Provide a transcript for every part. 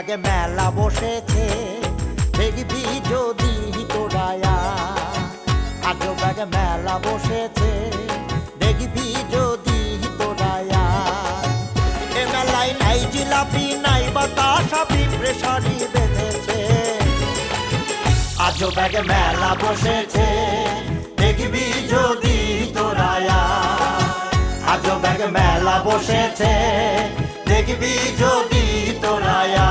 ব্যাগে মেলা বসেছে, দেখবি যদি তোরায়া। আজো ব্যাগে মেলা বসেছে, দেখবি যদি তোরায়া। এ মেলায় নাই জিলাপি নাই বাতাসা, পিঁপড়ে সারি বেঁধেছে। আজো ব্যাগে মেলা বসেছে, দেখবি যদি তোরায়া। আজো ব্যাগে মেলা বসেছে, দেখবি যদি তোরায়া।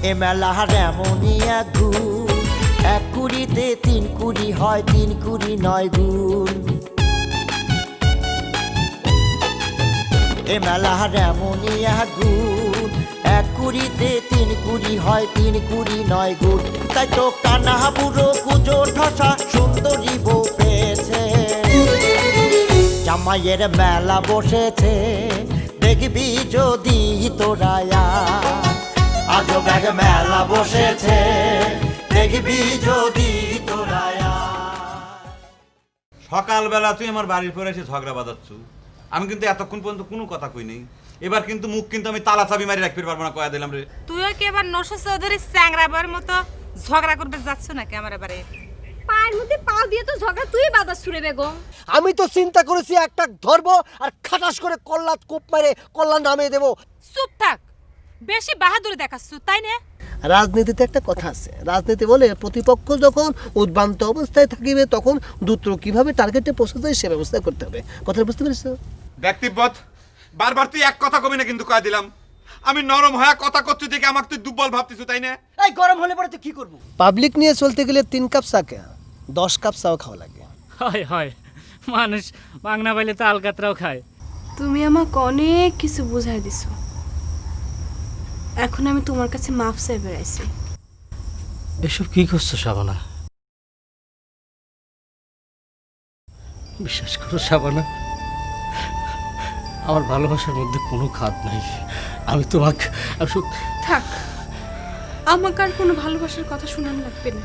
এ মেলার এমনই এক গুণ, এক কুড়িতে তিন কুড়ি হয়, তিন কুড়ি নয় গুণ। এ মেলার এমনই এক গুণ, এক কুড়িতে তিন কুড়ি হয়, তিন কুড়ি নয় গুণ। তাই তো কানা বুড়ো কুজো ঠসা সুন্দরী বউ পেয়েছে। জামাইয়ের মেলা বসেছে, দেখবি যদি তোরায়া। আজো ব্যাগে মেলা বসেছে, দেখবি যদি তোরায়া। সকালবেলা তুই আমার বাড়ির পরে এসে ঝগড়া বাঁধাচ্ছ, আমি কিন্তু এতক্ষণ পর্যন্ত কোনো কথা কই নেই। এবার কিন্তু মুখ কিন্তু আমি তালা চাবি মারি রাখতে পারবো না, কয়া দিলাম রে। তুইও কি এবার নরসিংহ চৌধুরী চ্যাংরাবার মতো ঝগড়া করবে যাচ্ছ নাকি আমার এবারে? পায়ের মধ্যে পা দিয়ে তো ঝগড়া তুই বাধা ছুড়ে বেগম। আমি তো চিন্তা করেছি একটা ধরবো আর খাটাস করে কল্লাত কোপ মেরে কল্যাণ নামিয়ে দেবো। চুপ থাক, বেশি বাহাদুরি দেখাচ্ছ তাই না? রাজনীতিতে একটা কথা আছে, রাজনীতি বলে প্রতিপক্ষ যখন উদ্ভ্রান্ত অবস্থায় থাকিবে তখন দ্রুত কিভাবে টার্গেটে পৌঁছে যায় সে ব্যবস্থা করতে হবে। কথা বুঝতে পেরেছ? ব্যক্তিগত বারবার তুই এক কথা কবি না, কিন্তু কয়া দিলাম আমি নরম হয়ে কথা করছি দেখে আমাকে তুই দুর্বল ভাবতিস, তাই না? এই গরম হলে পরে তুই কি করবো? পাবলিক নিয়ে চলতে গেলে 3 কাপ চা কে 10 কাপ চাও খাওয়া লাগে। হয় হয়, মানুষ মাংনা পাইলে তো আলকাতরাও খায়। তুমি আমাকে অনেক কিছু বুঝাই দিছো, এখন আমি তোমার কাছে মাফ চাই বেড়াইছি। এসব কি করছো শাবানা? বিশ্বাস করো শাবানা, আমার ভালোবাসার মধ্যে কোনো খাদ নাই। আমি তোমাকে থাক, আমাকে আর কোনো ভালোবাসার কথা শোনানো লাগবে না।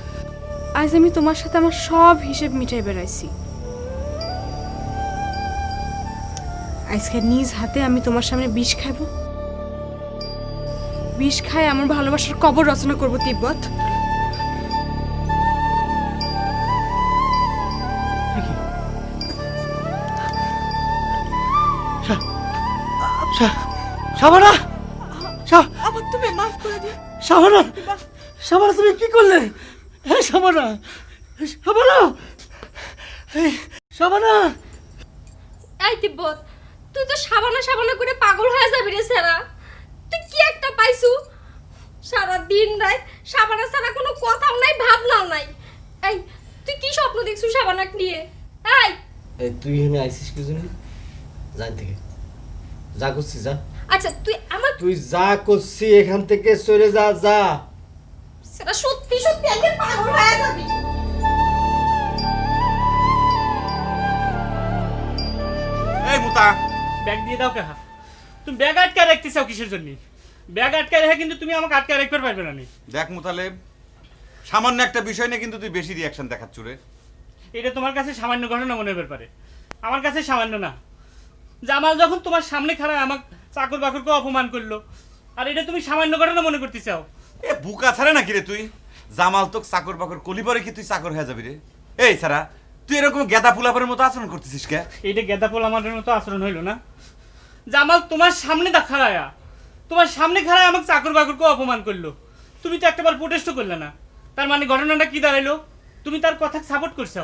আজ আমি তোমার সাথে আমার সব হিসেব মিটাই বেড়াইছি। আজকে নিজ হাতে আমি তোমার সামনে বিষ খাইব, বিষ খায় আমার ভালোবাসার কবর রচনা করব তিব্বত। শাবানা, আমার তুমি মাফ করে দিও। শাবানা, শাবানা তুমি কি করলে? হ্যাঁ শাবানা, শাবানা, শাবানা। এই তিব্বত, তুই তো সাবানা সাবানা করে পাগল হয়ে যাবি রে সেরা। তুই কি একটা পাইছু? সারা দিন রাত সাবানা ছাড়া কোনো কথাও নাই, ভাবনাও নাই। এই তুই কি স্বপ্ন দেখছু সাবানাকে নিয়ে? এই তুই এখানে আইসিস কি জন্য? যাই থেকে যা করছিস যা। আচ্ছা তুই আমার তুই যা করছি এখান থেকে চলে যা, যা। সেটা সত্যি সত্যি একদিন পাগল হয়ে যাবি। এই মুতা, ব্যাগ দিয়ে দাও কাহা। তুমি ব্যাগ আটকায় রাখতে চাও কিসের জন্য? ব্যাগ আটকায় রেখে কিন্তু তুমি আমাকে আটকায় রাখতে পারবে না। দেখ মুতালেব, সামান্য একটা বিষয় নিয়ে কিন্তু তুই বেশি রিয়াকশন দেখাচ্ছ রে। এটা তোমার কাছে সামান্য ঘটনা মনে হতে পারে, আমার কাছে সামান্য না। জামাল যখন তোমার সামনে খাড়ায় আমাকে চাকর বাকরকে অপমান করলো, আর এটা তুমি সামান্য ঘটনা মনে করতে চাও? এ বুকা ছাড়া নাকি রে তুই? জামাল তোক চাকর বাকর কলি পরে কি তুই চাকর হয়ে যাবি রে? এই ছাড়া তুই এরকম গেদা পুলাপের মতো আচরণ করতেছিস কে? এইটা গেদা পোলা আমাদের মতো আচরণ হইল না? জামাল তোমার সামনে খাড়ায়া, তোমার সামনে খাড়ায় আমাকে চাকর বাকরকে অপমান করলো, তুমি তো একটাবার প্রোটেস্টও করলে না। তার মানে ঘটনাটা কি দাঁড়াইলো? তুমি তার কথা সাপোর্ট করছো।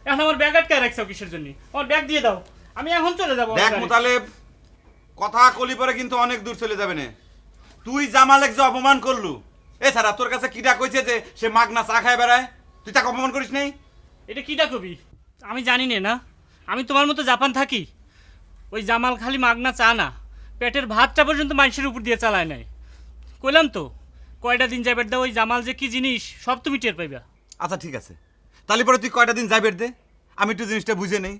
এখন আমার ব্যাগ আটকায় রাখছো কিসের জন্য? আমার ব্যাগ দিয়ে দাও, আমি এখন চলে যাবো। দেখ মুতালেব, কথা কলি পরে কিন্তু অনেক দূর চলে যাবে না। তুই জামালেক যে অপমান করলু, এছাড়া তোর কাছে কিটা কইছে যে সে মাগনা চা খায় বেড়ায়, তুই তাকে অপমান করিস নাই? এটা কিটা কবি আমি জানি না। আমি তোমার মতো জাপান থাকি। ওই জামাল খালি মাগনা চা না, পেটের ভাতটা পর্যন্ত মানুষের উপর দিয়ে চালায় নাই। কইলাম তো, কয়টা দিন যাইবার দাও, ওই জামাল যে কি জিনিস সব তুমি টের পাইবা। আচ্ছা ঠিক আছে, তাহলে পরে তুই কয়টা দিন যাইবের দে, আমি একটু জিনিসটা বুঝে নেই।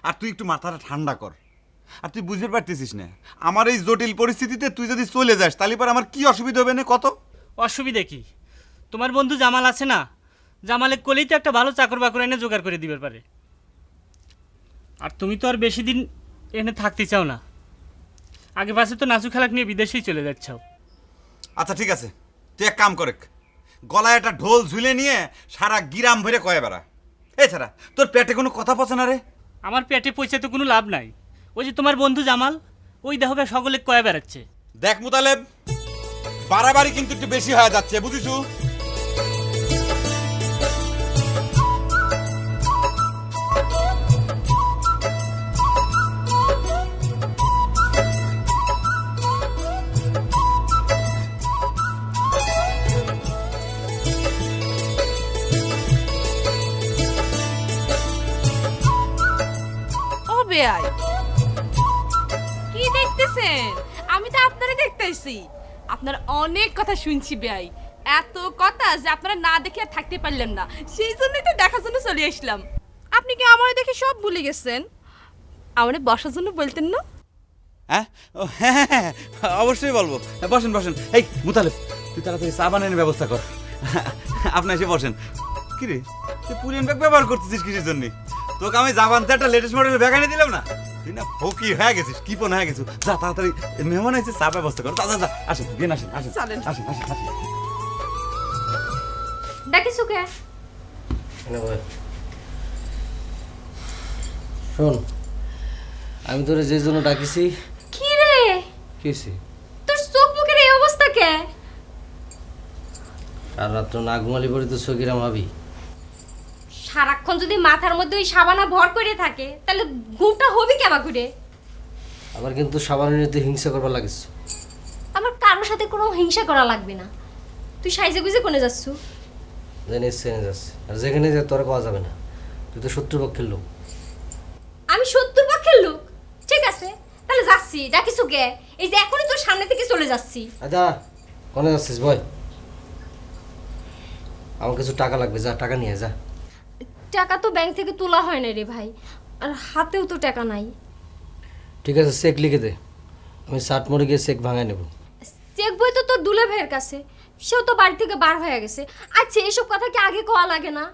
আর তুই একটু মাথাটা ঠান্ডা কর। আর তুই বুঝতে পারতেছিস না আমার এই জটিল পরিস্থিতিতে তুই যদি চলে যাস তাহলে পর আমার কি অসুবিধা হবে না কত? অসুবিধে কি? তোমার বন্ধু জামাল আছে না, জামালের কোলেই তো একটা ভালো চাকর বাকর এনে জোগাড় করে দিবার পারে। আর তুমি তো আর বেশি দিন এনে থাকতে চাও না, আগে পাশে তো নাচু খেলাক নিয়ে বিদেশেই চলে যাচ্ছাও। আচ্ছা ঠিক আছে, তুই এক কাম করে গলায় একটা ঢোল ঝুলে নিয়ে সারা গিরাম ভরে কয়ে বেড়া। এছাড়া তোর পেটে কোনো কথা পচে না রে? আমার পেটে পয়সা তো কোনো লাভ নাই, ওই যে তোমার বন্ধু জামাল ওই দেহকে সকলে কয়ে বেড়াচ্ছে। দেখ মুতালেব, বাড়াবাড়ি কিন্তু একটু বেশি হয়ে যাচ্ছে, বুঝিছু? ও বেয়াই, কি দেখতেছেন? আমি তো আপনারে দেখতেছি। আপনার অনেক কথা শুনছি বেয়াই, এত কথা যে আপনারা না দেখে আর থাকতে পারলেন না, সেই জন্যই তো দেখার জন্য চলে আসলাম। আপনি কি আমার দেখে সব ভুলে গেছেন? আমারে বসার জন্য বলতেন না? হ্যাঁ ও হ্যাঁ হ্যাঁ হ্যাঁ, অবশ্যই বলবো। বসেন বসেন। এই মুতালেব, তুই তাড়াতাড়ি চা বানানোর ব্যবস্থা কর। আপনি এসে বসেন। কি রে, তুই পুরিয়ান ব্যাগ ব্যবহার করতেছিস কিসের জন্য? তোকে আমি জাপানতে একটা লেটেস্ট মডেলের ব্যাগ এনে দিলাম না? তুই না ফকি হয়ে গেছিস, কিপন হয়ে গেছিস। যা তাড়াতাড়ি, মেহমান আছে, চা ব্যবস্থা কর। যা যা, আসেন বিন, আসেন আসেন আসেন আসেন আসেন। ডাকিস কে? শোন, আমি তোরে যে জন্য ডাকিছি। কি রে, কি হয়েছে? তোর চোখ মুখের এই অবস্থা কে? আর রাত্র না ঘুমালি পরে তো চকিরা মাবি। সারাক্ষণ যদি মাথার মধ্যে ওই সাবানা ভর করে থাকে তাহলে ঘুমটা হবে কেবা করে? আবার কিন্তু সাবানের নিতে হিংসা করবার লাগিস। আমার কারোর সাথে কোনো হিংসা করা লাগবে না। তুই সাইজে গুজে কোনে যাচ্ছ? জেনে সেনে যাচ্ছে, আর যেখানে যা তোরা পাওয়া যাবে না। তুই তো শত্রুপক্ষের লোক। আমি 70 পক্ষের লোক? ঠিক আছে, তাহলে যাচ্ছি। ডাকিস কে? এই যে এখনই তোর সামনে থেকে চলে যাচ্ছি। আচ্ছা, কোনে যাচ্ছিস বয়? আমার কিছু টাকা লাগবে, যা টাকা নিয়ে যা। টাকা তো ব্যাংক থেকে তোলা হয় না রে ভাই, আর হাতেও তো টাকা নাই। ঠিক আছে, চেক লিখে দে, আমি ষাট মোড়ে গিয়ে চেক ভাঙায় নেব। চেক বই তো তোর দুলা ভাইয়ের কাছে, সেও তো বাড়ি থেকে বার হয়ে গেছে। আচ্ছা, এসব কথা কি আগে কোয়া লাগে না?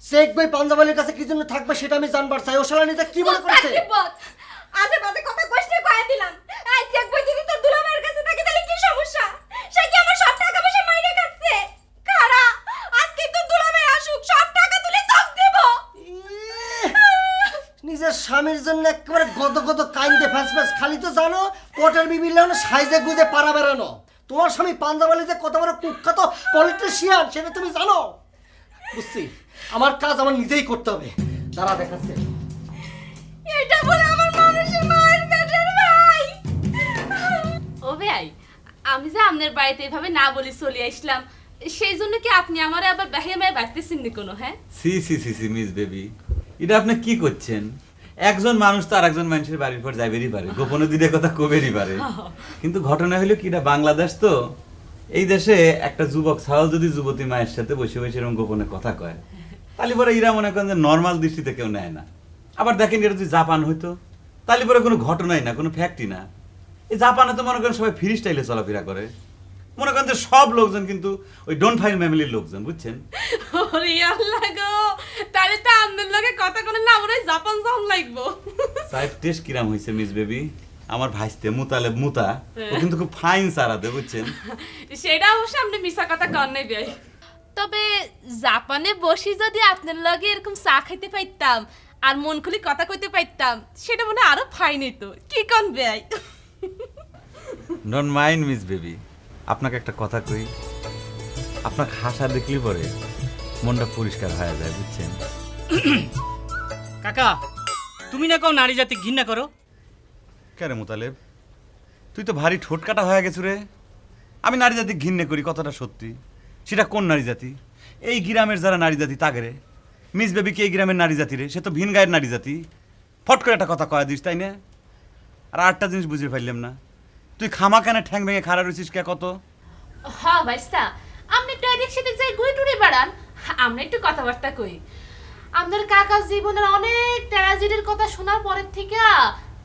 চেক বই পাঞ্জাবালির কাছে কি জন্য থাকবে সেটা আমি জানবার চাই। ও শালা নিজে কি মনে করছে? আজে বাজে কথা কষ্টে কয়ে দিলাম। এই চেক বই যদি তোর দুলা ভাইয়ের কাছে থাকে তাহলে কি সমস্যা? সে কি আমার সব টাকা পয়সা মাইরে খাচ্ছে? কারা আজকে তোর দুলা ভাই আসুক, সব টাকা তুলে তোক দেব। নিজের স্বামীর জন্য একেবারে গদ গদ কাইন্দে ফ্যাস ফ্যাস। খালি তো জানো কোটের বিবিল সাইজে গুজে পাড়া বেড়ানো। তোমার স্বামী পাঞ্জাবালি যে কত বড় কুখ্যাত পলিটিশিয়ান সেটা তুমি জানো? বুঝছি, আমার কাজ আমার নিজেই করতে হবে। দাঁড়া দেখাচ্ছে। এটা বলে আমার মানুষের মায়ের পেটের ভাই। ও ভাই, আমি যে আপনার বাড়িতে এভাবে না বলে চলে আসলাম, সেই জন্য কি আপনি আমারে আবার বাহিরে মায়ে বাড়তেছেন নি কোনো? হ্যাঁ সি সি সি সি মিস বেবি, এটা আপনি কি করছেন? একজন মানুষ তো আর একজন মানুষের বাড়ির পর যাইবেরই পারে, গোপনে দিলে কথা কবেরই পারে। কিন্তু ঘটনা হলো কি, এটা বাংলাদেশ তো, এই দেশে একটা যুবক ছাড়াও যদি যুবতী মায়ের সাথে বসে বসে এরকম গোপনে কথা কয় তাহলে পরে এরা মনে করেন যে নর্মাল দৃষ্টিতে কেউ নেয় না। আবার দেখেন এটা যদি জাপান হইতো তাহলে পরে কোনো ঘটনাই না, কোনো ফ্যাক্টই না। এই জাপানে তো মনে করেন সবাই ফ্রি স্টাইলে চলাফেরা করে, মনে করেন যে সব লোকজন কিন্তু ওই ডোন্ট ফাইন ফ্যামিলির লোকজন, বুঝছেন? ওরে আল্লাহ গো, তাহলে তো আপনার লগে কথা কোনো না মনে হয় জাপান যাওয়া লাগবো। সাইড টেস্ট কিরাম হইছে মিস বেবি? আমার ভাইস্তে মুতালেব মুতা, ও কিন্তু খুব ফাইন সারাতে, বুঝছেন? সেটা অবশ্য আপনি মিশা কথা কর নাই ভাই। তবে জাপানে বসে যদি আপনার লগে এরকম চা খাইতে পাইতাম আর মন খুলে কথা কইতে পাইতাম, সেটা মনে হয় আরো ফাইন হইতো। কি কন ভাই? ডোন্ট মাইন্ড মিস বেবি, আপনাকে একটা কথা কই, আপনাকে হাসা দেখলে পরে মনটা পরিষ্কার হয়ে যায়, বুঝছেন? কাকা, তুমি না কেউ নারী জাতি ঘৃণা করো? কে রে মুতালেব, তুই তো ভারী ঠোঁট কাটা হয়ে গেছো রে। আমি নারী জাতি ঘৃণা করি কথাটা সত্যি। সেটা কোন নারী জাতি? এই গ্রামের যারা নারী জাতি তাকে রে। মিস বেবি কি এই গ্রামের নারী জাতি রে? সে তো ভিন গায়ের নারী জাতি। ফট করে একটা কথা কয়া দিস, তাই না? আর আটটা জিনিস বুঝে পাইলাম না, তুই খামা কেনে ঠ্যাং ভেঙে খাড়া রয়েছিস কে কত? হ্যাঁ ভাইস্তা, আপনি একটু এদিক সেদিক যাই ঘুরে টুরে বেড়ান, আমরা একটু কথাবার্তা কই। আমাদের কাকার জীবনের অনেক ট্র্যাজেডির কথা শোনার পরের থেকে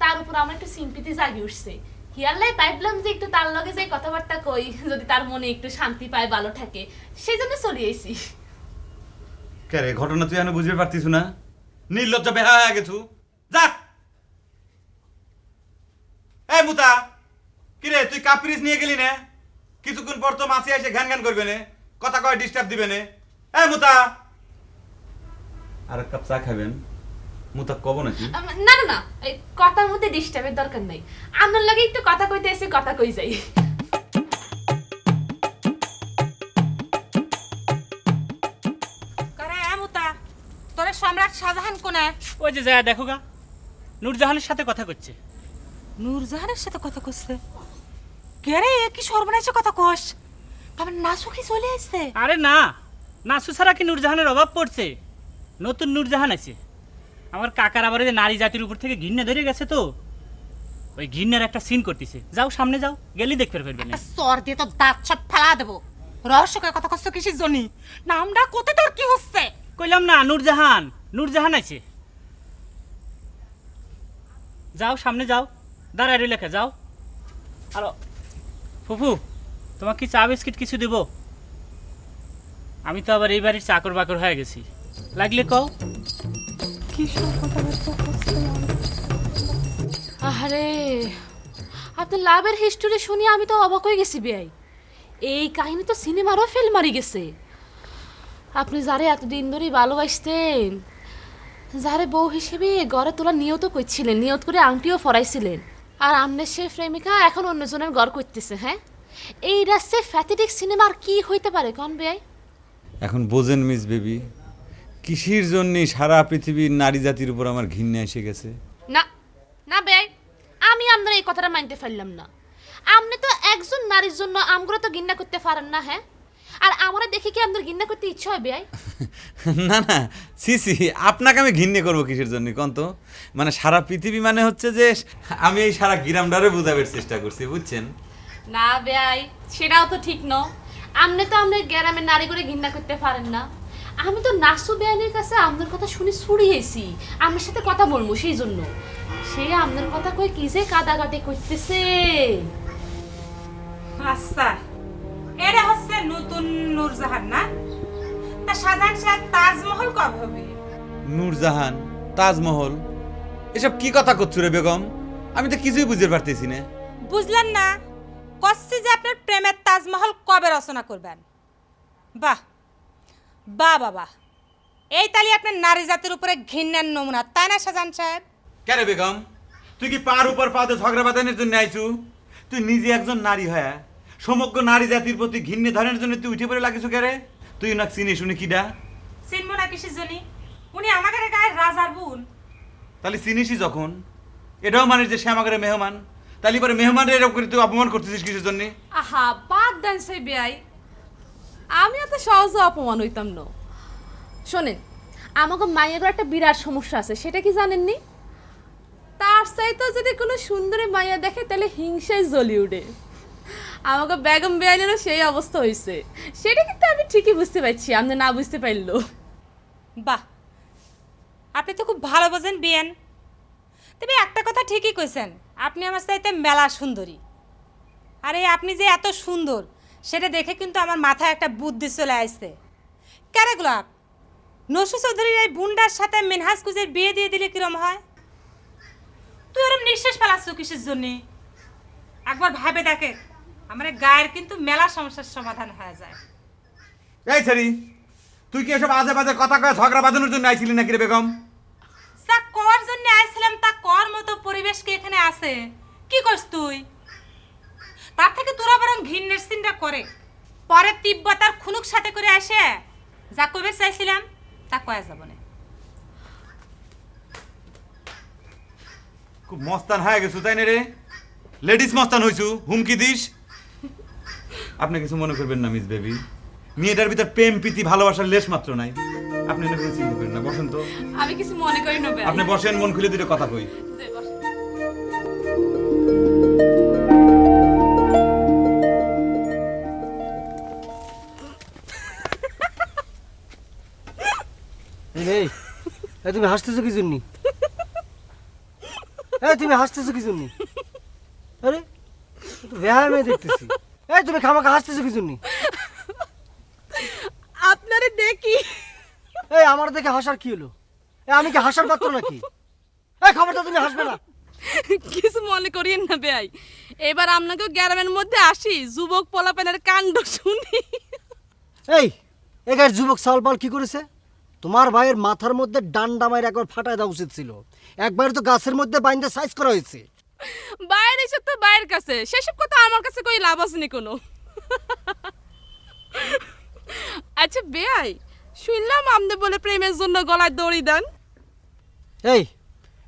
তার উপর আমার একটু সিম্পিতি জাগি উঠছে। হিয়াল্লাই পাইলাম যে একটু তার লগে যে কথাবার্তা কই, যদি তার মনে একটু শান্তি পায়, ভালো থাকে, সেই জন্য চলে আইছি। কে রে, ঘটনা তুই এখনো বুঝতে পারতিস না? নির্লজ্জা বেহা হয়ে গেছু। যা এই মুতা, কি রে তুই কাপ্রিস নিয়ে গেলি না? কিছুক্ষণ পর তো মাসি এসে ঘ্যান ঘ্যান করবে না, কথা কয় ডিস্টার্ব দিবে না। এই মুতা, আর এক কাপ চা খাবেন? মুতা কব নাকি? না না না, এই কথার মধ্যে ডিস্টার্বের দরকার নাই। আপনার লগে একটু কথা কইতে এসে কথা কই যাই। করে আমুতা তোরে সম্রাট শাহজাহান কোনে? ওই যে যায় দেখো গা, নূরজাহানের সাথে কথা করছে। নূরজাহানের সাথে কথা কইছে? কে রে, এ কি সর্বনাশে কথা কস? আমার নাসু কি চলে আসছে? আরে না, নাসু ছাড়া কি নূরজাহানের অভাব পড়ছে? নতুন নূরজাহান আছে। আমার কাকার আবার ওই যে নারী জাতির উপর থেকে ঘৃণা ধরে গেছে, তো ওই ঘৃণার একটা সিন করতেছে। যাও সামনে যাও, গেলি দেখতে পারবে না। সর দিয়ে তো দাঁত সব ফেলা দেবো। রহস্যকে কথা কষ্ট কিসের জন্য? নামটা কোথা তোর কি হচ্ছে? কইলাম না, নূরজাহান, নূরজাহান আছে। যাও সামনে যাও, দাঁড়ায় রইলে কে, যাও। আর ফুফু, তোমাকে কি চা বিস্কিট কিছু দেব? আমি তো আবার এই বাড়ির চাকর বাকর হয়ে গেছি, লাগলে কও। আরে আপনার লাভের হিস্টোরি শুনে আমি তো অবাক হয়ে গেছি বেয়াই। এই কাহিনী তো সিনেমারও ফেল মারি গেছে। আপনি যারে এতদিন ধরে ভালোবাসতেন, যারে বউ হিসেবে গড়ে তোলা নিয়ত করছিলেন, নিয়ত করে আংটিও ফরাইছিলেন, আর আমনের সে প্রেমিকা এখন অন্যজনের গড় করতেছে। হ্যাঁ, এই রাস্তায় ফ্যাথেটিক সিনেমার কি হইতে পারে কোন বেয়াই? এখন বোঝেন মিস বেবি, কিসের জন্যে সারা পৃথিবীর নারী জাতির উপর আমার ঘৃণা এসে গেছে? না না বেয়াই, আমি আপনার এই কথাটা মানতে পারলাম না। আপনি তো একজন নারীর জন্য আমগুলো তো ঘৃণা করতে পারেন না। হ্যাঁ, আর আমরা দেখে কি আপনার ঘৃণা করতে ইচ্ছা হয় বেয়াই? না না, সি আপনাকে আমি ঘৃণা করবো কিসের জন্য কোন তো? মানে সারা পৃথিবী মানে হচ্ছে যে আমি এই সারা গ্রামটারে বোঝাবার চেষ্টা করছি, বুঝছেন? না বেয়াই, সেটাও তো ঠিক ন। আপনি তো আপনার গ্রামের নারী করে ঘৃণা করতে পারেন না। আমি তো নাসু বেয়ানের কাছে আপনার কথা শুনে ছুড়িয়েছি, আমার সাথে কথা বলবো সেই জন্য। সে আপনার কথা কই কি যে কাদাকাটি করতেছে। আচ্ছা, এরা হচ্ছে নতুন নূরজাহান না? তা শাহজাহান সাহেব তাজমহল কবে হবে? নূরজাহান, তাজমহল, এসব কি কথা করছো রে বেগম? আমি তো কিছুই বুঝতে পারতেছি না। বুঝলেন না? কচ্ছি যে আপনার প্রেমের তাজমহল কবে রচনা করবেন। বাহ বাহ বাবা, এই তালি আপনার নারী জাতির উপরে ঘৃণার নমুনা, তাই না শাহজাহান সাহেব? কে রে বেগম, তুই কি পার উপর পাতে ঝগড়া বাঁধানোর জন্য আইছু? তুই নিজে একজন নারী হয়ে সমগ্র নারী জাতির প্রতি ঘৃণে ধরনের জন্য তুই উঠে পড়ে লাগিস কে রে? তুই না চিনি শুনি কিডা? চিনব না কিসের জন্য? উনি আমাদের গায়ের রাজার বোন। তাহলে চিনিসই যখন, এটাও মানে যে সে আমাদের মেহমান, তাহলে পরে মেহমানের এরকম করে তুই অপমান করতেছিস কিসের জন্য? আহা বাদ দেন সেই বেয়াই, আমি এত সহজে অপমান হইতাম না। শোনেন, আমাকে মায়ের একটা বিরাট সমস্যা আছে, সেটা কি জানেননি? তার চাইতে যদি কোনো সুন্দরী মাইয়া দেখে তাহলে হিংসায় জ্বলি উঠে। আমাকে বেগম বেআইনেরও সেই অবস্থা হয়েছে, সেটা কিন্তু আমি ঠিকই বুঝতে পারছি, আপনি না বুঝতে পারলো। বাহ, আপনি তো খুব ভালো বোঝেন বিয়ান। তবে একটা কথা ঠিকই কইছেন, আপনি আমার চাইতে মেলা সুন্দরী। আরে আপনি যে এত সুন্দর সেটা দেখে কিন্তু আমার মাথায় একটা বুদ্ধি চলে আসছে। কেন গোলাপ, নসু চৌধুরীর এই বুন্ডার সাথে মিনহাজ কুজের বিয়ে দিয়ে দিলে কিরম হয়? তুই ওরম নিঃশ্বাস ফেলাচ্ছ কিসের জন্যে? একবার ভাবে দেখে, আমার এই গায়ের কিন্তু মেলা সমস্যার সমাধান হয়ে যায়। এই ছেড়ি, তুই কি এসব আজে বাজে কথা কয়ে ঝগড়া বাঁধানোর জন্য আইছিলি নাকি রে বেগম? যা কর জন্য আইছিলাম তা কর মতো পরিবেশ কি এখানে আছে? কি করছ তুই? তার থেকে তোরা বরং ঘৃণের চিন্তা করে পরে তিব্বতার খুনুক সাথে করে আসে যা কবে চাইছিলাম তা কয়া যাব না। খুব মস্তান হয়ে গেছু তাই না রে? লেডিস মস্তান হইছু, হুমকি দিস। আপনি কিছু মনে করবেন না মিস বেবি, মেয়েটার ভিতর প্রেম প্রীতি ভালোবাসার লেশ মাত্র নাই। আপনি না কোনো চিন্তা করেন না, বসেন তো। আমি কিছু মনে করি না বেয়াই। আপনি বসেন, মন খুলে দুটো কথা কই। যে বসে। এই এই তুমি হাসতেছো কি জন্য? এই তুমি হাসতেছো কি জন্য? আরে তো বেহায় মেয়ে দেখতেছি। এই তুমি খামাখা হাসতেছো কি জন্য? আপনারে দেখি এই আমার দেখে হাসার কি হলো? আমি কি হাসার পাত্র নাকি? এই খবরটা তুমি হাসবে না। কিছু মনে করিয়েন না বেয়াই, এবার আপনাকে গ্রামের মধ্যে আসি, যুবক পোলাপেনের কাণ্ড শুনি। এই এগার যুবক সালপাল কি করেছে? তোমার ভাইয়ের মাথার মধ্যে ডান্ডা মায়ের একবার ফাটায় দেওয়া উচিত ছিল। একবার তো গাছের মধ্যে বাইন্দা সাইজ করা হয়েছে। বাইরে এসব তো বাইরের কাছে, সেসব কথা আমার কাছে কই লাভ আসেনি কোনো। আচ্ছা বেয়াই, শুনলাম আপনি বলে প্রেমের জন্য গলায় দড়ি দেন। এই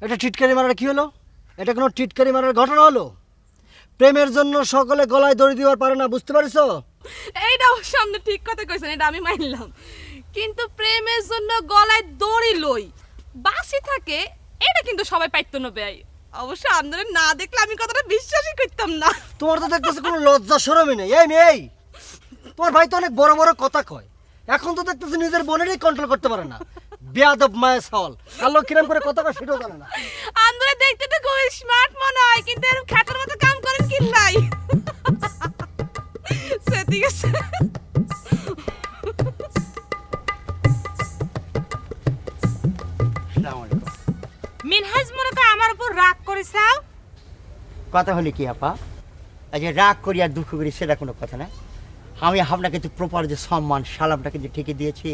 এটা টিটকারি মারার কি হলো? এটা কোনো টিটকারি মারার ঘটনা হলো? প্রেমের জন্য সকলে গলায় দড়ি দিবার পারে না, বুঝতে পারছো? এইটা অবশ্য আপনি ঠিক কথা কইছেন, এটা আমি মানলাম, কিন্তু প্রেমের জন্য গলায় দড়ি লই বাসি থাকে এটা কিন্তু সবাই পাইতো না বেয়াই। অবশ্য আপনারা না দেখলে আমি কথাটা বিশ্বাসই করতাম না। তোমার তো দেখতেছি কোনো লজ্জা শরমই নেই। এই মেয়ে, তোমার ভাই তো অনেক বড় বড় কথা কয়, এখন তো দেখতেছি নিজের বোনেরই কন্ট্রোল করতে পারে না। বেয়াদব মায়ের সাল, কালো কিরম করে কথা কয় সেটাও জানে না। আপনারা দেখতে তো খুব স্মার্ট মনে হয়, কিন্তু এরকম খ্যাটার মতো কাম করেন কি লাই। সে ঠিক আছে। মিনহাজ মনে করে আমার উপর রাগ করেছাও। কথা হলে কি আপা, এই যে রাগ করি আর দুঃখ করি সেটা কোনো কথা না। আমি আপনাকে তো প্রপার যে সম্মান সালামটা কিন্তু ঠিকই দিয়েছি।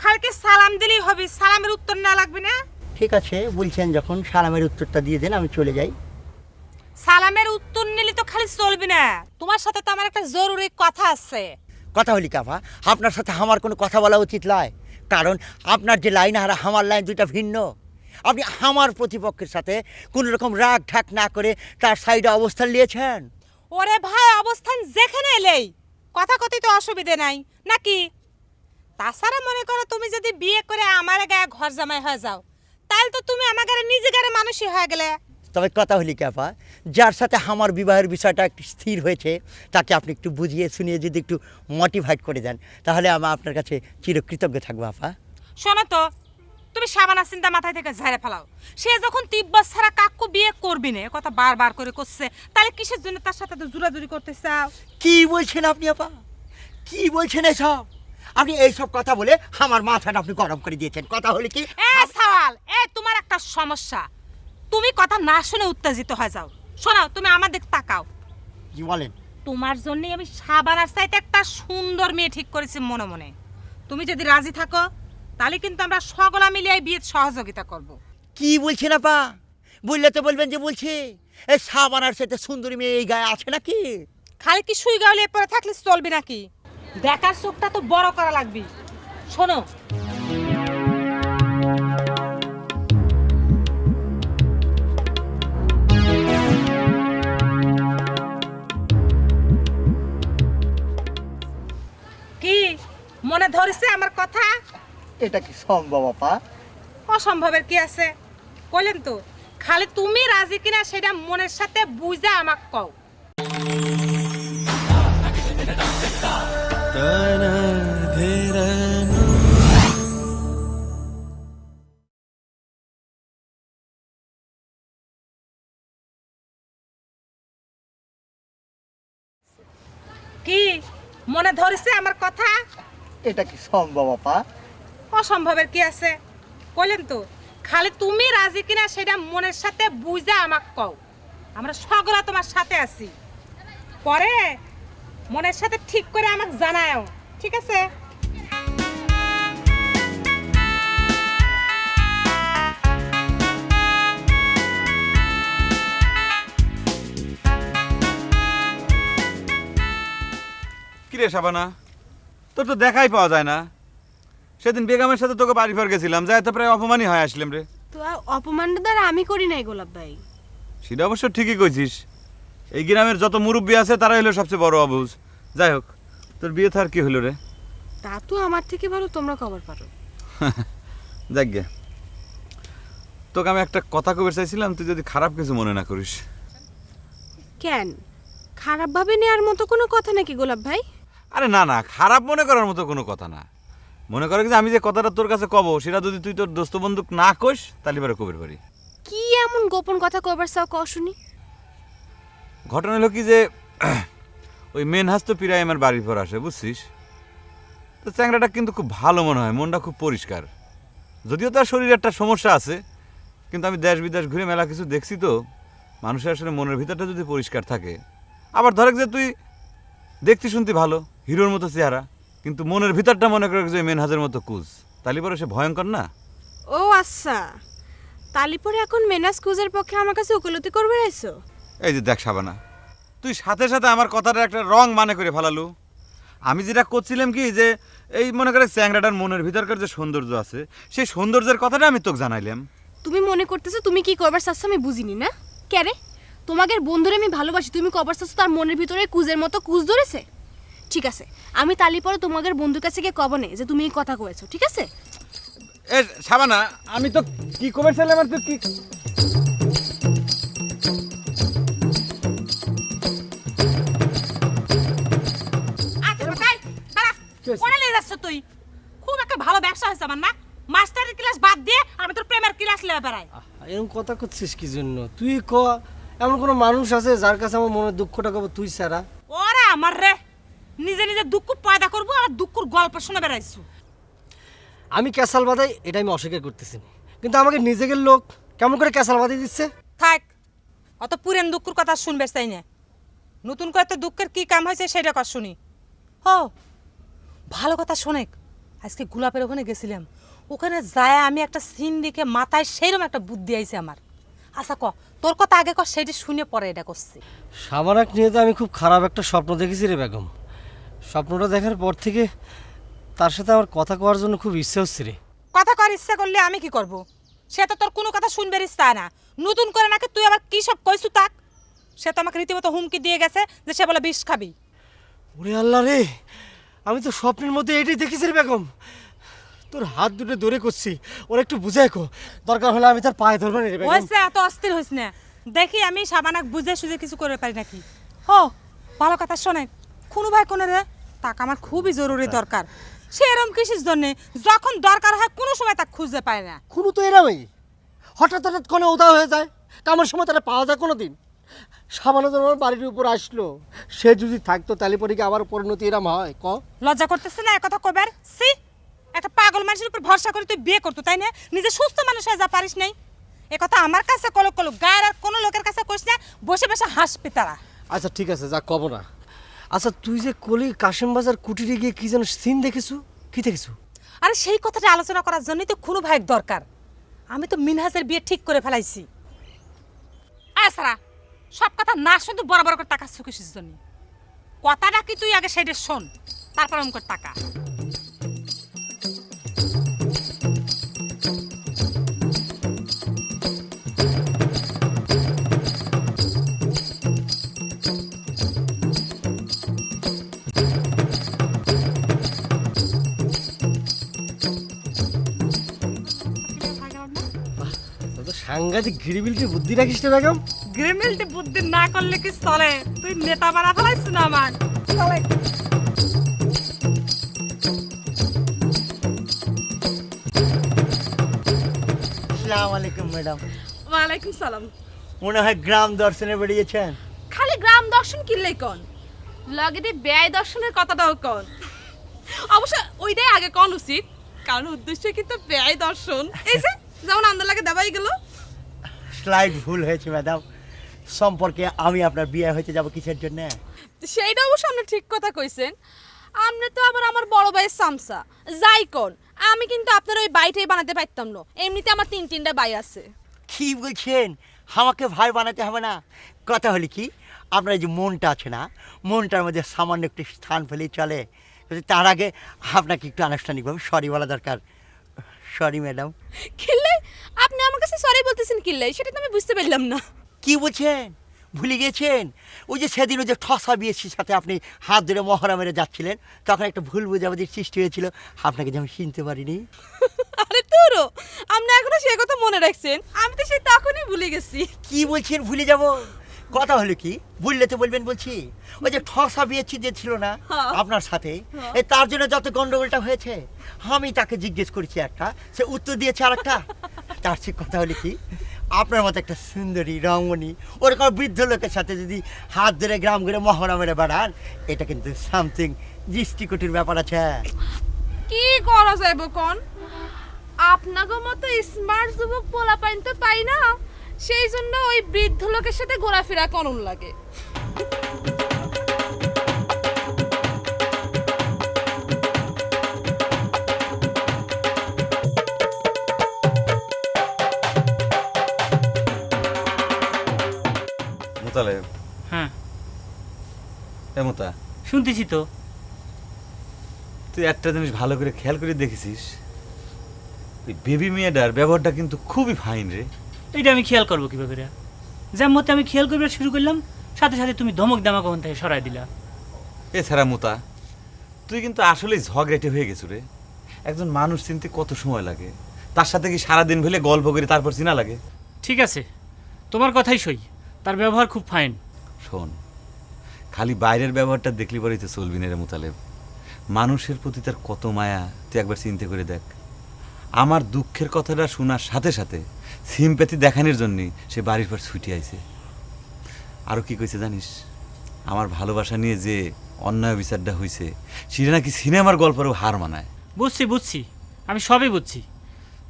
খালকে সালাম দিলেই হবে, সালামের উত্তর না লাগবে না? ঠিক আছে, বলছেন যখন সালামের উত্তরটা দিয়ে দেন, আমি চলে যাই। সালামের উত্তর নিলে তো খালি চলবে না, তোমার সাথে তো আমার একটা জরুরি কথা আছে। কথা হলি কাপা, আপনার সাথে আমার কোনো কথা বলা উচিত নয়, কারণ আপনার যে লাইন আর আমার লাইন দুইটা ভিন্ন। আপনি আমার প্রতিপক্ষের সাথে কোনো রকম রাগ ঢাক না করে তার সাইডে অবস্থান নিয়েছেন। ওরে ভাই, অবস্থান যেখানে এলেই কথা কথিত অসুবিধে নাই নাকি? তাছাড়া মনে করো তুমি যদি বিয়ে করে আমার গায়ে ঘর জামাই হয়ে যাও, তাহলে তো তুমি আমার গায়ে নিজে গায়ে মানুষই হয়ে গেলে। তবে কথা হলি কাপা, যার সাথে আমার বিবাহের বিষয়টা একটু স্থির হয়েছে তাকে আপনি একটু বুঝিয়ে শুনিয়ে যদি একটু মোটিভেট করে দেন, তাহলে আমি আপনার কাছে চিরকৃতজ্ঞ থাকবো আপা। শোনো তো, তুমি সাবানা চিন্তা মাথায় থেকে ঝাড়ে ফেলাও। সে যখন তিব্বত ছাড়া কাকু বিয়ে করবি না কথা বারবার করে করছে, তাহলে কিসের জন্য তার সাথে তো জোরাজুরি করতে চাও? কি বলছেন আপনি আপা, কি বলছেন এসব? আপনি এইসব কথা বলে আমার মাথাটা আপনি গরম করে দিয়েছেন। কথা হলে কি, সওয়াল তোমার একটা সমস্যা, তুমি কথা না শুনে উত্তেজিত হয়ে যাও। শোনাও, তুমি আমাদের তাকাও। কি বলেন? তোমার জন্য আমি সাবানার চাইতে একটা সুন্দর মেয়ে ঠিক করেছি মনে মনে। তুমি যদি রাজি থাকো তাহলে কিন্তু আমরা সকলা মিলিয়ে বিয়ে সহযোগিতা করব। কি বলছেন আপা? বললে তো বলবেন যে বলছি, এই সাবানার সাথে সুন্দরী মেয়ে এই গায়ে আছে নাকি? খালি কি শুই গাউলে পরে থাকলে চলবে নাকি? দেখার চোখটা তো বড় করা লাগবে। শোনো, কি মনে ধরেছে আমার কথা? এটা কি সম্ভব আপা? অসম্ভবের কি আছে? কইলেন তো, খালি তুমি রাজি কিনা সেটা মনের সাথে বুঝা আমাকে কও। কি মনে ধরেছে আমার কথা? এটা কি সম্ভব আপা? অসম্ভবের কি আছে? কইলেন তো, খালি তুমি রাজি কিনা সেটা মনের সাথে বুঝা আমাকে কও। আমরা সকলে তোমার সাথে আছি, পরে মনের সাথে ঠিক করে আমাকে জানাও, ঠিক আছে? কিরে শাবানা, তোর তো দেখাই পাওয়া যায় না। সেদিন বেগমের সাথে তোকে বাড়ি ফের গেছিলাম, যাই তো প্রায় অপমানই হয় আসলাম রে। তো অপমানটা দ্বারা আমি করি নাই গোলাপ ভাই। সেটা অবশ্য ঠিকই কইছিস, এই গ্রামের যত মুরব্বী আছে তারাই হলো সবচেয়ে বড় অবুঝ। যাই হোক, তোর বিয়ে তো আর কি হলো রে? তা তো আমার থেকে ভালো তোমরা খবর পারো। দেখ গে, তোকে আমি একটা কথা কবে চাইছিলাম, তুই যদি খারাপ কিছু মনে না করিস। কেন, খারাপ ভাবে নেওয়ার মতো কোনো কথা নাকি গোলাপ ভাই? আরে না না, খারাপ মনে করার মতো কোনো কথা না। মনে করে যে আমি যে কথাটা তোর কাছে কব সেটা যদি তুই তোর দোস্ত বন্ধুক না কইস তাহলে এবারে কবির পারি। কি এমন গোপন কথা কইবার চাও ক শুনি? ঘটনা হলো কি যে ওই মেন হাস তো প্রায় আমার বাড়ির পর আসে, বুঝছিস? তো চ্যাংড়াটা কিন্তু খুব ভালো মনে হয়, মনটা খুব পরিষ্কার। যদিও তার শরীরে একটা সমস্যা আছে, কিন্তু আমি দেশ বিদেশ ঘুরে মেলা কিছু দেখছি তো, মানুষের আসলে মনের ভিতরটা যদি পরিষ্কার থাকে, আবার ধরে যে তুই দেখতে শুনতে ভালো, হিরোর মতো চেহারা, কিন্তু মনের ভিতরটা মনে করে যে মেন হাজের মতো কুজ, তাহলে পরে সে ভয়ঙ্কর না? ও আচ্ছা, তালিপরে এখন মেনাস কুজের পক্ষে আমার কাছে উকিলতি করবে আইছো? এই যে দেখ শাবানা, তুই সাথে সাথে আমার কথাটা একটা রং মানে করে ফেলালু। আমি যেটা করছিলাম কি যে এই মনে করে চ্যাংড়াটার মনের ভিতরকার যে সৌন্দর্য আছে সেই সৌন্দর্যের কথাটা আমি তোকে জানাইলাম। তুমি মনে করতেছো তুমি কি করবার চাচ্ছ আমি বুঝিনি না? কেরে তোমাদের বন্ধুরে আমি ভালোবাসি, তুমি করবার চাচ্ছ তার মনের ভিতরে কুজের মতো কুজ ধরেছে? ঠিক আছে, আমি তালিপরে তোমাদের বন্ধুর কাছে গিয়ে কবনে যে তুমি এই কথা কয়েছো, ঠিক আছে? এ শাবানা, আমি তো কি করেছিলাম আর তুই কি আচ্ছা ভাই দাঁড়া, কোনে নিয়ে যাচ্ছ তুই? খুব একটা ভালো ব্যবসা হয়েছে আমার না, মাস্টারের ক্লাস বাদ দিয়ে আমি তোর প্রেমের ক্লাস লিয়ে বেড়াই। এরকম কথা করছিস কি জন্য? তুই ক, এমন কোনো মানুষ আছে যার কাছে আমার মনের দুঃখটা কব তুই ছাড়া? ওরে আমার রে, নিজে নিজে দুঃখ পয়দা করবো আর দুঃখর গল্প শুনে বেড়াইছু। আমি ক্যাসাল বাদাই এটা আমি অস্বীকার করতেছি না, কিন্তু আমাকে নিজেদের লোক কেমন করে ক্যাসাল বাদাই দিচ্ছে। থাক, অত পুরেন দুঃখের কথা শুনবে চাই না, নতুন করে তো দুঃখের কি কাম হয়েছে সেটা কথা শুনি। ও ভালো কথা শোনেক, আজকে গোলাপের ওখানে গেছিলাম, ওখানে যায় আমি একটা সিন দেখে মাথায় সেইরকম একটা বুদ্ধি আইছে আমার। আচ্ছা ক, তোর কথা আগে ক, সেইটা শুনে পরে এটা করছি। সাবানাক নিয়ে তো আমি খুব খারাপ একটা স্বপ্ন দেখেছি রে বেগম। স্বপ্নটা দেখার পর থেকে তার সাথে আমার কথা কওয়ার জন্য খুব ইচ্ছে হচ্ছে রে। কথা কর ইচ্ছা করলে আমি কি করব? সে তো তোর কোনো কথা শুনবে ইচ্ছা না, নতুন করে নাকি তুই আবার কি সব কইছু তাক। সে তো আমাকে রীতিমতো হুমকি দিয়ে গেছে যে সে বলে বিষ খাবি। ওরে আল্লাহ রে, আমি তো স্বপ্নের মধ্যে এটাই দেখেছি রে বেগম। তোর হাত দুটো ধরে করছি, ওর একটু বুঝাই কো, দরকার হলে আমি তার পায়ে ধরবো না রে বেগম। হয়েছে, এত অস্থির হইস না, দেখি আমি সাবানাক বুঝে সুঝে কিছু করে পারি নাকি। ও ভালো কথা শোনে, কোনো ভাই কোনে রে, তাকে আমার খুবই জরুরি দরকার। সে এরম কিসের জন্যে যখন দরকার হয় কোনো সময় তাকে খুঁজতে পায় না। খুনু তো এরামই, হঠাৎ হঠাৎ কোনো উদা হয়ে যায়, কামার সময় তারা পাওয়া যায় কোনো দিন? সামান্য আমার বাড়ির উপর আসলো, সে যদি থাকতো তাহলে পরে কি আমার পরিণতি এরম হয় ক? লজ্জা করতেছে না একথা কইবার? সি, একটা পাগল মানুষের উপর ভরসা করে তুই বিয়ে করতো তাই না? নিজে সুস্থ মানুষ হয়ে যা পারিস নাই। একথা আমার কাছে কলক কলক, গায়ের আর কোনো লোকের কাছে কইস না, বসে বসে হাসবি তারা। আচ্ছা ঠিক আছে, যা কব না। আচ্ছা তুই যে কলি কাশিম বাজার কুটিরে গিয়ে কি যেন সিন দেখেছু, কি দেখেছু? আরে সেই কথাটা আলোচনা করার জন্যই তো খুনু ভাইয়ের দরকার। আমি তো মিনহাজের বিয়ে ঠিক করে ফেলাইছি। আছাড়া সব কথা না শুধু বড় বড় করে টাকা চুকিসিস জন্য, কথাটা কি তুই আগে সেইটা শোন, তারপর অঙ্ক টাকা। সাংঘাতিক গিরিবিলকে বুদ্ধি রাখিস রে বেগম। গ্রেমেলটি বুদ্ধি না করলে কি চলে? তুই নেতা বানা ফেলাইছ না আমার। চলে আসসালামু আলাইকুম ম্যাডাম। ওয়ালাইকুম সালাম। মনে হয় গ্রাম দর্শনে বেরিয়েছেন। খালি গ্রাম দর্শন কিনলেই কন, লগে দিয়ে ব্যয় দর্শনের কথাটাও কন। অবশ্য ওইটাই আগে কন উচিত, কারণ উদ্দেশ্য কিন্তু ব্যয় দর্শন। এই যে যেমন আন্দার লাগে দেবাই গেল। স্লাইড ভুল হয়েছে ম্যাডাম, সম্পর্কে আমি আপনার বিয়ে হইতে যাব কিসের জন্য? সেইটা অবশ্য আপনি ঠিক কথা কইছেন। আপনি তো আবার আমার বড় ভাইয়ের সামসা, যাই কোন আমি কিন্তু আপনার ওই বাইটাই বানাতে পারতাম না। এমনিতে আমার তিনটা বাই আছে। কি বলছেন? আমাকে ভাই বানাতে হবে না? কথা হলে কি, আপনার যে মনটা আছে না, মনটার মধ্যে সামান্য একটু স্থান পেলেই চলে। তার আগে আপনাকে একটু আনুষ্ঠানিকভাবে সরি বলা দরকার। Sorry madam. কিল্লে আপনি আমার কাছে সরি বলতেছেন কিল্লে, সেটা তো আমি বুঝতে পারলাম না। কি বলছেন? ভুলে গেছেন? ওই যে সেদিন ওই যে ঠসা বিয়েছির সাথে আপনি হাত ধরে মহড়া মেরে যাচ্ছিলেন, তখন একটা ভুল বোঝাবুঝির সৃষ্টি হয়েছিল, আপনাকে যে আমি চিনতে পারিনি। আরে তোরও আপনি এখনো সে কথা মনে রাখছেন? আমি তো সেই তখনই ভুলে গেছি। কি বলছেন ভুলে যাব? কথা হলো কি বুঝলে তো বলবেন বলছি ওই যে ঠসা বিয়েছি যে ছিল না আপনার সাথে এই তার জন্য যত গন্ডগোলটা হয়েছে আমি তাকে জিজ্ঞেস করেছি একটা সে উত্তর দিয়েছে আর একটা তার সে কথা হলো কি আপনার মতো একটা সুন্দরী রমণী ওরকম বৃদ্ধ লোকের সাথে যদি হাত ধরে গ্রাম ঘুরে মহড়া মেরে বেড়ান এটা কিন্তু সামথিং দৃষ্টিকটির ব্যাপার আছে। কি করা যাইব কোন আপনাকে মতো স্মার্ট যুবক পোলাপাইন তো পাই না সেই জন্য ওই বৃদ্ধ লোকের সাথে ঘোরাফেরা করুন লাগে। মোতালেব, হ্যাঁ এ মোতা, শুনতেছি তো। তুই একটা জিনিস ভালো করে খেয়াল করে দেখেছিস ওই বেবি মেয়েটার ব্যবহারটা কিন্তু খুবই ফাইন রে। এইটা আমি খেয়াল করবো কিভাবে রে? যেমন মতে আমি খেয়াল করবার শুরু করলাম সাথে সাথে তুমি ধমক দামাক ওখান থেকে সরাই দিলা। এছাড়া মোতা তুই কিন্তু আসলেই ঝগড়াটে হয়ে গেছো রে। একজন মানুষ চিনতে কত সময় লাগে, তার সাথে কি সারাদিন ভেলে গল্প করে তারপর চিনা লাগে? ঠিক আছে, তোমার কথাই সই, তার ব্যবহার খুব ফাইন। শোন, খালি বাইরের ব্যবহারটা দেখলি পরেই তো চলবি না রে মোতালেব। মানুষের প্রতি তার কত মায়া তুই একবার চিন্তা করে দেখ। আমার দুঃখের কথাটা শোনার সাথে সাথে সিম্প্যাথি দেখানোর জন্যই সে বাড়ির পর ছুটে আইছে। আরও কি কইছে জানিস? আমার ভালোবাসা নিয়ে যে অন্যায় বিচারটা হয়েছে সেটা নাকি সিনেমার গল্পেরও হার মানায়। বুঝছি বুঝছি, আমি সবই বুঝছি।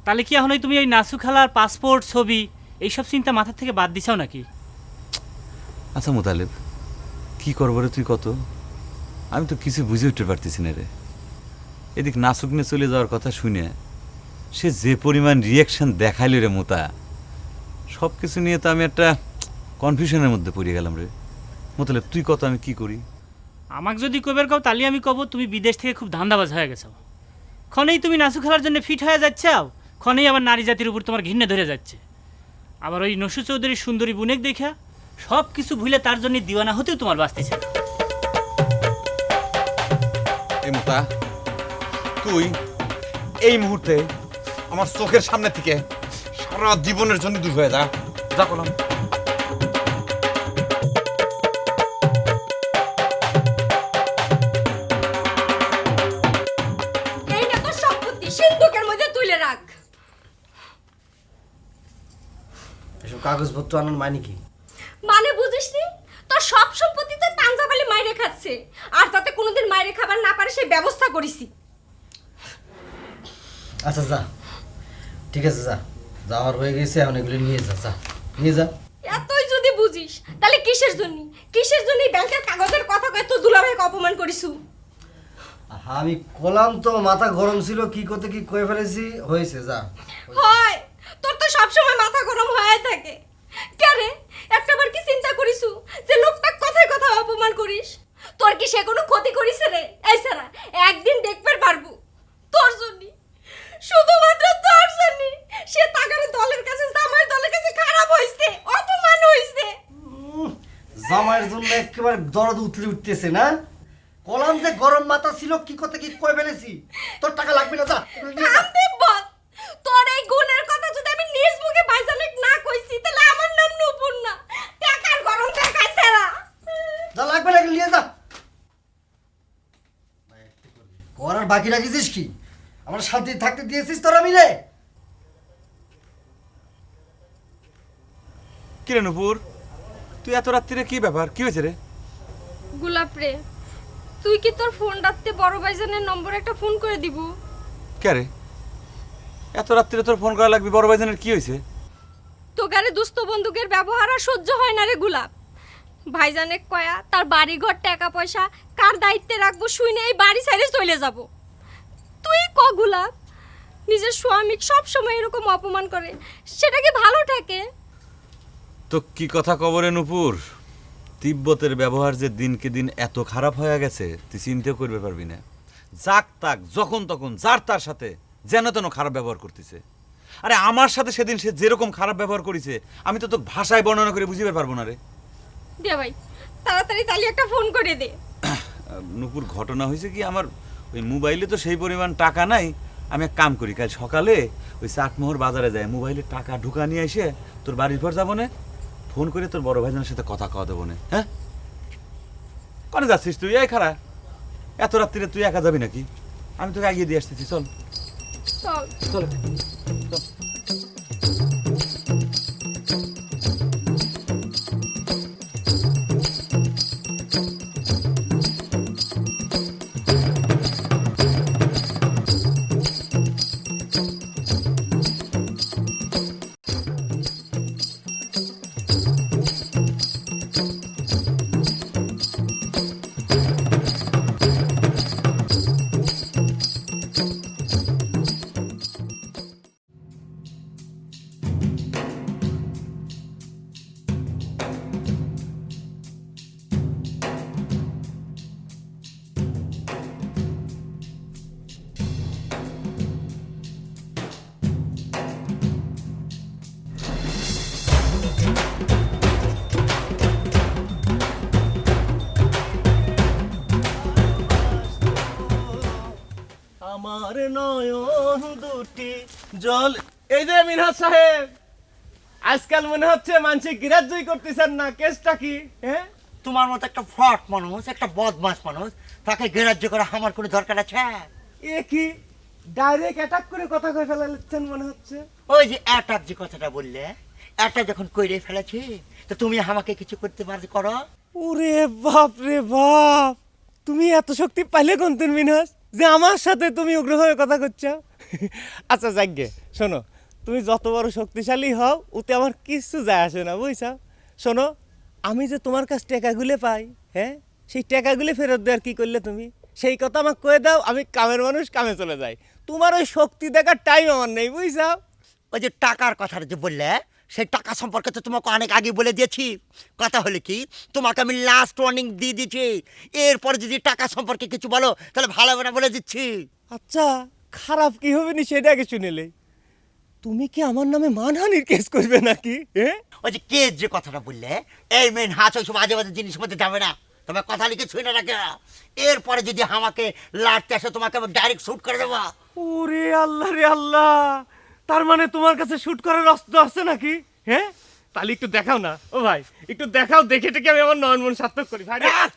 তাহলে কি এখন তুমি ওই নাসু খালার পাসপোর্ট ছবি এইসব চিন্তা মাথা থেকে বাদ দিছাও নাকি? আচ্ছা মোতালেব, কি করবো রে তুই কত? আমি তো কিছু বুঝে উঠতে পারতেছি না রে। এদিক নাসুক নিয়ে চলে যাওয়ার কথা শুনে সে যে পরিমাণ রিয়াকশন দেখাইল রে মোতা, সব কিছু নিয়ে তো আমি একটা কনফিউশনের মধ্যে পড়ে গেলাম রে। মোতালেব তুই কত, আমি কি করি? আমাকে যদি কবের কও তাহলে আমি কব তুমি বিদেশ থেকে খুব ধান্দাবাজ হয়ে গেছো। ক্ষণেই তুমি নাসু খেলার জন্য ফিট হয়ে যাচ্ছাও, ক্ষণেই আবার নারী জাতির উপর তোমার ঘৃণা ধরে যাচ্ছে। আবার ওই নসু চৌধুরীর সুন্দরী বুনেক দেখা সব কিছু ভুলে তার জন্য দিওয়ানা হতেও তোমার বাঁচতেছে। এই মোতা, তুই এই মুহূর্তে আমার চোখের সামনে থেকে সারা জীবনের জন্য দূর হয়ে যা করলাম। এই না তোর সম্পত্তি সিন্ধুকের মধ্যে তুলে রাখ। এসব কাগজপত্র আনার মানে কি? মানে বুঝিস নি? তোর সব সম্পত্তি তো পাঞ্জাবালি মাইরে খাচ্ছে, আর যাতে কোনোদিন মাইরে খাবার না পারে সেই ব্যবস্থা করিসি। আচ্ছা যা, ঠিক আছে যা, যাওয়ার হয়ে গেছে, এখন এগুলো নিয়ে যা, নিয়ে যা। এতই যদি বুঝিস তাহলে কিসের জন্য ব্যাংকের কাগজের কথা কয় তো দুলাভাইকে অপমান করিসু? আমি কলাম তো, মাথা গরম ছিল, কি করতে কি কয়ে ফেলেছি, হয়েছে যা। হয় তোর তো সব সময় মাথা গরম হয়ে থাকে কেন? একটাবার কি চিন্তা করিসু যে লোকটা কথায় কথা অপমান করিস? তোর কি সে কোনো ক্ষতি করিছে রে? এই সারা একদিন দেখতে পারবো তোর জন্য, শুধুমাত্র তোর জন্য সে তাগারে দলের কাছে, জামাই দলের কাছে খারাপ হইছে, অপমান হইছে। জামাইয়ের জন্য একেবারে দরদ উতলে উঠতেছে না? কলাম যে গরম মাথা ছিল, কি করতে কি কয়ে ফেলেছি। তোর টাকা লাগবে না, যা এগুলো নিয়ে যা। আমি বল, তোর এই গুণের কথা যদি আমি নিজ মুখে বাইজানিক না কইছি তাহলে আমার নাম নূপুর না, টাকার গরম টাকায় সেরা। যা লাগবে না, এগুলো নিয়ে যা। করার বাকি রাখিছিস কি? আমার শান্তি থাকতে দিয়েছিস তোরা মিলে? কি রে নুপুর, তুই এত রাত্রিরে কি ব্যাপার, কি হয়েছে রে? গোলাপ রে, তুই কি তোর ফোন রাখতে বড় ভাইজানের নম্বরে একটা ফোন করে দিব? কে রে এত রাত্রিরে তোর ফোন করা লাগবে? বড় ভাইজানের কি হয়েছে? তো গারে দুস্থ বন্দুকের ব্যবহার আর সহ্য হয় না রে গোলাপ। ভাইজানে কয়া তার বাড়ি ঘর টাকা পয়সা কার দায়িত্বে রাখবো শুনে এই বাড়ি ছেড়ে চলে যাব। তুই ক গোলাপ, নিজের স্বামী সব সময় এরকম অপমান করে, সেটা কি ভালো থাকে? তো কি কথা কবরে নুপুর, তিব্বতের ব্যবহার যে দিনকে দিন এত খারাপ হয়ে গেছে তুই চিন্তাও করবে পারবি না। যাক তাক যখন তখন যার তার সাথে যেন তেন খারাপ ব্যবহার করতেছে। আরে আমার সাথে সেদিন সে যেরকম খারাপ ব্যবহার করেছে আমি তো তোকে ভাষায় বর্ণনা করে বুঝিতে পারবো না রে। দে ভাই তাড়াতাড়ি তালি একটা ফোন করে দে। নুপুর, ঘটনা হয়েছে কি, আমার ওই মোবাইলে তো সেই পরিমাণ টাকা নাই। আমি এক কাম করি, কাল সকালে ওই চাটমোহর বাজারে যাই, মোবাইলে টাকা ঢুকা নিয়ে এসে তোর বাড়ির পর যাবো না, ফোন করে তোর বড় ভাইজানের সাথে কথা কওয়া দেবো না। হ্যাঁ, কনে যাচ্ছিস তুই? এই খারা, এত রাত্রিরে তুই একা যাবি নাকি? আমি তোকে এগিয়ে দিয়ে আসতেছি, চল চল। চল। আমার নয়ন দুটি জল। এই যে মিনহাজ সাহেব, আজকাল মনে হচ্ছে মানুষ গ্রাহ্যই করতেছেন না, কেসটা কি? হ্যাঁ, তোমার মতো একটা ফ্রড মানুষ, একটা বদমাস মানুষ, তাকে গ্রাহ্য করা আমার কোনো দরকার আছে? এ কি ডাইরেক্ট অ্যাটাক করে কথা কয়ে ফেলাচ্ছেন মনে হচ্ছে। ওই যে অ্যাটাক যে কথাটা বললে, অ্যাটাক যখন কইরে ফেলেছি, তো তুমি আমাকে কিছু করতে পারবে করো? ওরে বাপ রে বাপ, তুমি এত শক্তি পাইলে কোন তুমি মিনহাজ যে আমার সাথে তুমি উগ্রভাবে কথা করছো? আচ্ছা যাকগে, শোনো, তুমি যত বড় শক্তিশালী হও ওতে আমার কিছু যায় আসে না, বুঝছো? শোনো, আমি যে তোমার কাছ টাকাগুলো পাই, হ্যাঁ, সেই টাকাগুলো ফেরত দেওয়ার কি করলে তুমি? সেই কথা আমাকে কয়ে দাও, আমি কামের মানুষ, কামে চলে যাই। তোমার ওই শক্তি দেখার টাইম আমার নেই, বুঝছো? ওই যে টাকার কথাটা যে বললে, সেই টাকা সম্পর্কে তো তোমাকে অনেক আগে বলে দিয়েছি। কথা হলে কি, তোমাকে আমি লাস্ট ওয়ার্নিং দিয়ে দিচ্ছি, এরপরে যদি টাকা সম্পর্কে কিছু বলো তাহলে ভালো হবে না বলে দিচ্ছি। আচ্ছা, খারাপ কি হবে নি সেটা আগে শুনেলে। তুমি কি আমার নামে মানহানির কেস করবে নাকি? হ্যাঁ, ওই যে কে যে কথাটা বললে, এই মেন হাত ওইসব আজে বাজে জিনিস মধ্যে যাবে না। তবে কথা লিখে ছুঁয়ে না রাখে, এরপরে যদি আমাকে লাড়তে আসে তোমাকে আমি ডাইরেক্ট শুট করে দেবো। ওরে আল্লাহ রে আল্লাহ, তার মানে তোমার কাছে শুট করার অস্ত্র আছে নাকি? হ্যাঁ, তাহলে একটু দেখাও না। ও ভাই, একটু দেখাও, দেখে টেকে আমি আমার নয়ন মন সার্থক করি ভাই। আহ!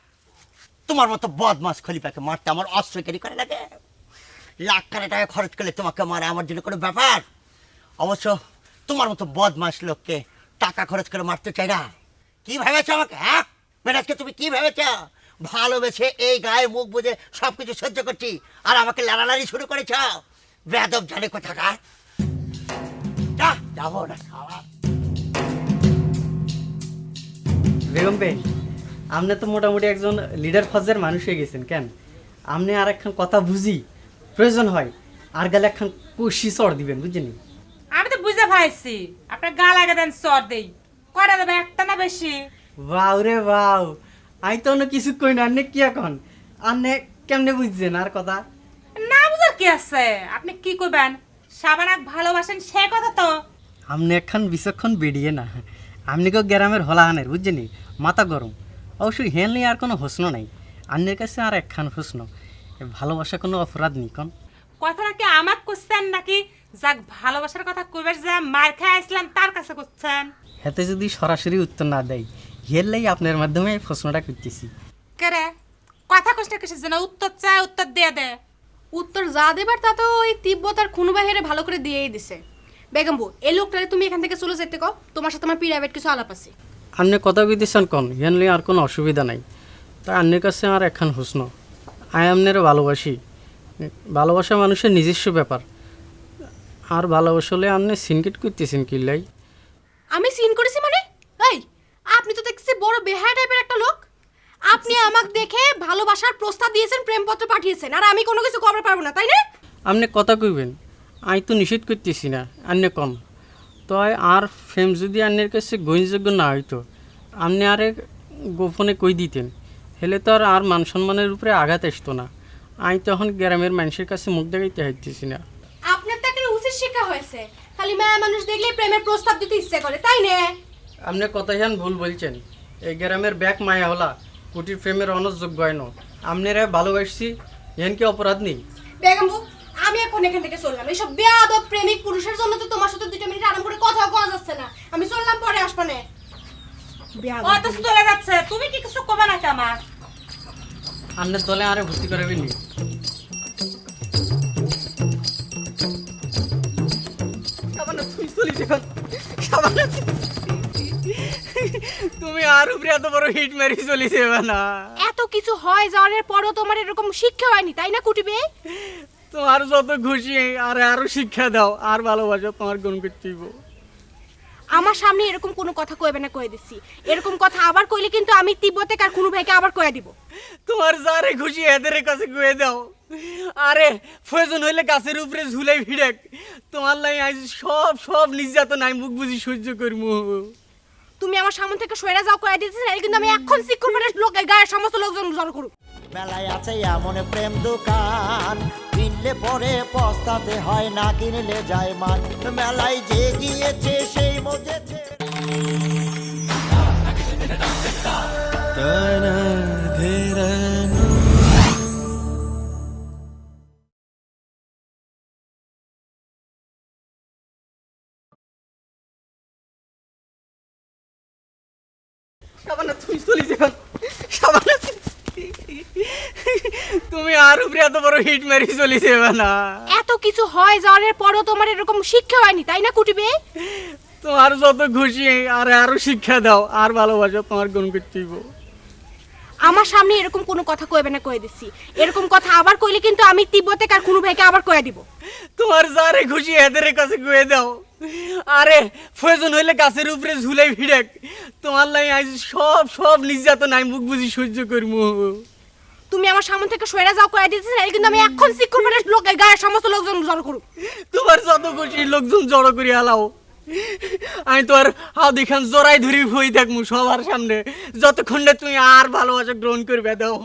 তোমার মতো বদমাস খলিফাকে মারতে আমার অস্ত্র ক্যারি করে লাগে? লাখ খানা টাকা খরচ করলে তোমাকে মারা আমার জন্য কোনো ব্যাপার? অবশ্য তোমার মতো বদমাস লোককে টাকা খরচ করে মারতে চাই না। কি ভেবেছ আমাকে? হ্যাঁ, মেরাজকে তুমি কি ভেবেছ? ভালোবেসে এই গায়ে মুখ বুঝে সব কিছু সহ্য করছি, আর আমাকে লাড়ালাড়ি শুরু করেছ? বেয়াদব জানে কোথাকার। যাবো না খাওয়া। বেগম বে, আপনি তো মোটামুটি একজন লিডার ফজের মানুষ হয়ে গেছেন। কেন আপনি আর একখান কথা বুঝি, প্রয়োজন হয় আর গেলে একখান কষি চড় দিবেন, বুঝছেন? আমি তো বুঝতে পারছি আপনার গা লাগে দেন চর দেই, কয়টা দেবে, একটা না বেশি? বাউ রে বাউ, আমি তো অন্য কিছু কই না। আপনি কি এখন আপনি কেমনে বুঝছেন আর কথা? না বুঝার কি আছে, আপনি কি করবেন? সাবানাক ভালোবাসেন সে কথা তো। আপনি একখান বিচক্ষণ বেরিয়ে না, আপনি কেউ গ্রামের হলাহানের, বুঝছেন, মাথা গরম। অবশ্যই হেন নিয়ে আর কোনো প্রশ্ন নাই। আপনার কাছে আর একখান প্রশ্ন, ভালোবাসা কোনো অপরাধ নেই কোন? কথাটা কি আমাকে করছেন নাকি যাক ভালোবাসার কথা কইবার যা মার খেয়ে আসলাম তার কাছে করছেন? হাতে যদি সরাসরি উত্তর না দেয়, হেরলেই আপনার মাধ্যমে এই প্রশ্নটা করতেছি। কেরে কথা কষ্ট কিসের জন্য? উত্তর চায়, উত্তর দিয়ে দে। উত্তর যা দেবার তা তো ওই তিব্বত আর খুনু বাহিরে ভালো করে দিয়েই দিছে। বেগম্বু, এই লোকটারে তুমি এখান থেকে চলে যেতে কও, তোমার সাথে আমার প্রাইভেট কিছু আলাপ আছে। আপনি কথা কইতেছেন কোন? হেনলে আর কোনো অসুবিধা নাই। তাই আপনার কাছে আমার একখান প্রশ্ন, আই আপনার ভালোবাসি। ভালোবাসা মানুষের নিজস্ব ব্যাপার, আর ভালোবাসলে আপনি সিনকেট করতেছেন কি লাই? আমি সিন করেছি মানে? এই, আপনি তো দেখছি বড় বেহায়া টাইপের একটা লোক। আপনি আমাকে দেখে ভালোবাসার প্রস্তাব দিয়েছেন, প্রেমপত্র পাঠিয়েছেন, আর আমি কোনো কিছু করতে পারবো না, তাই না? আপনি কথা কইবেন, আমি তো নিষেধ করতেছি না, আপনি কম। তো আর ফেম যদি আপনার কাছে গ্রহণযোগ্য না হইতো, আপনি আরে গোপনে কই দিতেন, হেলে তো আর মান সম্মানের উপরে আঘাত আসতো না। আমি তখন গ্রামের মানুষের কাছে মুখ দেখাইতে হাইতেছি না। আপনার তাকে উচিত শিক্ষা হয়েছে, খালি মায়া মানুষ দেখলে প্রেমের প্রস্তাব দিতে ইচ্ছে করে, তাই না? আপনি কথাই ভুল বলছেন। এই গ্রামের ব্যাক মায়া হলা কুটির প্রেমের অনযোগ্য হয় না। আপনারা ভালোবাসছি, এন কি অপরাধ নেই? বেগম্বু, আমি এখন এখান থেকে চললাম। এইসব বেয়াদব প্রেমিক পুরুষের জন্য তো তোমার সাথে 2 মিনিট আরাম করে কথা কওয়া যাচ্ছে না। আমি চললাম, পরে আসবানে। ও তো চলে যাচ্ছে, তুমি কি কিছু কবে না আমার? আন্নের দলে আরে ভর্তি করে বিনি। তুমি আর উপরে এত বড় হিট মেরে চলিছে না। এত কিছু হয় যাওয়ার পরও তোমার এরকম শিক্ষা হয়নি তাই না কুটিবে? তোমার যত খুশি আরে আরো শিক্ষা দাও, আর ভালোবাসো তোমার গুণ করতেইব। আমার সামনে এরকম কোনো কথা কইবে না, কয়ে দিচ্ছি। এরকম কথা আবার কইলে কিন্তু আমি তিব্বতে কার কোনো ভাইকে আবার কয়ে দিব। তোমার যারে খুশি এদের কাছে কয়ে দাও। আরে প্রয়োজন হইলে গাছের উপরে ঝুলাই ভিড়েক, তোমার লাই আজ সব সব নির্যাতন আমি মুখ বুঝি সহ্য করবো। তুমি আমার সামনে থেকে সরে যাও কয়ে দিতেছ, কিন্তু আমি এখন ঠিক করব না লোকের গায়ের সমস্ত লোকজন জড়ো করুক। মেলায় আছে এমন প্রেম দোকান, কিনলে পরে পস্তাতে হয়, না কিনলে যায় মান। মেলায় যে গিয়েছে সেই মজেছে। তুমি আর উপরে এত বড় হিট মেরে চলিছে না। এত কিছু হয় যাওয়ার পরও তোমার এরকম শিক্ষা হয়নি তাই না কুটিবে? তোমার যত খুশি আরে আরো শিক্ষা দাও, আর ভালোবাসো তোমার গুণ করতেইব। আমার সামনে এরকম কোনো কথা কইবে না, কয়ে দিচ্ছি। এরকম কথা আবার কইলে কিন্তু আমি তিব্বতে কার কোনো ভাইকে আবার কয়ে দিব। তোমার যারে খুশি এদের কাছে কয়ে দাও। আরে প্রয়োজন হইলে গাছের উপরে ঝুলাই ভিড়েক, তোমার লাই আজ সব সব নির্যাতন আমি মুখ বুঝি সহ্য করবো। তুমি আমার সামনে থেকে সরে যাও কয়ে দিতেছ, কিন্তু আমি এখন ঠিক করব না লোকের গায়ের সমস্ত লোকজন জড়ো করুক। তোমার যত খুশি লোকজন জড়ো করে হালাও, আমি তো আর হাও দেখান জড়াই ধরি হয়ে থাকবো সবার সামনে, যতক্ষণ না তুমি আর ভালোবাসা গ্রহণ করবে দাও।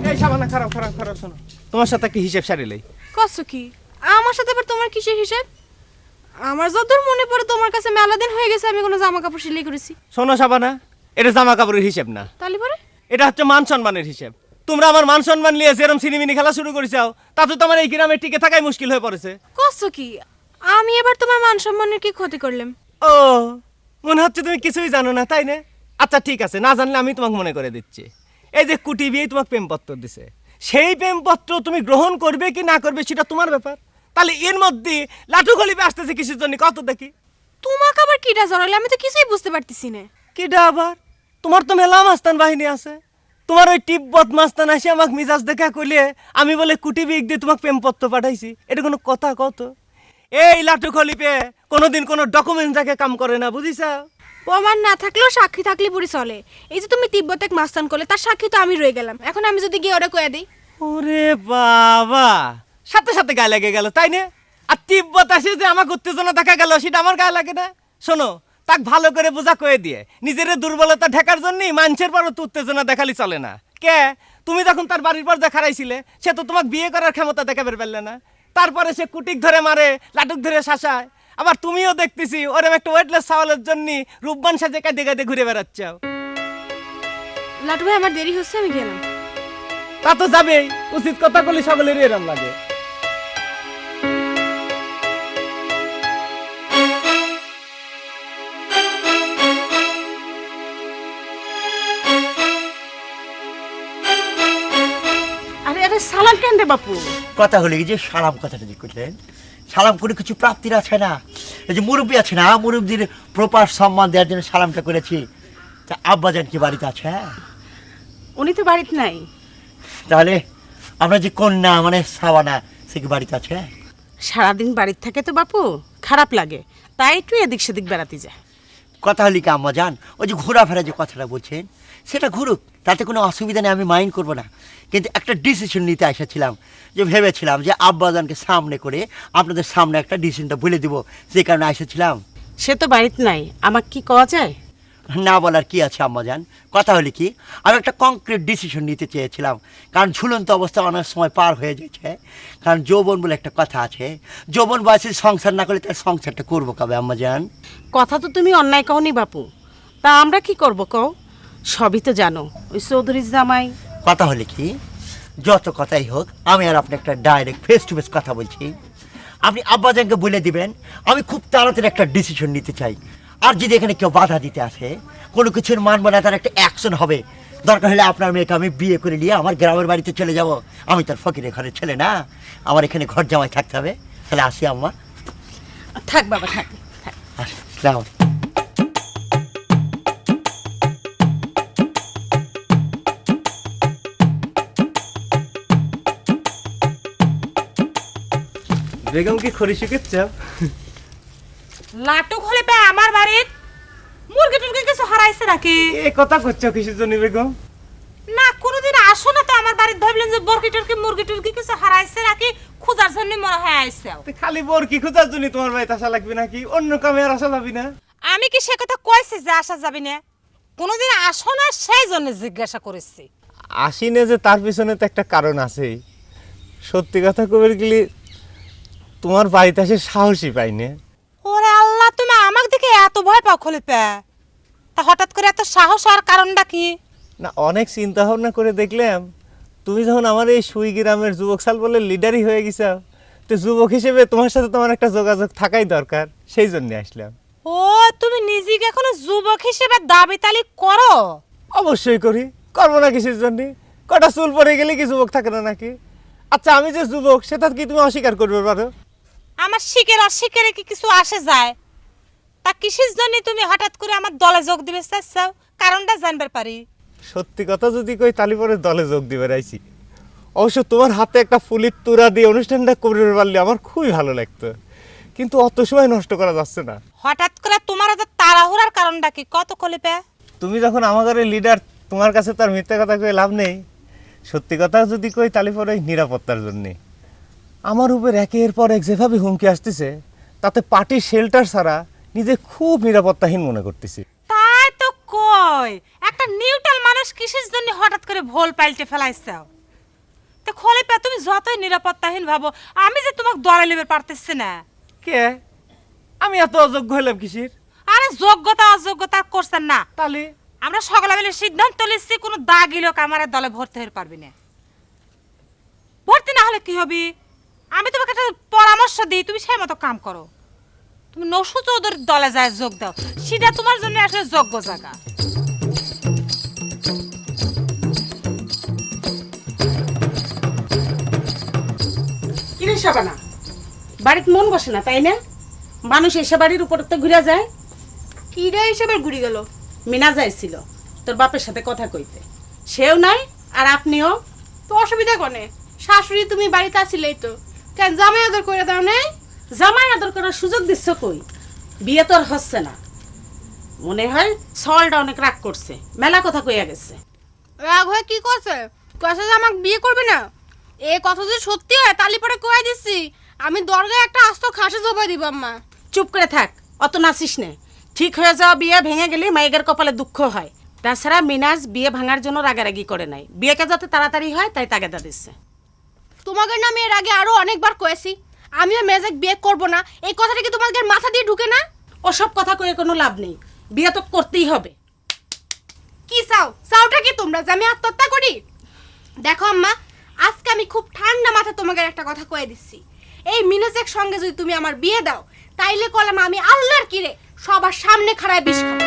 এই সাবানা, খারাপ খারাপ খারাপ, শোনো তোমার সাথে একটা হিসেব সারিলেই। কষ্ট কি আমার সাথে আবার তোমার কিসের হিসাব? আমার যতদূর মনে পড়ে তোমার কাছে মেলা দিন হয়ে গেছে আমি কোনো জামা কাপড় সেলাই করেছি। শোনো সাবানা, এটা জামা কাপড়ের হিসেব না, তাহলে পরে এটা হচ্ছে মান সম্মানের হিসেব। তোমরা আমার মান সম্মান নিয়ে যেরকম সিনেমিনি খেলা শুরু করেছাও, তাতে তোমার এই গ্রামে টিকে থাকাই মুশকিল হয়ে পড়েছে। কষ্ট কি আমি এবার তোমার মান সম্মানের কি ক্ষতি করলাম? ও মনে হচ্ছে তুমি কিছুই জানো না, তাই না? আচ্ছা ঠিক আছে, না জানলে আমি তোমাকে মনে করে দিচ্ছি। এই যে কুটি বিয়ে তোমাকে প্রেমপত্র দিছে, সেই প্রেমপত্র তুমি গ্রহণ করবে কি না করবে সেটা তোমার ব্যাপার। তাহলে এর মধ্যে লাঠু গলিবে আসতেছে কিসের জন্য কত দেখি? তোমাকে আবার কিটা জড়ালে আমি তো কিছুই বুঝতে পারতেছি না। কিডা আবার? তোমার তো মেলা মাস্তান বাহিনী আছে। তোমার ওই টিব্বত মাস্তান আসে আমাকে মিজাজ দেখা কইলে আমি বলে কুটি বিগ দিয়ে তোমাকে প্রেমপত্র পাঠাইছি, এটা কোনো কথা কত? এই লাঠু খলিপে কোনোদিন কোনো ডকুমেন্ট দেখে কাম করে না, বুঝিছা? প্রমাণ না থাকলেও সাক্ষী থাকলে পুরি চলে। এই যে তুমি তিব্বতে মাস্তান করলে তার সাক্ষী তো আমি রয়ে গেলাম। এখন আমি যদি গিয়ে ওটা কয়ে দিই, ওরে বাবা, সাথে সাথে গায়ে লেগে গেল, তাই না? আর তিব্বত আসে যে আমাকে উত্তেজনা দেখা গেল, সেটা আমার গায়ে লাগে না? শোনো, তাক ভালো করে বোঝা কয়ে দিয়ে নিজের দুর্বলতা ঢাকার জন্যই মানুষের পরও তো উত্তেজনা দেখালি চলে না। কে তুমি যখন তার বাড়ির পর দেখারাইছিলে, সে তো তোমাকে বিয়ে করার ক্ষমতা দেখাবে পারলে না। তারপরে সে কুটিক ধরে মারে, লাটুক ধরে শাসায়। আবার তুমিও দেখতেছি ওরম একটা ওয়েটলেস চাওয়ালের জন্য রূপবান সাজে কাঁদে কাঁদে ঘুরে বেড়াচ্ছাও। লাটু ভাই আমার দেরি হচ্ছে, আমি গেলাম। তা তো যাবেই, উচিত কথা বলি সকলেরই এরম লাগে। আরে আরে সালাম কেন রে বাপু? কথা হলে কি যে সালাম কথাটা যে করলেন, সালাম করে কিছু প্রাপ্তির আছে না? এই যে মুরব্বী আছে না, মুরব্বীর প্রপার সম্মান দেওয়ার জন্য সালামটা করেছি। তা আব্বাজান কি বাড়িতে আছে? উনি তো বাড়িতে নাই। তাহলে আমরা যে কন্যা মানে সাবানা, সে কি বাড়িতে আছে? সারাদিন বাড়িতে থাকে তো বাপু, খারাপ লাগে, তাই একটু এদিক সেদিক বেড়াতে যায়। কথা হলে কি আম্মা জান, ওই যে ঘোরাফেরা যে কথাটা বলছেন সেটা ঘুরুক, তাতে কোনো অসুবিধা নেই, আমি মাইন্ড করবো না। কিন্তু একটা ডিসিশন নিতে এসেছিলাম, যে ভেবেছিলাম যে আব্বাজানকে সামনে করে আপনাদের সামনে একটা ডিসিশনটা বলে দিব, যে কারণে এসেছিলাম। সে তো বাড়িতে নাই, আমাকে কি কওয়া যায়? না বলার কি আছে আম্মা জান, কথা হলে কি আমি একটা কংক্রিট ডিসিশন নিতে চেয়েছিলাম। কারণ ঝুলন্ত অবস্থা অনেক সময় পার হয়ে যাচ্ছে। কারণ যৌবন বলে একটা কথা আছে, যৌবন বয়সে সংসার না করলে তার সংসারটা করবো কবে আম্মা জান? কথা তো তুমি অন্যায় কওনি বাপু, তা আমরা কি করব কও? সবই তো জানো, ওই চৌধুরীর জামাই। কথা হলে কি যত কথাই হোক আমি আর আপনি একটা ডাইরেক্ট ফেস টু ফেস কথা বলছি। আপনি আব্বাজানকে বলে দিবেন আমি খুব তাড়াতাড়ি একটা ডিসিশন নিতে চাই। আর যদি এখানে কেউ বাধা দিতে আসে, কোনো কিছুর মানব না, তার একটা অ্যাকশন হবে। দরকার হলে আপনার মেয়েকে আমি বিয়ে করে নিয়ে আমার গ্রামের বাড়িতে চলে যাব। আমি তার ফকিরের ঘরের ছেলে না, আমার এখানে ঘর জামাই থাকতে হবে। তাহলে আসি আম্মা। থাক বাবা থাক থাক। আসি, আসসালামু আলাইকুম। বেগম কি খড়ি শুকেছ? লাটুক হলে পে আমার বাড়ির মুরগি টুরগি কিছু হারাইছে নাকি? এ কথা করছো কিসের জন্য বেগম? না কোনোদিন আসো না তো আমার বাড়ির, ভাবলেন যে বরকি টরকি মুরগি টুরগি কিছু হারাইছে নাকি খোঁজার জন্য মনে হয় আইছে। তো খালি বোর কি খোঁজার জন্য তোমার বাড়িতে আসা লাগবে নাকি? অন্য কামে আর আসা যাবি না? আমি কি সে কথা কইছি যে আসা যাবি না? কোনোদিন আসো না সেই জন্য জিজ্ঞাসা করেছি। আসি না যে তার পিছনে তো একটা কারণ আছেই। সত্যি কথা কবে গেলি তোমার বাড়িতে এসে সাহসই পাই না। ওরে আল্লাহ, তুমি আমাকে দেখে এত ভয় পাও খলিপা? তা হঠাৎ করে এত সাহস হওয়ার কারণটা কি? না, অনেক চিন্তা ভাবনা করে দেখলাম তুমি যখন আমার এই সুই গ্রামের যুবক সাল বলে লিডারই হয়ে গেছো, তো যুবক হিসেবে তোমার সাথে তোমার একটা যোগাযোগ থাকাই দরকার, সেই জন্য আসলাম। ও, তুমি নিজেকে এখনো যুবক হিসেবে দাবি তালি করো? অবশ্যই করি, করবো না কিসের জন্য? কটা চুল পরে গেলে কি যুবক থাকে না নাকি? আচ্ছা, আমি যে যুবক সেটা কি তুমি অস্বীকার করবে পারো? আমার শিখের অস্বীকারে কি কিছু আসে যায়? তা কিসের জন্য তুমি হঠাৎ করে আমার দলে যোগ দিবে চাচ্ছাও? কারণটা জানবার পারি? সত্যি কথা যদি কই তালি পরে দলে যোগ দিবে রাইছি। অবশ্য তোমার হাতে একটা ফুলির তুরা দিয়ে অনুষ্ঠানটা করতে পারলে আমার খুবই ভালো লাগতো, কিন্তু অত সময় নষ্ট করা যাচ্ছে না। হঠাৎ করে তোমার এত তাড়াহুড়ার কারণটা কি কত খলিপা? তুমি যখন আমাদের লিডার, তোমার কাছে তার মিথ্যা কথা কয়ে লাভ নেই। সত্যি কথা যদি কই তালি পরে নিরাপত্তার জন্যে আমার উপর একের পর এক যেভাবে হুমকি আসতেছে, তাতে পার্টির শেল্টার ছাড়া নিজে খুব নিরাপত্তাহীন মনে করতেছি। তাই তো কই, একটা নিউট্রাল মানুষ কিসের জন্য হঠাৎ করে ভোল পাল্টে ফেলাইছাও? তো খলিপা, তুমি যতই নিরাপত্তাহীন ভাবো, আমি যে তোমাকে দলে নেবে পারতেছি না। কে? আমি এত অযোগ্য হলাম কিসের? আরে যোগ্যতা অযোগ্যতা করছেন না, তাহলে আমরা সকলে মিলে সিদ্ধান্ত নিচ্ছি কোনো দাগি লোক আমার এই দলে ভর্তি হতে পারবি না। ভর্তি না হলে কি হবে? আমি তোমাকে একটা পরামর্শ দিই, তুমি সেই মতো কাম করো। তুমি নসু চৌধুরীর দলে যায় যোগ দাও, সেটা তোমার জন্য আসলে যোগ্য জায়গা। কিরে শাবানা, বাড়িতে মন বসে না তাই না? মানুষ এসে বাড়ির উপর তো ঘুরে যায়। কিরা হিসেবে ঘুরে গেল? মিনা যাইছিল তোর বাপের সাথে কথা কইতে, সেও নাই আর আপনিও। তো অসুবিধা কোনে? শাশুড়ি তুমি বাড়িতে আসিলেই তো, কেন জামাই আদর করে দাও নাই? জামাই আদর করার সুযোগ দিচ্ছ কই? বিয়ে তো আর হচ্ছে না। মনে হয় সলটা অনেক রাগ করছে, মেলা কথা কইয়া গেছে। রাগ হয়ে কি করছে? কয়েছে যে আমাকে বিয়ে করবে না? এই কথা যদি সত্যি হয় তালি পরে কয়ে দিচ্ছি, আমি দরগায় একটা আস্ত খাসে জবাই দিব আম্মা। চুপ করে থাক, অত নাচিস নে। ঠিক হয়ে যাওয়া বিয়ে ভেঙে গেলে মাইগের কপালে দুঃখ হয়। তাছাড়া মিনাজ বিয়ে ভাঙার জন্য রাগারাগি করে নাই, বিয়েটা যাতে তাড়াতাড়ি হয় তাই তাগেদা দিচ্ছে। তোমাদের নামে এর আগে আরো অনেকবার কয়েছি আমিও মেজাক বিয়ে করব না, এই কথাটা কি তোমাদের মাথা দিয়ে ঢুকে না? ওসব কথা কয়ে কোনো লাভ নেই, বিয়ে তো করতেই হবে। কি চাও? চাওটা কি তোমরা যে আমি আত্মহত্যা করি? দেখো আম্মা, আজকে আমি খুব ঠান্ডা মাথা তোমাকে একটা কথা কয়ে দিচ্ছি। এই মিনাজের সঙ্গে যদি তুমি আমার বিয়ে দাও, তাইলে কলাম আমি আল্লাহর কিরে সবার সামনে খাড়ায় বিষ খাবো।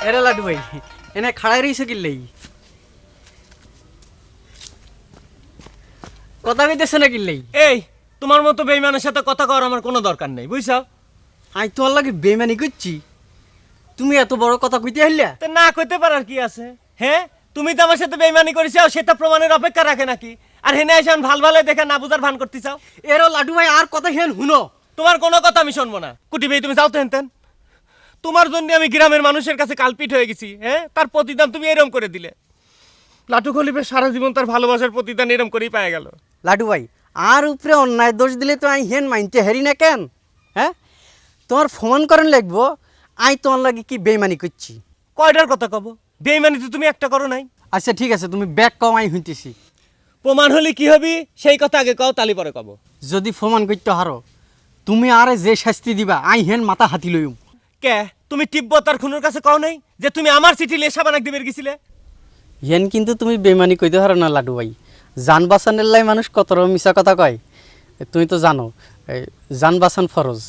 এরা লাডু ভাই এনে খাড়াই রইছে কিল্লেই কথা কইতেছে না কিল্লেই? এই তোমার মতো বেইমানের সাথে কথা কওয়ার আমার কোনো দরকার নেই, বুঝছো? আই তোর লাগে বেমানি করছি, তুমি এত বড় কথা কইতে হইলা? তো না কইতে পারার কি আছে? হ্যাঁ, তুমি তো আমার সাথে বেইমানি করেছো, সেটা প্রমাণের অপেক্ষা রাখে নাকি? আর হেনে এসে ভাল ভালো দেখে না বুঝার ভান করতে চাও? এরও লাডু ভাই আর কথা হেন হুনো। তোমার কোনো কথা আমি শুনবো না। কুটি ভাই, তুমি যাও তো হেনতেন। তোমার জন্য আমি গ্রামের মানুষের কাছে কালপিট হয়ে গেছি। হ্যাঁ, তার প্রতিদান তুমি এরম করে দিলে। লাটু খলিফের সারা জীবন তার ভালোবাসার প্রতিদান এরম করেই পাওয়া গেল। লাডু ভাই আর উপরে অন্যায় দোষ দিলে তো আই হেন মাইনতে হেরি না কেন? হ্যাঁ, তোমার ফোন করেন লাগবো আই তোমার লাগে কি বেইমানি করছি? কয়টার কথা কব? বেইমানি তো তুমি একটা করো নাই। আচ্ছা ঠিক আছে তুমি ব্যাগ কম আই হইতেছি। প্রমাণ হলে কি হবি সেই কথা আগে কও, তালি পরে কব। যদি প্রমাণ করতে হারো তুমি আরে যে শাস্তি দিবা আই হেন মাথা হাতি লইম। কে তুমি তিব্বতার খুনের কাছে কও নাই যে তুমি আমার চিঠি লিয়ে সাবানাক দিবের গেছিলে? হেন কিন্তু তুমি বেমানি কইতে হারো না লাডু ভাই, জান বাঁচানের লাই মানুষ কত রকম মিছা কথা কয়, তুমি তো জানো জান বাঁচান ফরজ।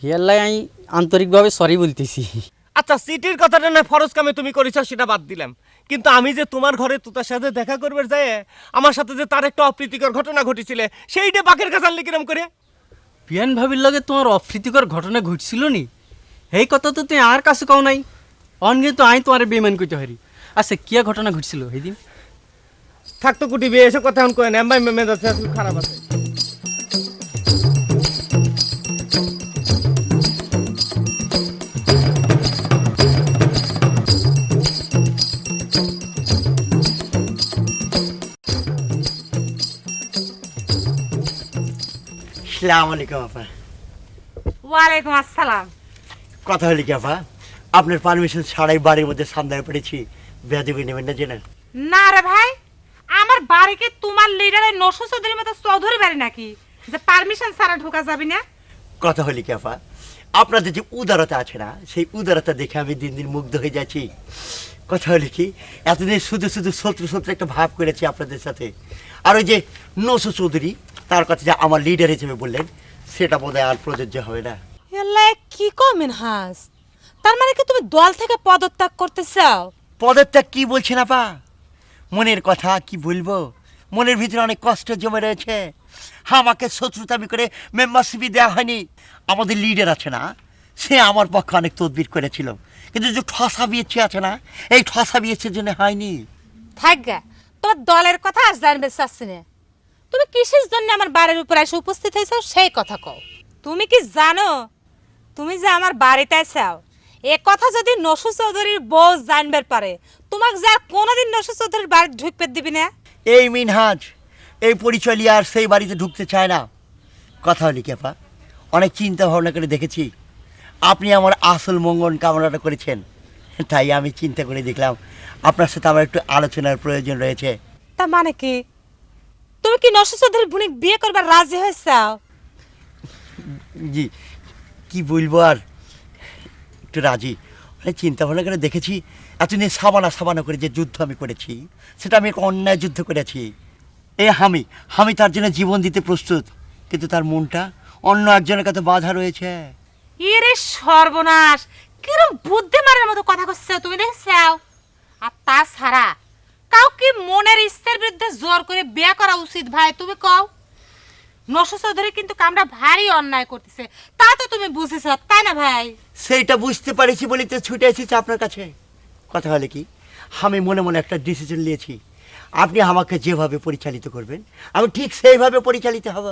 হিয়ার লাই আমি আন্তরিকভাবে সরি বলতেছি। আচ্ছা চিঠির কথাটা না ফরজ কামে তুমি করেছ সেটা বাদ দিলাম, কিন্তু আমি যে তোমার ঘরে তোতার সাথে দেখা করবার যায় আমার সাথে যে তার একটা অপ্রীতিকর ঘটনা ঘটেছিলে সেইটা বাকের কাছে আনলে কিরম করে? বিয়ান ভাবির লগে তোমার অপ্রীতিকর ঘটনা ঘটছিল নি, এই কথা তো তুই আর কাছে কও নাই। অনগে তো আই তোমার বেমান কইতে হারি। আচ্ছা কিয়া ঘটনা ঘটছিল সেদিন? থাকতো কুটি বিয়ে এসে কথা এখন কয় না, এমবাই মেমে যাচ্ছে খারাপ আছে। আসসালামু আলাইকুম আপা। ওয়ালাইকুম আসসালাম। কথা হলি কি আপা, আপনার পারমিশন ছাড়াই বাড়ির মধ্যে সান্দায় পড়েছি, বেয়াদবি নেবেন না জেনে? না রে ভাই, আমার বাড়ি কি তোমার লিডারের নসু চৌধুরীর মতো চৌধুরী বাড়ি নাকি যে পারমিশন ছাড়া ঢোকা যাবি না? কথা হলি কি আপা, আপনাদের যে উদারতা আছে না সেই উদারতা দেখে আমি দিন দিন মুগ্ধ হয়ে যাচ্ছি। কথা হলি কি, এতদিন শুধু শুধু শত্রু শত্রু একটা ভাব করেছি আপনাদের সাথে, আর ওই যে নসু চৌধুরী তার কথা যে আমার লিডার হিসেবে বললেন সেটা বোধহয় আর প্রযোজ্য হবে না। এল্লা কি কমেন হাস, তার মানে কি তুমি দল থেকে পদত্যাগ করতে চাও? পদত্যাগ কি বলছেন আপা, মনের কথা কি বলবো, মনের ভিতরে অনেক কষ্ট জমে রয়েছে। আমাকে শত্রুতামি করে মেম্বারশিপই দেওয়া হয়নি। আমাদের লিডার আছে না, সে আমার পক্ষে অনেক তদবির করেছিল, কিন্তু যে ঠসা বিয়েছে আছে না, এই ঠসা বিয়েছের জন্য হয়নি। থাকগা, তোমার দলের কথা আজ জানবে চাচ্ছি না। তুমি কিসের জন্য আমার বাড়ির উপর এসে উপস্থিত হয়েছো সেই কথা কও। তুমি কি জানো তুমি যে আমার বাড়িতে আছাও, এ কথা যদি নসু চৌধুরীর বউ জানবার পারে তোমাকে যে আর কোনোদিন নসু চৌধুরীর বাড়ি ঢুকতে দিবি না। এই মিনহাজ এই পরিচয় নিয়ে আর সেই বাড়িতে ঢুকতে চায় না। কথা হলি কি আপা, অনেক চিন্তা ভাবনা করে দেখেছি আপনি আমার আসল মঙ্গল কামনাটা করেছেন, তাই আমি চিন্তা করে দেখলাম আপনার সাথে আমার একটু আলোচনার প্রয়োজন রয়েছে। তা মানে কি, তুমি কি নসু চৌধুরীর বোনিক বিয়ে করবার রাজি হয়েছাও? জি, কি বলবো আর, একটু রাজি। অনেক চিন্তা ভাবনা করে দেখেছি এতদিন সাবানা সাবানা করে যে যুদ্ধ আমি করেছি সেটা আমি এক অন্যায় যুদ্ধ করেছি। আমি তার জন্য জীবন দিতে প্রস্তুত, কিন্তু তার মনটা অন্য একজনের কাছে বাধা রয়েছে। ইরে সর্বনাশ, কিরম বুদ্ধিমানের মতো কথা কইছো তুমি দেখছাও? আর তাছাড়া কাউকে মনের ইচ্ছার বিরুদ্ধে জোর করে বিয়ে করা উচিত ভাই? তুমি কও। নসু চৌধুরী কিন্তু কামটা ভারী অন্যায় করতেছে, তা তো তুমি বুঝেছ তাই না ভাই? সেইটা বুঝতে পারেছি বলেই তো ছুটে এসেছি আপনার কাছে। কথা হলে কি, আমি মনে মনে একটা ডিসিশন নিয়েছি, আপনি আমাকে যেভাবে পরিচালিত করবেন আমি ঠিক সেইভাবে পরিচালিত হব।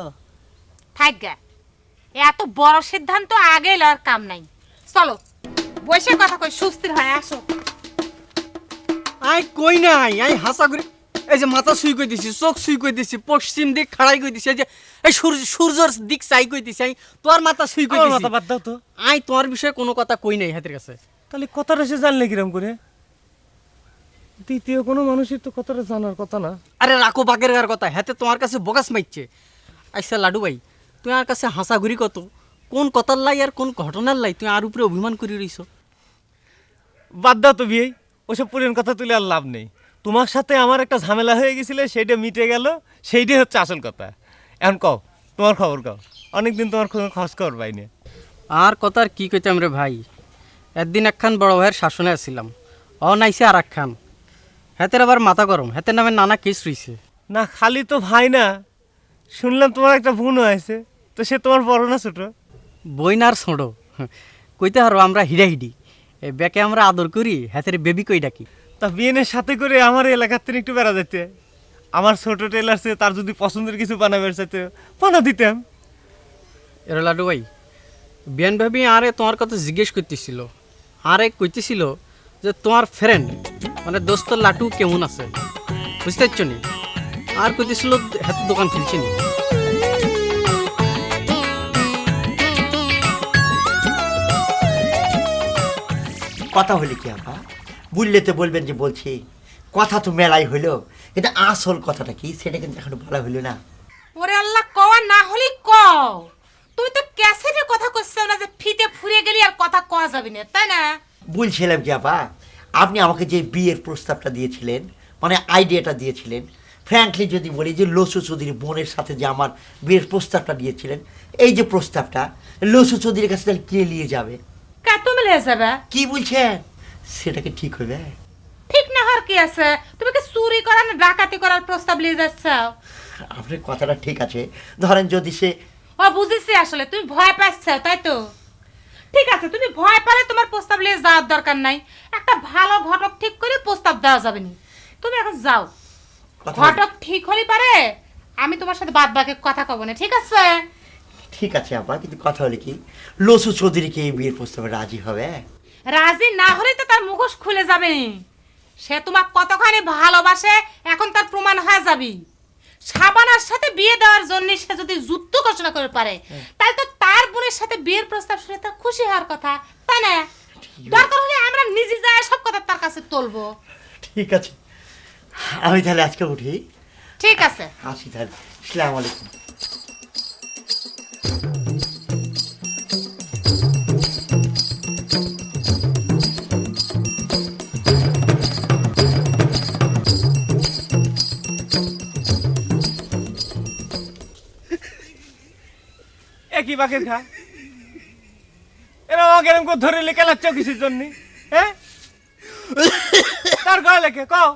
থাকগা, এত বড় সিদ্ধান্ত আগে লওয়ার কাম নাই। চলো বসে কথা কই, সুস্থির হয় আসো। আই কই নাই, আই হাসা করে এই যে মাথা শুই কই দিছি, চোখ শুই কই দিছি, পশ্চিম দিক খাড়াই কই দিছি, এই যে এই সূর্যর দিক চাই কই দিছি, আই তোর মাথা শুই কই আমার দিছি। মাথা বাদ দাও তো। আই তোর বিষয়ে কোনো কথা কই নাই হাতের কাছে। তাহলে কথাটা সে জানলে কিরম করে? দ্বিতীয় কোনো মানুষের তো কথাটা জানার কথা না। আরে রাখো বাগের গার কথা, হাতে তোমার কাছে বগাস মাইছে। আচ্ছা লাডু ভাই, তুই আর কাছে হাসাঘুরি কত, কোন কথার লাই আর কোন ঘটনার লাই তুই আর উপরে অভিমান করে রইছ? বাদ দাও তো বিয়ে, ওসব পুরান কথা তুলে আর লাভ নেই। তোমার সাথে আমার একটা ঝামেলা হয়ে গেছিলে, সেইটা মিটে গেল, সেইটাই হচ্ছে আসল কথা। এখন কও তোমার খবর কও, অনেকদিন তোমার কোনো খোঁজ খবর পাইনি। আর কথা আর কি কইতাম রে ভাই, একদিন একখান বড় ভাইয়ের শাসনে আসছিলাম, নাইছে আর একখান, হাতের আবার মাথা গরম, হাতের নামে নানা কেস রইছে। না খালি তো ভাই না, শুনলাম তোমার একটা বোন হয়েছে, তো সে তোমার বড় না ছোট? বইনার ছোঁড়ো কইতে হারো, আমরা হিডাহিডি এই ব্যাকে আমরা আদর করি, হাতের বেবি কই ডাকি। তা বিয়েনের সাথে করে আমার এলাকার থেকে একটু বেড়া যেতে, আমার ছোট টেলার সে তার যদি পছন্দের কিছু বানাবার চাইতে বানা দিতাম। এর লাডু ভাই, বিয়ান ভাবি আরে তোমার কথা জিজ্ঞেস করতেছিল, আরে কইতেছিল যে তোমার ফ্রেন্ড মানে দোস্ত লাটু কেমন আছে, বুঝতে পারছো নি? আর কইতেছিল হাতে দোকান খুলছে নি। কথা হলে কি আপা, বললে তো বলবেন যে বলছি, কথা তো মেলাই হইলো, কিন্তু আসল কথাটা কি সেটা কিন্তু এখনো বলা হইলো না। ওরে আল্লাহ, কওয়া না হলি কও। তুমি তো ক্যাসেটের কথা কইছো না যে ফিতে ফুরে গেলি আর কথা কওয়া যাবে না, তাই না? বলছিলাম কি আপা, আপনি আমাকে যে বিয়ের প্রস্তাবটা দিয়েছিলেন, মানে আইডিয়াটা দিয়েছিলেন, ফ্র্যাঙ্কলি যদি বলি যে লসু চৌধুরী বোনের সাথে যে আমার বিয়ের প্রস্তাবটা দিয়েছিলেন, এই যে প্রস্তাবটা লসু চৌধুরীর কাছে তাহলে কে নিয়ে যাবে? কা তুমি লিয়ে যাবে? কি বলছেন, সেটা কি ঠিক হবে? ঠিক না হওয়ার কি আছে? তুমি কি চুরি করা না ডাকাতি করার প্রস্তাব নিয়ে যাচ্ছ? আপনার কথাটা ঠিক আছে, ধরেন যদি সে... ও বুঝেছি, আসলে তুমি ভয় পাচ্ছ, তাই তো? ঠিক আছে, তুমি ভয় পেলে তোমার প্রস্তাব নিয়ে যাওয়ার দরকার নাই। একটা ভালো ঘটক ঠিক করে প্রস্তাব দেওয়া যাবে না। তুমি এখন যাও, ঘটক ঠিক হলে পারে আমি তোমার সাথে বাদ বাকি কথা কব না, ঠিক আছে? ঠিক আছে আপা, কিন্তু কথা হলে কি লসু চৌধুরী কি এই বিয়ের প্রস্তাবে রাজি হবে? রাজি না হলে তো তার মুখোশ খুলে যাবে। সে তোমার কতখানি ভালোবাসে এখন তার প্রমাণ হয়ে যাবে। শাবানার সাথে বিয়ে দেওয়ার জন্য সে যদি যুদ্ধ ঘোষণা করে পারে, তাহলে তো তার বোনের সাথে বিয়ের প্রস্তাব শুনে তার খুশি হওয়ার কথা, তাই না? দরকার হলে আমরা নিজে যাই সব কথা তার কাছে তুলবো। ঠিক আছে, আমি তাহলে আজকে উঠি। ঠিক আছে, আসি তাহলে। আসসালামু আলাইকুম। একই বাকের খা, এরা আমাকে এরকম করে ধরে লেখা লাগছ কিসের জন্য? হ্যাঁ, তার গায়ে লেখে কও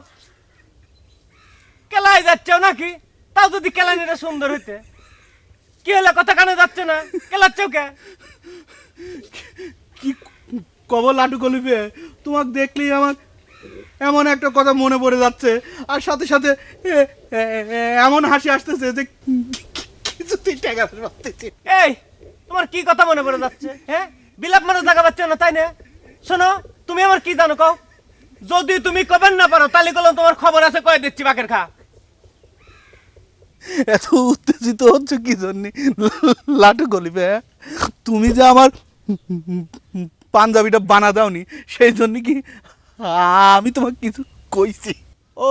কেলায় যাচ্ছ নাকি? তাও যদি কেলানিটা সুন্দর হইতে, কি হলো কথা কানে যাচ্ছে না, কেলাচ্ছ কে? কি কব লাটু গলিবে, তোমাকে দেখলেই আমার এমন একটা কথা মনে পড়ে যাচ্ছে, আর সাথে সাথে এমন হাসি আসতেছে যে কিছুতেই ঠেকাতে পারতেছি। এই তোমার কি কথা মনে পড়ে যাচ্ছে? হ্যাঁ, বিলাপ মানে জায়গা পাচ্ছ না, তাই না? শোনো, তুমি আমার কি জানো কও? যদি তুমি কবেন না পারো তাহলে কলম তোমার খবর আছে, কয়ে দিচ্ছি বাকের খা। এত উত্তেজিত হচ্ছে কি জন্য লাটু গলিবে? তুমি যে আমার পাঞ্জাবিটা বানা দাওনি, সেই জন্য কি আমি তোমাকে কিছু কইছি? ও,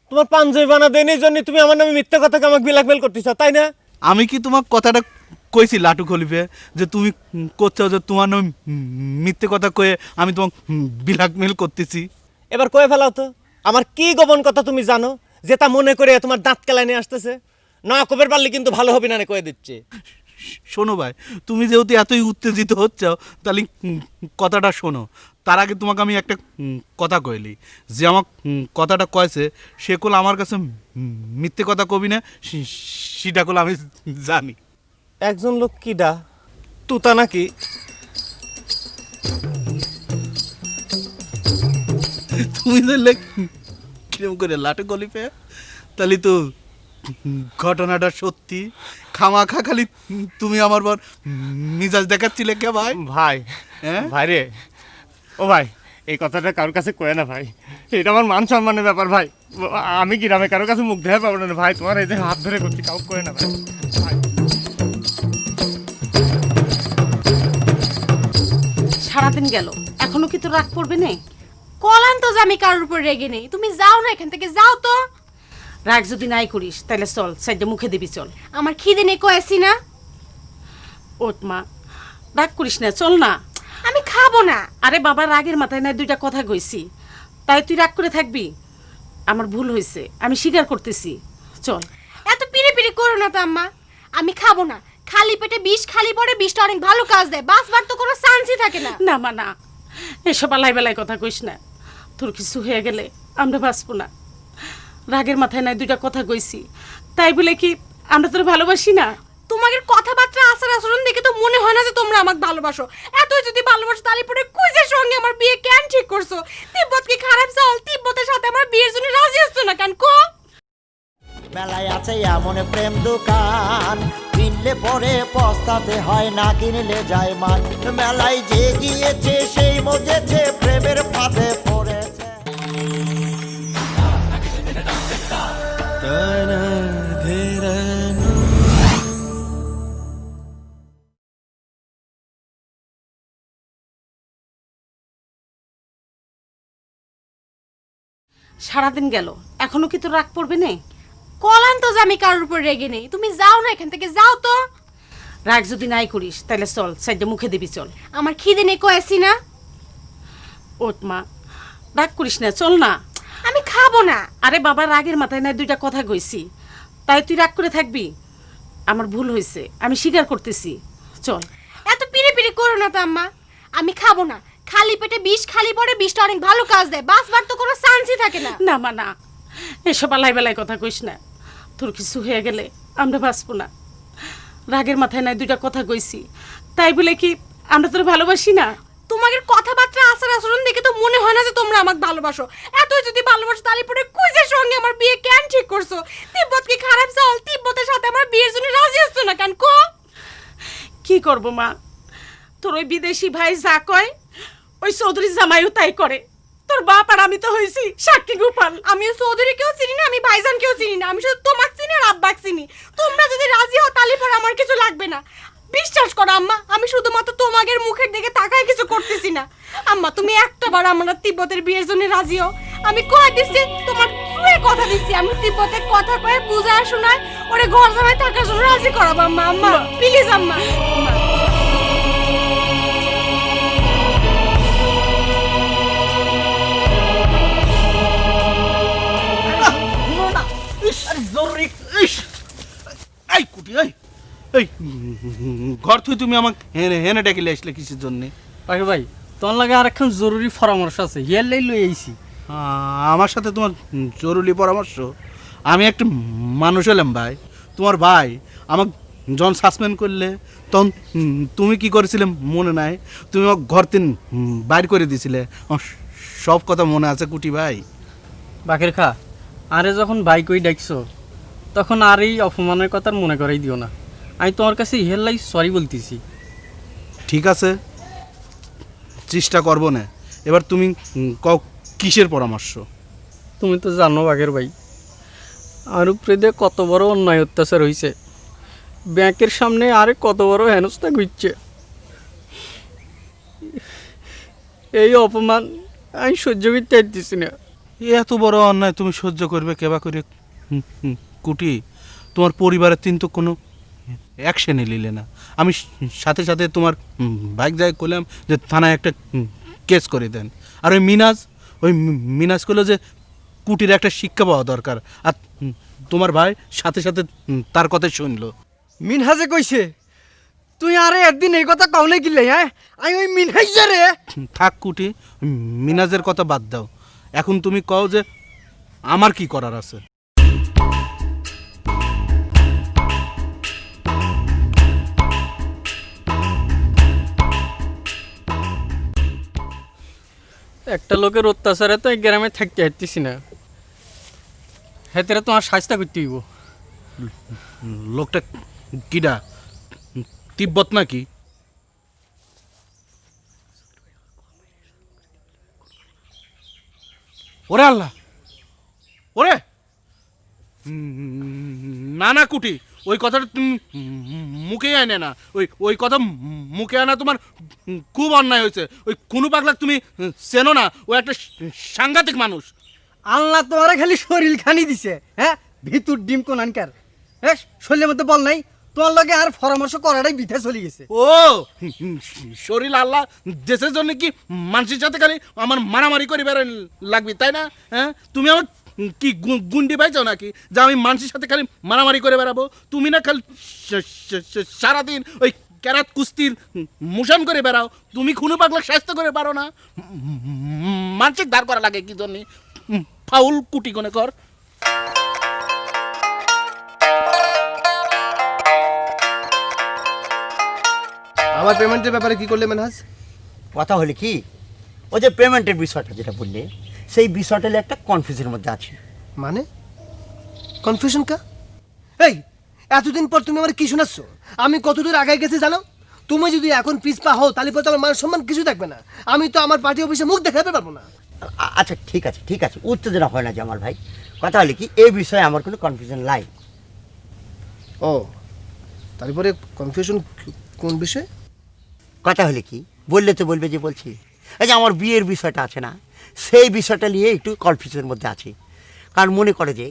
তোমার পাঞ্জাবি বানা দেয়নি, এই জন্য তুমি আমার নামে মিথ্যা কথাকে আমাকে ব্ল্যাকমেল করতেছ, তাই না? আমি কি তোমার কথাটা কইছি লাটু খলিফে, যে তুমি করছো যে তোমার নামে মিথ্যে কথা কয়ে আমি তোমাকে ব্ল্যাকমেল করতেছি? এবার কয়ে ফেলাও তো, আমার কি গোপন কথা তুমি জানো যে তা মনে করে তোমার দাঁত কেলায় নিয়ে আসতেছে? না কবের পারলে কিন্তু ভালো হবে না, কয়ে দিচ্ছে। শোনো ভাই, তুমি যেহেতু এতই উত্তেজিত হচ্ছ, তাহলে কথাটা শোনো। তার আগে তোমাকে আমি একটা কথা কইলি, যে আমার কথাটা কয়েছে সে কল আমার কাছে মিথ্যে কথা কবি না, সেটা কল আমি জানি। একজন লোক কিডা, তুতা নাকি? তুমি ধরলে কিরম করে লাটু গলিপে, তাহলে তো ঘটনাটা সত্যি। খামাখা খালি তুমি আমার বর মিজাজ দেখাচ্ছিলে কে ভাই? ভাই, হ্যাঁ ভাই রে, ও ভাই, এই কথাটা কারোর কাছে কয়ে না ভাই, এটা আমার মান সম্মানের ব্যাপার ভাই। আমি গ্রামে কারোর কাছে মুখ দেওয়া পাবো না ভাই, তোমার এই যে হাত ধরে করছি, কাউ কয়ে না ভাই। সারাদিন গেল, এখনো কি তো রাগ পড়বে না? কলান তো যে আমি কারোর উপর রেগে নেই, তুমি যাও না এখান থেকে, যাও তো। রাগ যদি নাই করিস তাহলে চল, সাইডে মুখে দিবি, চল। আমার খিদে নেই কয়েছি না। ওট মা, রাগ করিস না, চল না। আমি খাবো না। আরে বাবা, রাগের মাথায় না দুইটা কথা কইছি, তাই তুই রাগ করে থাকবি? আমার ভুল হয়েছে, আমি স্বীকার করতেছি, চল। এত পিড়ে পিড়ে করো না তো আম্মা, আমি খাবো না। খালি পেটে বিষ খালি পড়ে, বিষটা অনেক ভালো কাজ দেয়, বাঁচবার তো কোনো চান্সই থাকে না। না মা না, এসব আলাই বেলায় কথা কইস না। তোর কিছু হয়ে গেলে আমরা বাঁচবো না। রাগের মাথায় নাই দুইটা কথা কইছি, তাই বলে কি আমরা তোর ভালোবাসি না? তোমাদের কথাবার্তা আচার আচরণ দেখে তো মনে হয় না যে তোমরা আমাকে ভালোবাসো। এতই যদি ভালোবাসো তাহলে পরে কুইজের সঙ্গে আমার বিয়ে কেন ঠিক করছো? তিব্বত কি খারাপ চাল? তিব্বতের সাথে আমার বিয়ের জন্য রাজি হচ্ছ না কেন কো? মেলায় আছে এমন প্রেম দোকান, কিনলে পরে পস্তাতে হয়, না কিনলে যায় মান। মেলায় যে গিয়েছে সেই মজেছে, প্রেমের ফাঁদে পড়েছে। সারাদিন গেল, এখনো কি তোর রাগ পড়বে না? কলান তো যে আমি কারোর উপর রেগে নেই, তুমি যাও না এখান থেকে, যাও তো। রাগ যদি নাই করিস তাহলে চল, সাইডে মুখে দিবি, চল। আমার খিদে নেই কয়েছি না। ওঠ মা, রাগ করিস না, চল না। আমি খাবো না। আরে বাবা, রাগের মাথায় না দুইটা কথা কইছি, তাই তুই রাগ করে থাকবি? আমার ভুল হয়েছে, আমি স্বীকার করতেছি, চল। এত পিড়ে পিড়ে করো না তো আম্মা, আমি খাবো না। খালি পেটে বিষ খালি পরে, বিষটা অনেক ভালো কাজ দেয়, বাঁচবার তো কোনো চান্সই থাকে না। না মা না, এসব আলাই বেলায় কথা কইস না। তোর কিছু হয়ে গেলে আমরা বাঁচবো না। রাগের মাথায় নাই দুইটা কথা কইছি, তাই বলে কি আমরা তোর ভালোবাসি না? তোমাদের কথাবার্তা আচার আচরণ দেখে তো মনে হয় না যে তোমরা আমাকে ভালোবাসো। এতই যদি ভালোবাসো তাহলে পরে কুইজের সঙ্গে আমার বিয়ে কেন ঠিক করছো? তিব্বত কি খারাপ চাল? তিব্বতের সাথে আমার বিয়ের জন্য রাজি হচ্ছ না কেন কো? কি করব মা, তোর ওই বিদেশি ভাই যা কয় ওই চৌধুরী জামাইও তাই করে। তোর বাপ আর আমি তো হইছি সাক্ষী গোপাল। আমি চৌধুরী কেউ চিনি না, আমি ভাইজান কেউ চিনি না, আমি শুধু তোমাকে চিনি আর আব্বাকে চিনি। তোমরা যদি রাজি হও তাহলে পরে আমার কিছু লাগবে না। বিশ্বাস করো আম্মা, আমি শুধুমাত্র তোমাদের মুখের দিকে তাকায় কিছু করতেছি না। আম্মা তুমি একটা বার আমরা তিব্বতের বিয়ের জন্য রাজি হও। আমি কয়ে দিচ্ছি, তোমার চুয়ে কথা দিচ্ছি, আমি তিব্বতের কথা কয়ে বুঝায় শোনায় ওরে ঘর জামাই থাকার জন্য রাজি করাবো। আম্মা আম্মা প্লিজ আম্মা। জরুরি এই কুটি, এই ঘর তুই তুমি আমাকে হেনে হেনে ডেকে আসলে কিসের জন্যে? পাখি ভাই, তোর লাগে আর একখান জরুরি পরামর্শ আছে, হিয়ার লাই লই আইছি। আমার সাথে তোমার জরুরি পরামর্শ? আমি একটা মানুষ হলাম ভাই, তোমার ভাই আমাকে যখন সাসপেন্ড করলে তখন তুমি কি করেছিলে মনে নাই? তুমি আমাকে ঘর তিন বাইর করে দিছিলে, আমার সব কথা মনে আছে কুটি ভাই। বাকের খা, আরে যখন বাইক ওই ডাকছো তখন আর এই অপমানের কথা মনে করাই দিও না। আমি তোমার কাছে হিয়ার লাই সরি বলতেছি। ঠিক আছে, চেষ্টা করবো না। এবার তুমি কও কিসের পরামর্শ? তুমি তো জানো বাঘের ভাই, আর উপরে দিয়ে কত বড় অন্যায় অত্যাচার হয়েছে, ব্যাংকের সামনে আরে কত বড় হেনস্থা ঘুরছে। এই অপমান আমি সহ্য করতে পারতেছি না। এত বড় অন্যায় তুমি সহ্য করবে কেবা করে কুটি? তোমার পরিবারের তিন তো কোনো অ্যাকশনে নিলে না। আমি সাথে সাথে তোমার বাইক যাই করলাম যে থানায় একটা কেস করে দেন। আর ওই মিনাজ করলো যে কুটির একটা শিক্ষা পাওয়া দরকার, আর তোমার ভাই সাথে সাথে তার কথা শুনলো। মিনহাজে কইছে তুই আরে একদিন এই কথা কওনে গিলে? হ্যাঁ, আমি ওই মিনহাজে রে। থাক কুটি, মিনাজের কথা বাদ দাও। এখন তুমি কও যে আমার কি করার আছে? একটা লোকের অত্যাচারে তো এই গ্রামে থাকতে পারতেছি না, হেতেরা তোমার সাজটা করতে হইব। লোকটা কিডা? তিব্বত নাকি? ওরে আল্লাহ, ওরে না না কুটি, ওই কথাটা তুমি মুখে আনে না। ওই কথা মুখে আনা তোমার খুব অন্যায় হয়েছে। ওই কুনু পাগলা তুমি চেনো না? ও একটা সাংঘাতিক মানুষ। আল্লাহ তোমারে খালি শরীর খানি দিছে, হ্যাঁ, ভিতর ডিম কোন আনকার, হ্যাঁ, শরীরের মধ্যে বল নাই। তোমার লগে আর পরামর্শ করাটাই বিথে চলে গেছে। ও শরীর আল্লাহ দেশের জন্য কি মানুষের সাথে খালি আমার মারামারি করে বেড়ান লাগবে, তাই না? হ্যাঁ, তুমি আমার কি গুন্ডি পাইছো নাকি যা আমি মানুষের সাথে খালি মারামারি করে বেড়াবো? তুমি না খালি সারাদিন ওই ক্যারাত কুস্তির মুশান করে বেড়াও। তুমি খুনু পাগলা স্বাস্থ্য করে পারো না? মানসিক ধার করা লাগে কি জন্যে? ফাউল কুটি কোনে কর। আমার পেমেন্টের ব্যাপারে কি করলে মেনহাজ? কথা হলে কি, ওই যে পেমেন্টের বিষয়টা যেটা বললে, সেই বিষয়টা একটা কনফিউজের মধ্যে আছে। মানে কনফিউশন কা? এই এতদিন পর তুমি আমার কি শোনাচ্ছ? আমি কতদূর আগায় গেছি জানো? তুমি যদি এখন পিছপা হও তাহলে পরে আমার মান সম্মান কিছু থাকবে না। আমি তো আমার পার্টি অফিসে মুখ দেখাতে পারবো না। আচ্ছা ঠিক আছে ঠিক আছে, উত্তেজনা হয় না জামাল ভাই। কথা হলে কি, এই বিষয়ে আমার কোনো কনফিউশন নাই। ও তারপরে কনফিউশন কোন বিষয়ে? কথা হলে কি, বললে তো বলবে যে বলছি। এই যে আমার বিয়ের বিষয়টা আছে না, সেই বিষয়টা নিয়ে একটু কনফিউজনের মধ্যে আছি। কারণ মনে করে যে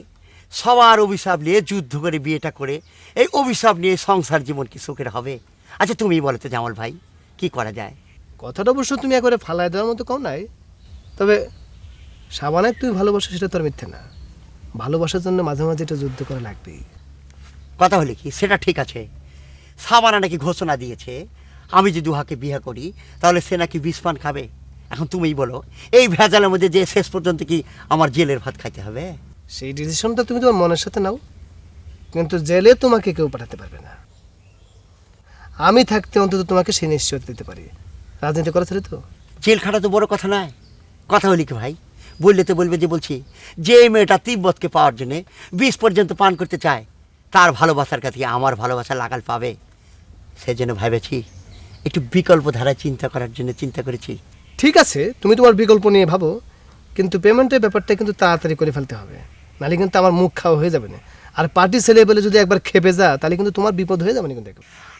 সবার অভিশাপ নিয়ে যুদ্ধ করে বিয়েটা করে এই অভিশাপ নিয়ে সংসার জীবন কি সুখের হবে? আচ্ছা তুমি বলো তো জামাল ভাই, কি করা যায়? কথাটা অবশ্য তুমি একবারে ফালাই দেওয়ার মতো কম নাই, তবে সাবানাকে তুমি ভালোবাসো সেটা তো আর মিথ্যে না। ভালোবাসার জন্য মাঝে মাঝে এটা যুদ্ধ করা লাগবেই। কথা হলে কি সেটা ঠিক আছে, সাবানা নাকি ঘোষণা দিয়েছে আমি যদি দুহাকে বিয়ে করি তাহলে সে নাকি বিষ পান খাবে। এখন তুমিই বলো এই ভেজালের মধ্যে যে শেষ পর্যন্ত কি আমার জেলের ভাত খাইতে হবে? সেই ডিসিশনটা তুমি তোমার মনের সাথে নাও, কিন্তু জেলে তোমাকে কেউ পাঠাতে পারবে না। আমি থাকতে অন্তত তোমাকে সেই নিশ্চয়তা দিতে পারি। রাজনীতি করা ছেড়ে তো জেল খাটা তো বড় কথা নয়। কথা হলি কি ভাই, বললে তো বলবে যে বলছি যে মেয়েটা তিব্বতকে পাওয়ার জন্যে বিষ পর্যন্ত পান করতে চায় তার ভালোবাসার কাছে আমার ভালোবাসা লাগাল পাবে। সেই জন্য ভেবেছি একটু বিকল্প ধারায় চিন্তা করার জন্য চিন্তা করেছি। ঠিক আছে, তুমি তোমার বিকল্প নিয়ে ভাবো, কিন্তু পেমেন্টের ব্যাপারটা কিন্তু তাড়াতাড়ি করে ফেলতে হবে, নাহলে কিন্তু আমার মুখ খাওয়া হয়ে যাবে না। আর পার্টি ছেলে বলে যদি একবার খেপে যা তাহলে কিন্তু তোমার বিপদ হয়ে যাবে না কিন্তু।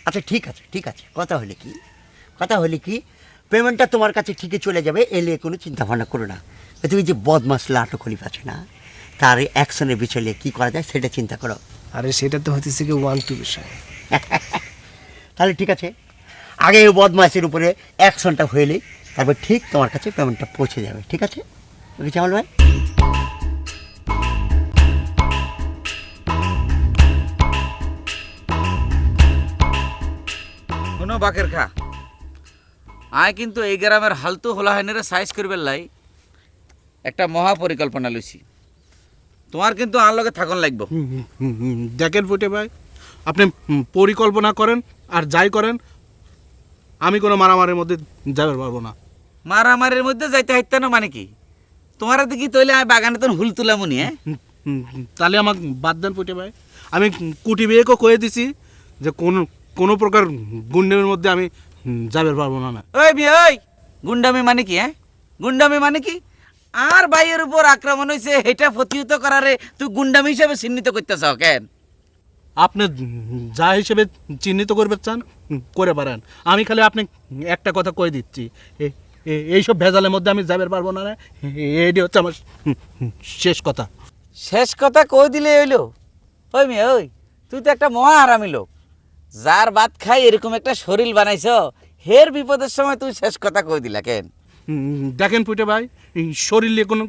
আচ্ছা ঠিক আছে ঠিক আছে, কথা হলে কি পেমেন্টটা তোমার কাছে ঠিকই চলে যাবে, এলে কোনো চিন্তা ভাবনা করো না। তুমি যে বদমাস লাটো খলিফ আছে না, তার অ্যাকশনের বিষয় নিয়ে কী করা যায় সেটা চিন্তা করো। আরে সেটা তো হতেছে কি 1-2 বিষয়। তাহলে ঠিক আছে, আগে এই বদমাসের উপরে অ্যাকশনটা হইলেই তারপর ঠিক তোমার কাছে পেমেন্টটা পৌঁছে যাবে। ঠিক আছে ওকে জামাল ভাই? শোনো বাকের খা, আয় কিন্তু এই গ্রামের হালতু হোলাহাইনেরে সাইজ করবে লাই একটা মহা পরিকল্পনা লইছি। তোমার কিন্তু আর লগে থাকন লাগবো। দেখেন ফুটে ভাই, আপনি পরিকল্পনা করেন আর যাই করেন, আমি কোনো মারামারির মধ্যে যাবে পারবো না। মারামারির মধ্যে যাইতে হাইতে না মানে কি? তোমার দেখি তৈলে আমি বাগানে তো হুল তুলামুনি। হ্যাঁ তাহলে আমাকে বাদ দেন ফুটে ভাই। আমি কুটি বিয়েকেও কয়ে দিছি যে কোনো প্রকার গুন্ডের মধ্যে আমি যাবে পারবো না। ওই বিয়ে ওই গুন্ডামি মানে কি? হ্যাঁ গুন্ডামি মানে কি? আর ভাইয়ের উপর আক্রমণ হয়েছে এটা প্রতিহত করারে তুই গুন্ডামি হিসাবে চিহ্নিত করতেছ কেন? আপনি যা হিসেবে চিহ্নিত করবে চান করে পারেন, আমি খালি আপনি একটা কথা কয়ে দিচ্ছি, এইসব ভেজালের মধ্যে আমি যাবে পারবো না। এটি হচ্ছে আমার শেষ কথা। শেষ কথা কই দিলে হইলো? ওই মেয়ে ওই, তুই তো একটা মহা হারামি লোক, যার ভাত খাই এরকম একটা শরীর বানাইছ, হের বিপদের সময় তুই শেষ কথা কই দিলা কেন? দেখেন পুটে ভাই, শরীর নিয়ে কোনো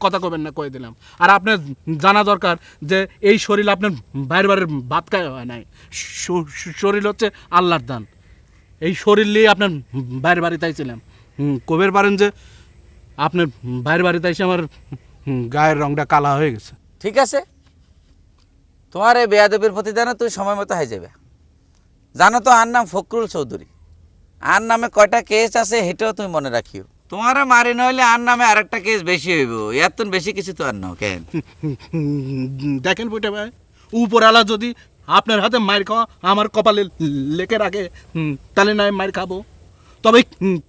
কথা কবেন না, কয়ে দিলাম। আর আপনার জানা দরকার যে এই শরীর আপনার বাইরের বাড়ির ভাত খাওয়া হয় নাই, শরীর হচ্ছে আল্লাহর দান। এই শরীর নিয়ে আপনার বাইরের বাড়িতে আইছিলাম, কবের পারেন যে আপনার বাইরের বাড়িতে এসে আমার গায়ের রংটা কালা হয়ে গেছে। ঠিক আছে, তোমার এই বেয়াদবির প্রতিদানে তুই সময় মতো হয়ে যাবে। জানো তো আর নাম ফখরুল চৌধুরী, আর নামে কয়টা কেস আছে সেটাও তুমি মনে রাখিও। তোমার মারি নইলে আর নামে আরেকটা কেস বেশি হইব, এত বেশি কিছু তো আর নাও কেন। দেখেন পুটে ভাই, উপরওয়ালা যদি আপনার হাতে মার খাওয়া আমার কপালে লেখে রাখে তাহলে না মার খাবো, তবে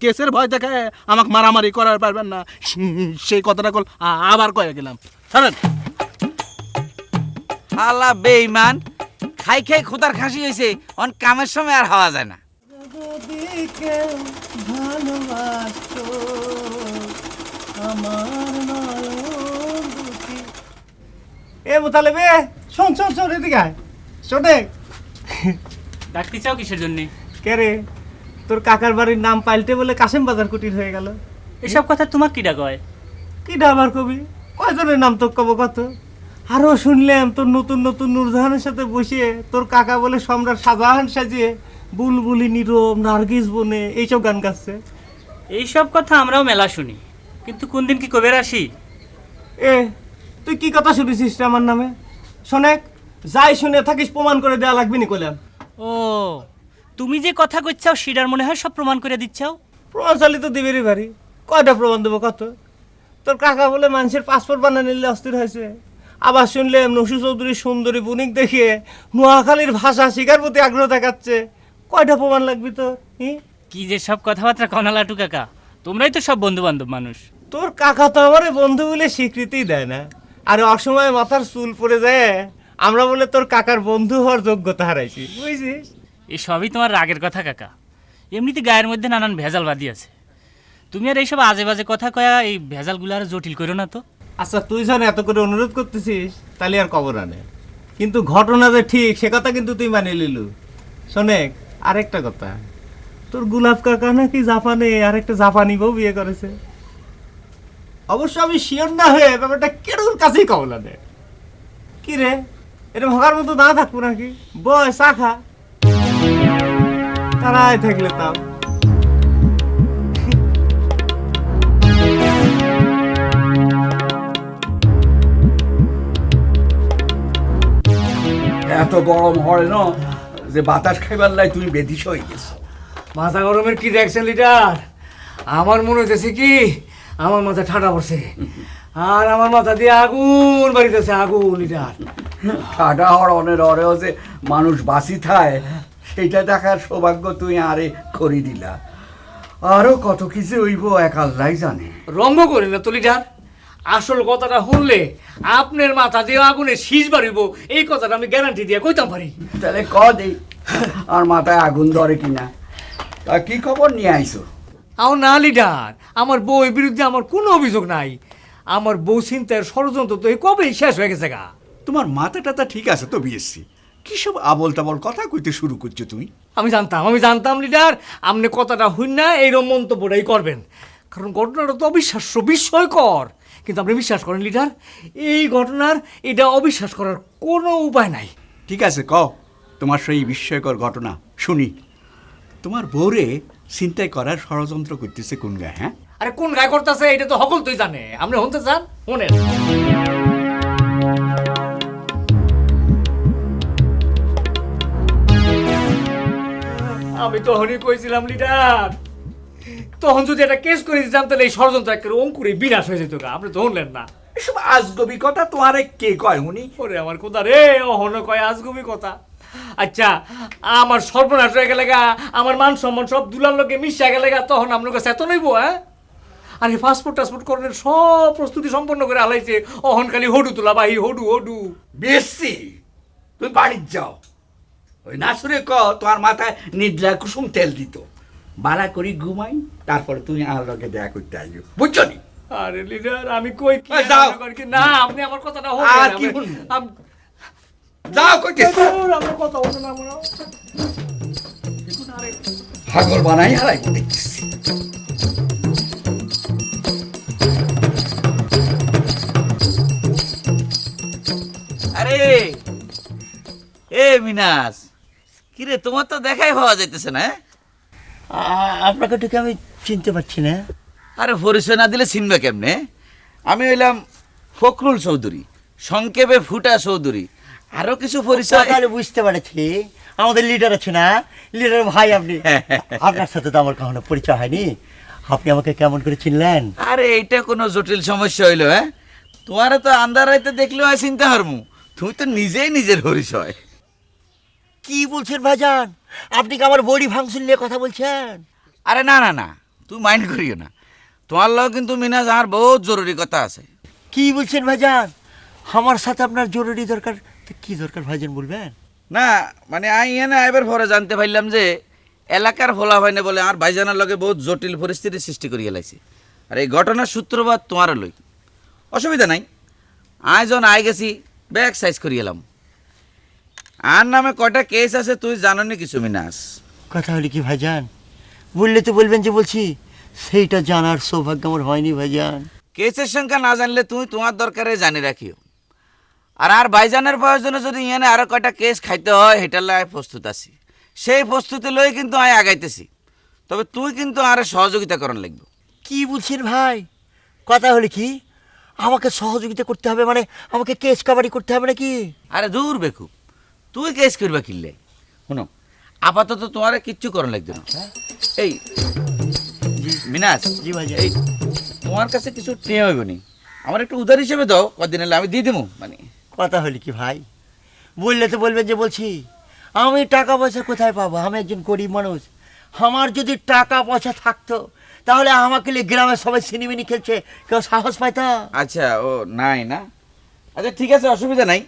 কেসের ভয় দেখে আমাকে মারামারি করার পারবেন না, সেই কথাটা কল আবার কয়ে গেলাম। ছাড়েন। হালা বেঈমান, খাই খাই খোদার খাসি হয়েছে, অন কামের সময় আর হওয়া যায় না। এ মোতালেবে, শোন শোন শোন, এদিকে আয়। শোনে ডাকতে চাও কিসের জন্যে? কে রে, তোর কাকার বাড়ির নাম পাল্টে বলে কাশেম বাজার কুটির হয়ে গেল। এসব কথা তোমার কিডা কয়? কিডা আমার কবি, কয়জনের নাম তোর কব কত। আরও শুনলাম তোর নতুন নতুন নূরজাহানের সাথে বসিয়ে তোর কাকা বলে সম্রাট শাহজাহান সাজিয়ে বুলবুলি নীরব নার্গিস বনে এইসব গান গাচ্ছে। এইসব কথা আমরাও মেলা শুনি, কিন্তু কোন দিন কি কবে আসি? এ তুই কি কথা শুনেছিস রে আমার নামে? শোনেক, যাই শুনে থাকিস প্রমাণ করে দেওয়া লাগবে নি কইলাম। ও, তুমি যে কথা কইছাও সেটার মনে হয় সব প্রমাণ করে দিচ্ছাও। প্রমাণ চালিত দিবেরই বাড়ি, কয়টা প্রমাণ দেবো কত? তোর কাকা বলে মানুষের পাসপোর্ট বানা নিলে অস্থির হয়েছে। আবার শুনলাম নসু চৌধুরীর সুন্দরী বুনিক দেখিয়ে নোয়াখালীর ভাষা শিকার প্রতি আগ্রহ দেখাচ্ছে। কয়টা প্রমাণ লাগবে তোর? কি যে সব কথাবার্তা কনালাটু কাকা, তোমরাই তো সব বন্ধু বান্ধব মানুষ। তোর কাকা তো আমার বন্ধু বলে স্বীকৃতিই দেয় না, আর অসময়ে মাথার চুল পড়ে যায় আমরা বলে তোর কাকার বন্ধু হওয়ার যোগ্যতা হারাইছি, বুঝছিস? এই সবই তোমার রাগের কথা কাকা, এমনিতে গায়ের মধ্যে নানান ভেজাল বাদি আছে। তুমি আর এইসব আজে বাজে কথা কয়া এই ভেজালগুলো আর জটিল করো না তো। আচ্ছা তুই যখন এত করে অনুরোধ করতেছিস তাহলে আর কবর আনে, কিন্তু ঘটনা যে ঠিক সে কথা কিন্তু তুই মানিয়ে নিলু। শোনেক, আরেকটা কথা, তোর গুলাব কাকা নাকি জাপানে আরেকটা জাপানি বউ বিয়ে করেছে। অবশ্য আমি শিওর না হয়ে ব্যাপারটা কেরোর কাছেই কবল আনে। কি রে, এটা ভাগার মতো না থাকবো নাকি? বয় চা খা, তারাই থাকলে তাও। এত গরম হয় না যে বাতাস খাইবার লাই তুমি বেদিস হয়ে গেছো। মাথা গরমের কি দেখছেন লিডার? আমার মনে হইতেছে কি আমার মাথা ঠান্ডা পড়ছে, আর আমার মাথা দিয়ে আগুন বাড়িতেছে, আগুন লিডার। ঠাডা হওয়ার অনেক অরেও যে মানুষ বাঁচি থায় সেইটা দেখার সৌভাগ্য তুই আরে করি দিলা। আরো কত কিছু হইব এক আল্লাহ জানে। রঙ্গ করি না তো লিডার, আসল কথাটা শুনলে আপনার মাথা দিয়ে আগুনে শীষ বাড়িব, এই কথাটা আমি গ্যারান্টি দিয়ে কইতাম পারি। তাহলে ক দেই আর মাথায় আগুন ধরে কিনা। তা কি খবর নিয়ে আইছো? না লিডার, আমার বউয়ের বিরুদ্ধে আমার কোনো অভিযোগ নাই। আমার বউ চিন্তার ষড়যন্ত্র তো এই কবেই শেষ হয়ে গেছে গা। তোমার মাথা টাথা ঠিক আছে তো বিএসসি? কি সব আবল তাবল কথা কইতে শুরু করছো তুমি? আমি জানতাম লিডার আপনি কথাটা হইন না এইরকম মন্তব্যটাই করবেন, কারণ ঘটনাটা তো অবিশ্বাস্য, বিস্ময়কর। কিন্তু আপনি বিশ্বাস করেন লিডার, এই ঘটনার এটা অবিশ্বাস করার কোনো উপায় নাই। ঠিক আছে কও তোমার সেই বিস্ময়কর ঘটনা শুনি। তোমার বউরে চিন্তাই করার ষড়যন্ত্র করতেছে কোন গায়ে? হ্যাঁ, আরে কোন গায়ে করতেছে এটা তো সকল তুই জানে, আপনি শুনতে চান শুনেন। আমি তখনই কইছিলাম লিডার, তখন যদি একটা কেস করে দিতাম তাহলে এই ষড়যন্ত্র একটা অঙ্কুরে বিনাশ হয়ে যেত গা। আপনি তো শুনলেন না। এসব আজগবি কথা তোমারে কে কয় উনি? ওরে আমার কথা রে, অহন কয় আজগুবি কথা। আচ্ছা আমার সর্বনাশ হয়ে গেলে গা, আমার মান সম্মান সব দুলার লোকে মিশা গেলে গা, তখন আপনার কাছে এত নইব? হ্যাঁ, আরে পাসপোর্ট টাসপোর্ট করার সব প্রস্তুতি সম্পন্ন করে আলাইছে, অহন খালি হডু তোলা বাহি, হডু হডু। বেশি তুমি বাড়ির যাও, ওই নাসুরে ক তোমার মাথায় নিদ্রা কুসুম তেল দিত, বালা করি ঘুমাই, তারপরে তুমি আমার লগে দেখা করতে আসবে, বুঝছো নি? আরে লিডার আমি কই কি যাও না, আপনি আমার কথাটা আর কি যাও কইতেছি, আমার কথা হলো না মনে পাগল বানাই হারাই দেখতেছি। আরে এ মিনাস, কিরে তোমার তো দেখাই পাওয়া যাইতেছে না? আপনাকে ঠিক আমি চিনতে পারছি না। আরে পরিচয় না দিলে চিনবে কেমনে? আমি হইলাম ফখরুল চৌধুরী, সংক্ষেপে ফুটা চৌধুরী। আরো কিছু পরিচয় বুঝতে পারছি, আমাদের লিডার আছে না, লিডার ভাই আপনি। আপনার সাথে তো আমার কখনো পরিচয় হয়নি, আপনি আমাকে কেমন করে চিনলেন? আরে এইটা কোনো জটিল সমস্যা হইলো? হ্যাঁ, তোমার তো আন্ধার রাইতে দেখলেও আর চিন্তা হারমু, তুমি তো নিজেই নিজের পরিচয়। কি বলছেন ভাইজান, আপনি কি আমার বডি ফাংশন নিয়ে কথা বলছেন? আরে না না না, তুমি মাইন্ড করিও না, তোমার লগে কিন্তু মিনাজ আমার বহুত জরুরি কথা আছে। কি বলছেন ভাইজান, আমার সাথে আপনার জরুরি দরকার? কি দরকার ভাইজান বলবেন? না মানে আই এনে আইবার পরে জানতে পারলাম যে এলাকার ভোলা হয়নি বলে আমার ভাইজানের লগে বহুত জটিল পরিস্থিতির সৃষ্টি করিয়া লাইছে। আর এই ঘটনার সূত্রপাত তোমার লই, অসুবিধা নাই। আয়োজন আই গেছি ব্যাগ সাইজ করিয়ে এলাম। আর নামে কয়টা কেস আছে তুই জানো নি কিছু মিনাস? কথা হলি কি ভাইজান, বললে তো বলবেন যে বলছি, সেইটা জানার সৌভাগ্য আমার হয়নি ভাইজান। কেসের সংখ্যা না জানলে তুমি তোমার দরকারে জানি রাখিও। আর ভাইজানের প্রয়োজনে যদি এনে আরো কয়টা কেস খাইতে হয় সেটার লাই প্রস্তুত আছি, সেই প্রস্তুতি লই কিন্তু আমি আগাইতেছি। তবে তুই কিন্তু আরো সহযোগিতা করার লাগবে। কি বলছেন ভাই, কথা হলি কি আমাকে সহযোগিতা করতে হবে? মানে আমাকে কেস কাবাডি করতে হবে নাকি? আরে দূর বেকু, তুই কেস করবা কিনলে শুনো, আপাতত তোমার কিচ্ছু করার লাগবে না। এই মিনাজ, জি ভাই, এই তোমার কাছে কিছু নিয়ে হইব নি, আমার একটু উধার হিসেবে দাও, কদিন এলে আমি দিয়ে দেবো। মানে কথা হলি কি ভাই, বললে তো বলবেন যে বলছি, আমি টাকা পয়সা কোথায় পাবো? আমি একজন গরিব মানুষ, আমার যদি টাকা পয়সা থাকতো তাহলে আমাকে নিয়ে গ্রামের সবাই সিনেমিনি খেলছে, কেউ সাহস পাইতো? আচ্ছা ও নাই না, আচ্ছা ঠিক আছে, অসুবিধা নাই।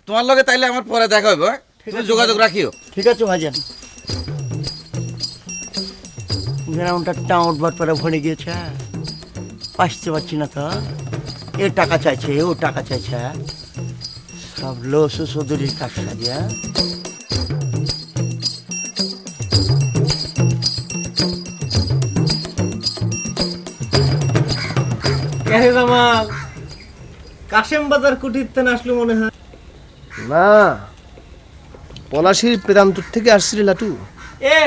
তোমার লগে তাইলে আমার পরে দেখা হইব, তুমি যোগাযোগ রাখিও। ঠিক আছে ভাইজান। গ্রাউন্ডটা টাউট বাট পরে ভরে গিয়েছে, আসতে পারছি না তো। এ টাকা চাইছে, ও টাকা চাইছে, সব লসু চৌধুরীর কাজ সাজিয়া। কেহে জামাল, কাশেম বাজার কুটিরতে না আসলো মনে হয়। না, পলাশির প্রান্তর থেকে আসছিল লাটু। এ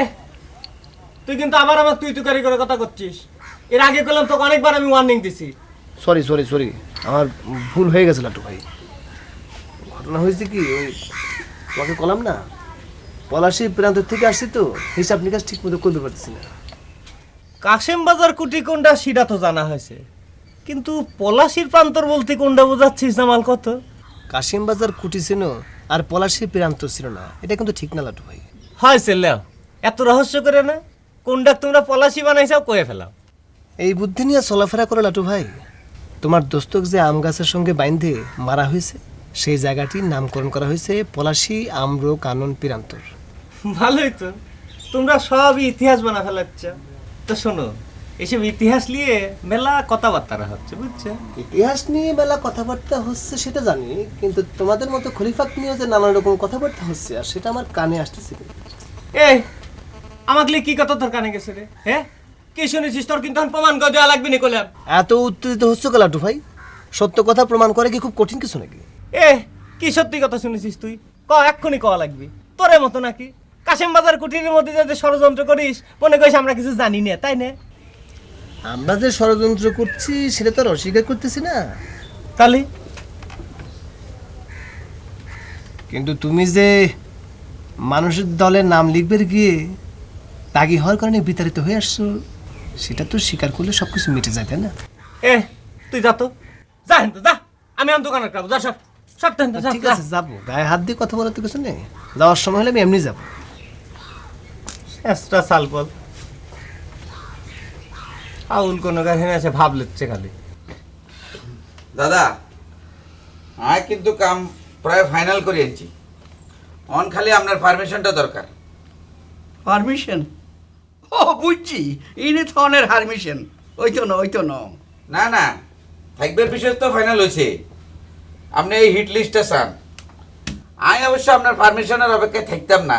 তুই কিন্তু আবার আমার তুই তুকারি করে কথা করছিস। এর আগে করলাম তোকে অনেকবার আমি ওয়ার্নিং দিছি। সরি সরি সরি, আমার ভুল হয়ে গেছে লাটু ভাই। ঘটনা হয়েছে কি, ওই তোমাকে বললাম না, পলাশির প্রান্তর থেকে আসছি তো, হিসাব নিকাশ ঠিক মতো করতে পারতেছি না। কাশেম বাজার কুটি কোনটা সেটা তো জানা হয়েছে, কিন্তু পলাশির প্রান্তর বলতে কোনটা বোঝাচ্ছিস জামাল কত? কাশিম বাজার কুটি ছিল আর পলাশির প্রান্তর ছিল না, এটা কিন্তু ঠিক না লাটু ভাই। হয় ছেলে, এত রহস্য করে না, কোনটা তোমরা পলাশি বানাইছাও কয়ে ফেলাও। এই বুদ্ধি নিয়ে চলাফেরা করে লাটু ভাই। তোমার দোস্তক যে আম গাছের সঙ্গে বাইন্ধে মারা হয়েছে, সেই জায়গাটির নামকরণ করা হয়েছে পলাশি আম্র কানন প্রান্তর। ভালোই তো, তোমরা সবই ইতিহাস বানা ফেলাচ্ছ। তো শোনো, এসব ইতিহাস নিয়ে মেলা কথাবার্তা হচ্ছে, বুঝছো? ইতিহাস নিয়ে মেলা কথাবার্তা হচ্ছে সেটা জানি, কিন্তু তোমাদের মতো খলিফাক নিয়ে যে নানান রকম কথাবার্তা হচ্ছে, আর সেটা আমার কানে আসতেছে। এই আমাকে কি কথা তোর কানে গেছে রে? হ্যাঁ, কি শুনেছিস? তোর কিন্তু প্রমাণ করে দেওয়া লাগবে না কইলাম। এত উত্তেজিত হচ্ছে কেন লাটু ভাই? সত্য কথা প্রমাণ করে কি খুব কঠিন কিছু নাকি? কি সত্যি কথা শুনেছিস তুই? এক্ষুনি কওয়া লাগবে। তোর মতো নাকি কাশেম বাজার কুটিরের মধ্যে যদি ষড়যন্ত্র করিস, মনে করিস আমরা কিছু জানি না, তাই না? আমরা যে ষড়যন্ত্র করছি সেটা তো আর অস্বীকার করতেছি না। তাহলে কিন্তু তুমি যে মানুষের দলের নাম লিখবে গিয়ে তাগি হওয়ার কারণে বিতাড়িত হয়ে আসছো, সেটা তো স্বীকার করলে সবকিছু মিটে যায়, তাই না? তুই যা তো, যা হেন তো, যা। আমি আমার দোকানে রাখবো, যা সব সব তেন যা। ঠিক আছে, যাবো। গায়ে হাত দিয়ে কথা বলার তো কিছু নেই, যাওয়ার সময় হলে আমি এমনি যাবো। এক্সট্রা সালপল আউল কোনো কাহিনী আছে, ভাব লিখছে খালি। দাদা, আমি কিন্তু কাম প্রায় ফাইনাল করে আনছি। অন খালি আপনার পারমিশনটা দরকার। পারমিশন? ও বুঝছি, ইনি থনের পারমিশন। ওই তো না না, থাকবার বিষয় তো ফাইনাল হয়েছে। আপনি এই হিট লিস্টটা চান। আমি অবশ্য আপনার পারমিশনের অপেক্ষায় থাকতাম না,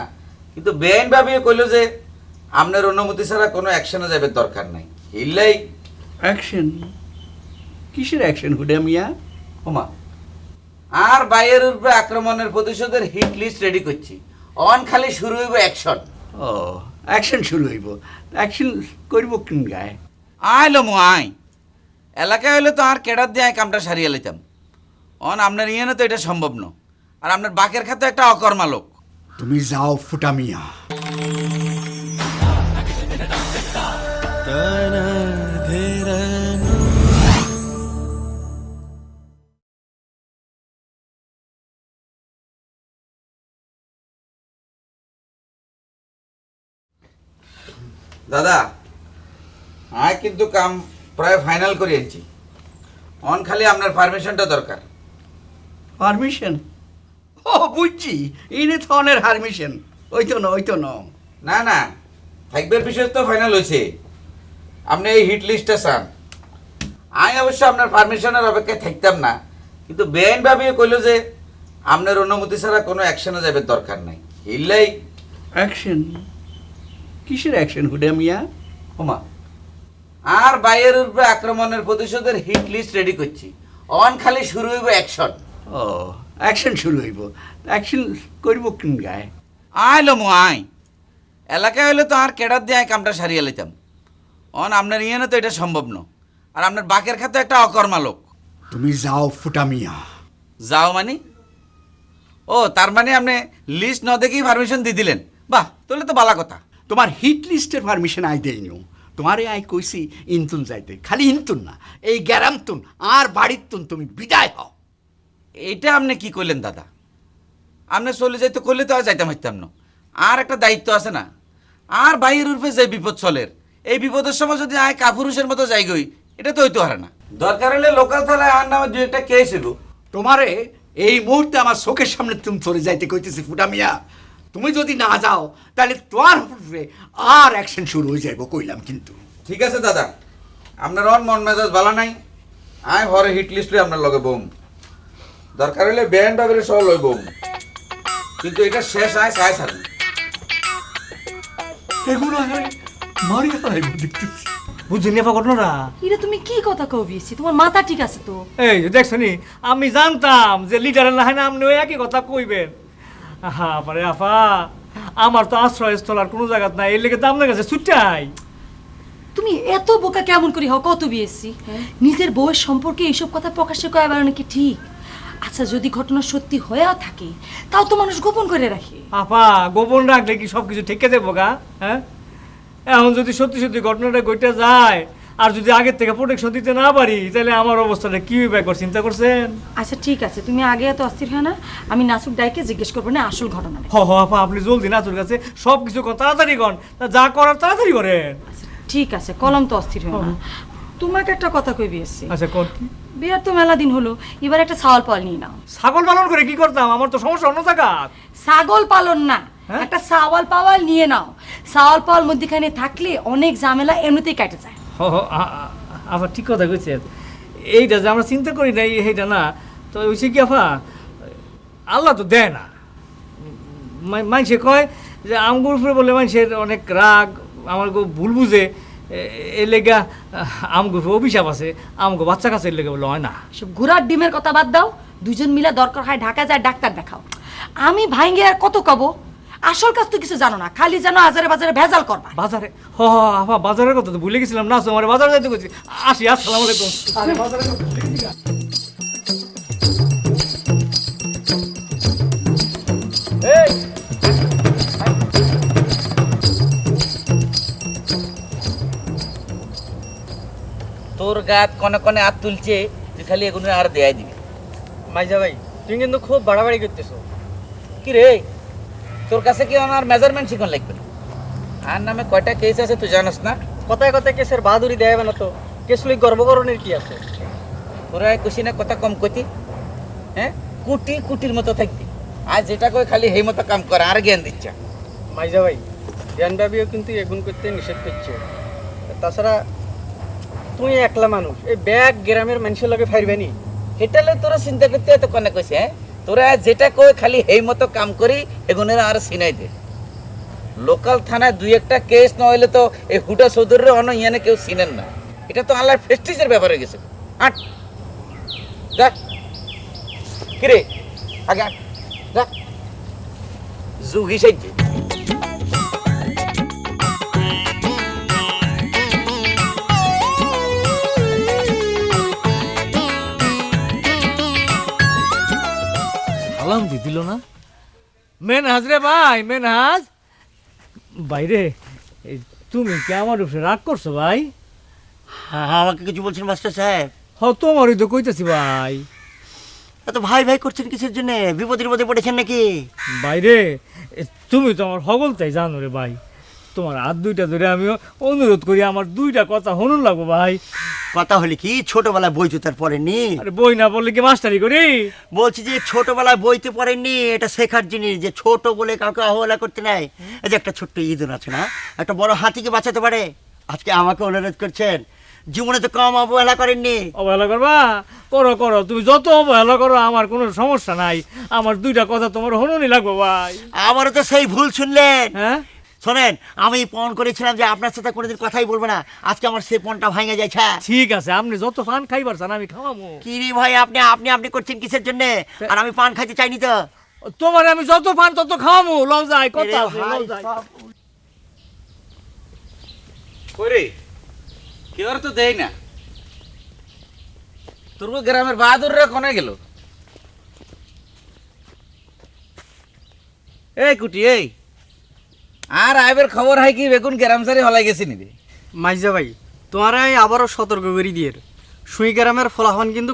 কিন্তু বেআইনভাবে কইল যে আপনার অনুমতি ছাড়া কোনো অ্যাকশনে যাবে দরকার নাই। ইল্লাই অ্যাকশন? কিসের অ্যাকশন হুডা মিয়া? ওমা, আর বাইরের উপরে আক্রমণের প্রতিশোধের হিট লিস্ট রেডি করছি। অন খালি শুরু হইব অ্যাকশন। ও, অ্যাকশন শুরু হইব। অ্যাকশন করব কোন গায়ে? আইলো মো আই এলাকায় হইলে তো আর কেডার দিয়ে কামটা সারিয়ে লইতাম। অন আপনার ইয়েনে তো এটা সম্ভব না। আর আপনার বাকের খাতে একটা অকর্মা লোক। তুমি যাও ফুটা মিয়া। দাদা, আমি কিন্তু কাম প্রায় ফাইনাল করে আনছি। অন খালি আপনার পারমিশনটা দরকার। পারমিশন? ও বুঝছি, ইনি থনের পারমিশন। ওই তো না না, থাকবার বিষয় তো ফাইনাল হয়েছে। আপনি এই হিট লিস্টটা চান। আমি অবশ্য আপনার পারমিশনের অপেক্ষায় থাকতাম না, কিন্তু বেআইনভাবে কইল যে আপনার অনুমতি ছাড়া কোনো অ্যাকশনে যাবে দরকার নাই। ইল্লাই অ্যাকশন? কিসের অ্যাকশন হুডা মিয়া? ওমা, আর বাইরের উপরে আক্রমণের প্রতিশোধের হিট লিস্ট রেডি করছি। অন খালি শুরু হইব অ্যাকশন। ও, অ্যাকশন শুরু হইব। অ্যাকশন করব কোন গায়ে? আইলো মো আই এলাকায় হইলে তো আর কেডার দিয়ে কামটা সারিয়ে লইতাম। অন আপনার ইয়েনে তো এটা সম্ভব না। আর আপনার বাকের খাতে একটা অকর্মা লোক। তুমি যাও ফুটা মিয়া। যাও মানে? ও, তার মানে আপনি লিস্ট না দেখেই পারমিশন দিয়ে দিলেন? বাহ, তাহলে তো ভালো কথা। তোমার হিট লিস্টের পারমিশন আই দেইনিও। তোমারে আই কইছি ইনতুন যাইতে, খালি ইনতুন না, এই গ্যারামতুন আর বাড়িতুন তুমি বিদায় হও। এটা আপনি কি করলেন দাদা? আপনি চলে যাইতে করলে তো আর যাইতাম হইতাম না। আর একটা দায়িত্ব আছে না? আর বাইরের রূপে যে বিপদ চলের, এই বিপদের সময় যদি আয় কাপুরুষের মতো যাই গই, এটা তো হইতে পারে না। দরকার হলে লোকাল থানায় আর নামে দু একটা কেস হইব। তোমারে এই মুহূর্তে আমার চোখের সামনে তুমি চলে যাইতে কইতেছি ফুটা মিয়া। তুমি যদি না যাও তাহলে তোমার উপরে আর অ্যাকশন শুরু হয়ে যাইব কইলাম কিন্তু। ঠিক আছে দাদা, আপনার অন মন মেজাজ ভালো নাই, আয় ঘরে হিট লিস্ট লই আপনার লগে বম, দরকার হলে ব্যান্ড বাগেরে সহ লই বম, কিন্তু এটা শেষ আয় সায় সার। এগুলো মারিয়া লাইব দেখতেছি। বুঝছেন নেফা ঘটনাটা? এটা তুমি কি কথা কবিয়েছি? তোমার মাথা ঠিক আছে তো? এই যে দেখছনি, আমি জানতাম যে লিডারের না হয় না আপনি ওই একই কথা কইবেন। আহা পারে আফা, আমার তো আশ্রয়স্থল আর কোনো জায়গা নাই, এর লেগে তো আপনার কাছে ছুটাই। তুমি এত বোকা কেমন করি হও? কত বিয়েছি নিজের বউয়ের সম্পর্কে এইসব কথা প্রকাশ্যে করা বেড়ানো কি ঠিক? আচ্ছা যদি ঘটনা সত্যি হয়েও থাকে তাও তো মানুষ গোপন করে রাখে। আপা গোপন রাখলে কি সবকিছু ঠিক আছে বোকা? হ্যাঁ, এখন যদি সত্যি সত্যি ঘটনাটা ঘটে যায় আর যদি আগের থেকে প্রোটেকশন দিতে না পারি তাহলে আমার অবস্থাটা কি হইবে একবার চিন্তা করছেন? আচ্ছা ঠিক আছে, তুমি আগে এত অস্থির হয় না, আমি নাসুক ডাইকে জিজ্ঞেস করবো না আসল ঘটনা। হ আপা, আপনি জলদি নাচুর কাছে সব কিছু তাড়াতাড়ি করেন, যা করার তাড়াতাড়ি করেন। ঠিক আছে, কলম তো অস্থির হয় না। তোমাকে একটা কথা কই বিয়েছি। আচ্ছা কোন? বিয়ার তো মেলা দিন হলো, এবার একটা ছাগল পাল নিয়ে নাও। ছাগল পালন করে কি করতাম? আমার তো সমস্যা অন্য জায়গা। ছাগল পালন না, একটা সাওয়াল পাওয়াল নিয়ে নাও। সাওয়াল পাওয়াল মধ্যখানে থাকলে অনেক ঝামেলা এমনিতেই কেটে যায়। আবার ঠিক কথা কইছেন, এইটা যে আমরা চিন্তা করি না এইটা না, তো হইছে কি আফা, আল্লাহ তো দেয় না। মানুষে কয় যে আমগুর উপরে বলে মানুষের অনেক রাগ, আমার ভুল বুঝে এর লেগা আমগুর অভিশাপ আছে, আমগো বাচ্চা কাছে এর লেগে বলে হয় না। সব ঘোড়ার ডিমের কথা বাদ দাও, দুজন মিলে দরকার হয় ঢাকা যায় ডাক্তার দেখাও। আমি ভাইঙ্গে আর কত কব? আসল কাজ তো কিছু জানো না, খালি জানো আজারে বাজারে ভেজাল করবা। বাজারে? হ আপা, বাজারের কথা তো ভুলে গেছিলাম না, আমার বাজারে যাইতে কইছি। আসি, আসসালামু আলাইকুম। আরে বাজারে তোর গাত কনে কনে হাত তুলছে, তুই খালি এগুলো আর দেয়াই দিবি। মাইজা ভাই তুমি কিন্তু খুব বাড়াবাড়ি করতেছো। কি রে, তোর কাছে কি আমার মেজারমেন্ট শিখন লাগবে? আর নামে কয়টা কেস আছে তুই জানাস না? কথায় কথায় কেসের বাহাদুরি দেয় না তো, কেস লই গর্বকরণের কি আছে? তোরা খুশি না কথা কম কইতি? হ্যাঁ, কুটি কুটির মতো থাকবি, আর যেটা কই খালি সেই মতো কাম কর আর জ্ঞান দিচ্ছ। মাইজা ভাই জ্ঞান ভাবিও কিন্তু এগুন করতে নিষেধ করছে। তাছাড়া তুই একলা মানুষ, এই ব্যাগ গ্রামের মানুষের লগে ফাইরবেনি। সেটালে তোরা চিন্তা করতে এত কনে কইছে? হ্যাঁ, তোরা যেটা কই খালি সেই মতো কাম করি এগুনের আর চিনাই দে। লোকাল থানায় দুই একটা কেস না হইলে তো এই হুডা চৌধুরীর অন্য ইয়ানে কেউ চিনেন না। এটা তো আল্লাহর প্রেস্টিজের ব্যাপার হয়ে গেছে। আট যা, কিরে আগে আট যা, যুগ হিসাইছে। সালাম দি দিল না মেনহাজ রে ভাই, মেনহাজ বাইরে। তুমি কি আমার উপরে রাগ করছো ভাই? আমাকে কিছু বলছেন মাস্টার সাহেব? হ, তোমারই তো কইতেছি ভাই। এত ভাই ভাই করছেন কিসের জন্য? বিপদের মধ্যে পড়েছেন নাকি? বাইরে তুমি তো আমার হগল তাই জানো রে ভাই, তোমার হাত দুইটা ধরে আমি অনুরোধ করি আমার দুইটা কথা শুনুন লাগবো ভাই। কথা হলে কি ছোটবেলায় বই জুতার পড়েননি? আরে বই না বললে কি মাস্টারি করি? বলছি যে ছোটবেলায় বইতে পড়েননি, এটা শেখার জিনিস যে ছোট বলে কাউকে অবহেলা করতে নাই। এই যে একটা ছোট্ট ইঁদুর আছে না, একটা বড় হাতিকে বাঁচাতে পারে। আজকে আমাকে অনুরোধ করছেন, জীবনে তো কম অবহেলা করেননি। অবহেলা করবা? করো করো, তুমি যত অবহেলা করো আমার কোনো সমস্যা নাই। আমার দুইটা কথা তোমার শুনুনই লাগবো ভাই। আমারও তো সেই ভুল শুনলেন। হ্যাঁ শোনেন, আমি পণ করেছিলাম যে আপনার সাথে কোনোদিন কথাই বলবো না, আজকে আমার সেই পণটা ভাঙে যাচ্ছে। ঠিক আছে, আপনি যত পান খাইবার চান আমি খাওয়াবো। কি রে ভাই, আপনি আপনি আপনি করছেন কিসের জন্য? আর আমি পান খাইতে চাইনি তো। তোমার আমি যত পান তত খাওয়াবো, লও যাই কথা আছে, লও যাই। কইরে কেউ আর তো দেয় না। তোর গ্রামের বাহাদুররা কোনে গেল? এই কুটি, এই আর আইবের খবর হয় কি বেগুন গ্রামসারি হলাই গেছি নি রে? মাইজা ভাই তোমার আবারও সতর্ক করে দিয়ে, সুই গ্রামের ফলাফল কিন্তু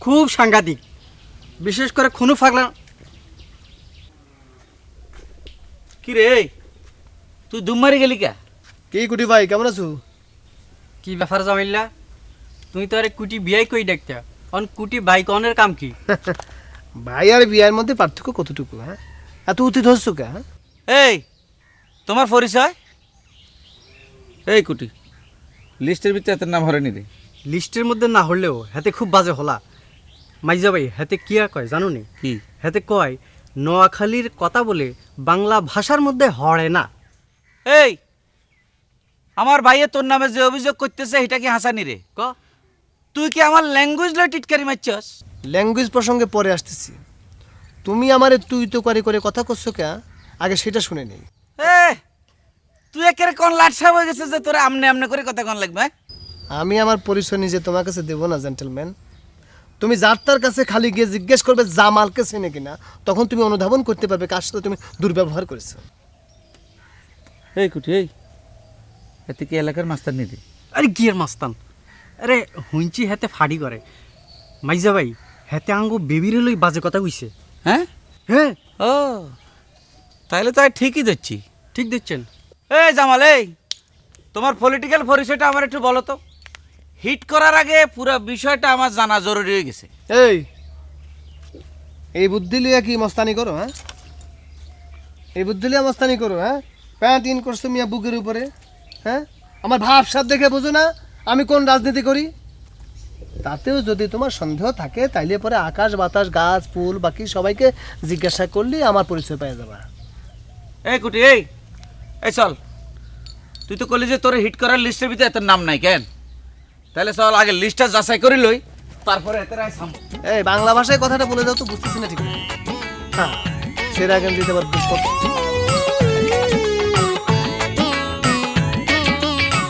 খুব সাংঘাতিক, বিশেষ করে খুনু ফাগলা। কি রে তুই দুম মারি গেলি কা? কি কুটি ভাই, কেমন আছো? কি ব্যাপার জামিল্লা, তুমি তো আরে কুটি বিয়াই কই দেখতে, অন কুটি ভাই কনের কাম কি? ভাই আর বিয়ের মধ্যে পার্থক্য কতটুকু? হ্যাঁ, এত উচিত হচ্ছ কে? হ্যাঁ, এই তোমার পরিচয়? এই কুটি, লিস্টের ভিতরে এত নাম হরেনি রে। লিস্টের মধ্যে না হলেও হাতে খুব বাজে হলা। মাইজা ভাই হাতে কিয়া কয় জানো নি? কি হাতে কয় নোয়াখালীর কথা বলে বাংলা ভাষার মধ্যে হড়ে না। এই আমার ভাইয়ে তোর নামে যে অভিযোগ করতেছে এটা কি হাসানি রে? ক তুই কি আমার ল্যাঙ্গুয়েজ লয় টিটকারি মারছস? ল্যাঙ্গুয়েজ প্রসঙ্গে পরে আসতেছি। তুমি আমারে তুই তো করে কথা করছো কে? আগে সেটা শুনে নেই। এ তুই একেবারে কোন লাটসা হয়ে গেছে যে তোরে আমনে আমনে করে কথা কোন লাগবে? আমি আমার পরিচয় নিজে তোমার কাছে দেবো না জেন্টলম্যান। তুমি যার তার কাছে খালি গিয়ে জিজ্ঞেস করবে জামালকে চেনে কিনা, তখন তুমি অনুধাবন করতে পারবে কার সাথে তুমি দুর্ব্যবহার করেছো। এই কুটি, এই এতে কি এলাকার মাস্টার নিদি? আরে গিয়ের মাস্তান, আরে হুঁচি হাতে ফাড়ি করে। মাইজা ভাই হাতে আঙ্গু বেবিরে লই বাজে কথা কইছে। হ্যাঁ হ্যাঁ। ও তাইলে তো ঠিকই দিচ্ছি। ঠিক দিচ্ছেন। এই জামাল, এই তোমার পলিটিক্যাল পরিচয়টা আমার একটু বলো তো। হিট করার আগে পুরো বিষয়টা আমার জানা জরুরি হয়ে গেছে। এই বুদ্ধি লিয়া কি মস্তানি করো? হ্যাঁ, এই বুদ্ধি লিয়া মস্তানি করো? হ্যাঁ, প্যান্ট ইন করছো মিয়া বুকের উপরে। হ্যাঁ, আমার ভাবসাব দেখে বুঝো না আমি কোন রাজনীতি করি? তাতেও যদি তোমার সন্দেহ থাকে তাইলে পরে আকাশ বাতাস গাছ ফুল বাকি সবাইকে জিজ্ঞাসা করলে আমার পরিচয় পেয়ে যাবা। এই কুটি, এই এই চল, তুই তো কলি যে তোর হিট করার লিস্টের ভিতরে এত নাম নাই কেন? তাহলে চল আগে লিস্টটা যাচাই করে লই, তারপরে এত রায় সাম। এই বাংলা ভাষায় কথাটা বলে দাও তো, বুঝতেছি না ঠিক। হ্যাঁ, সেরা গান দিতে পারবো।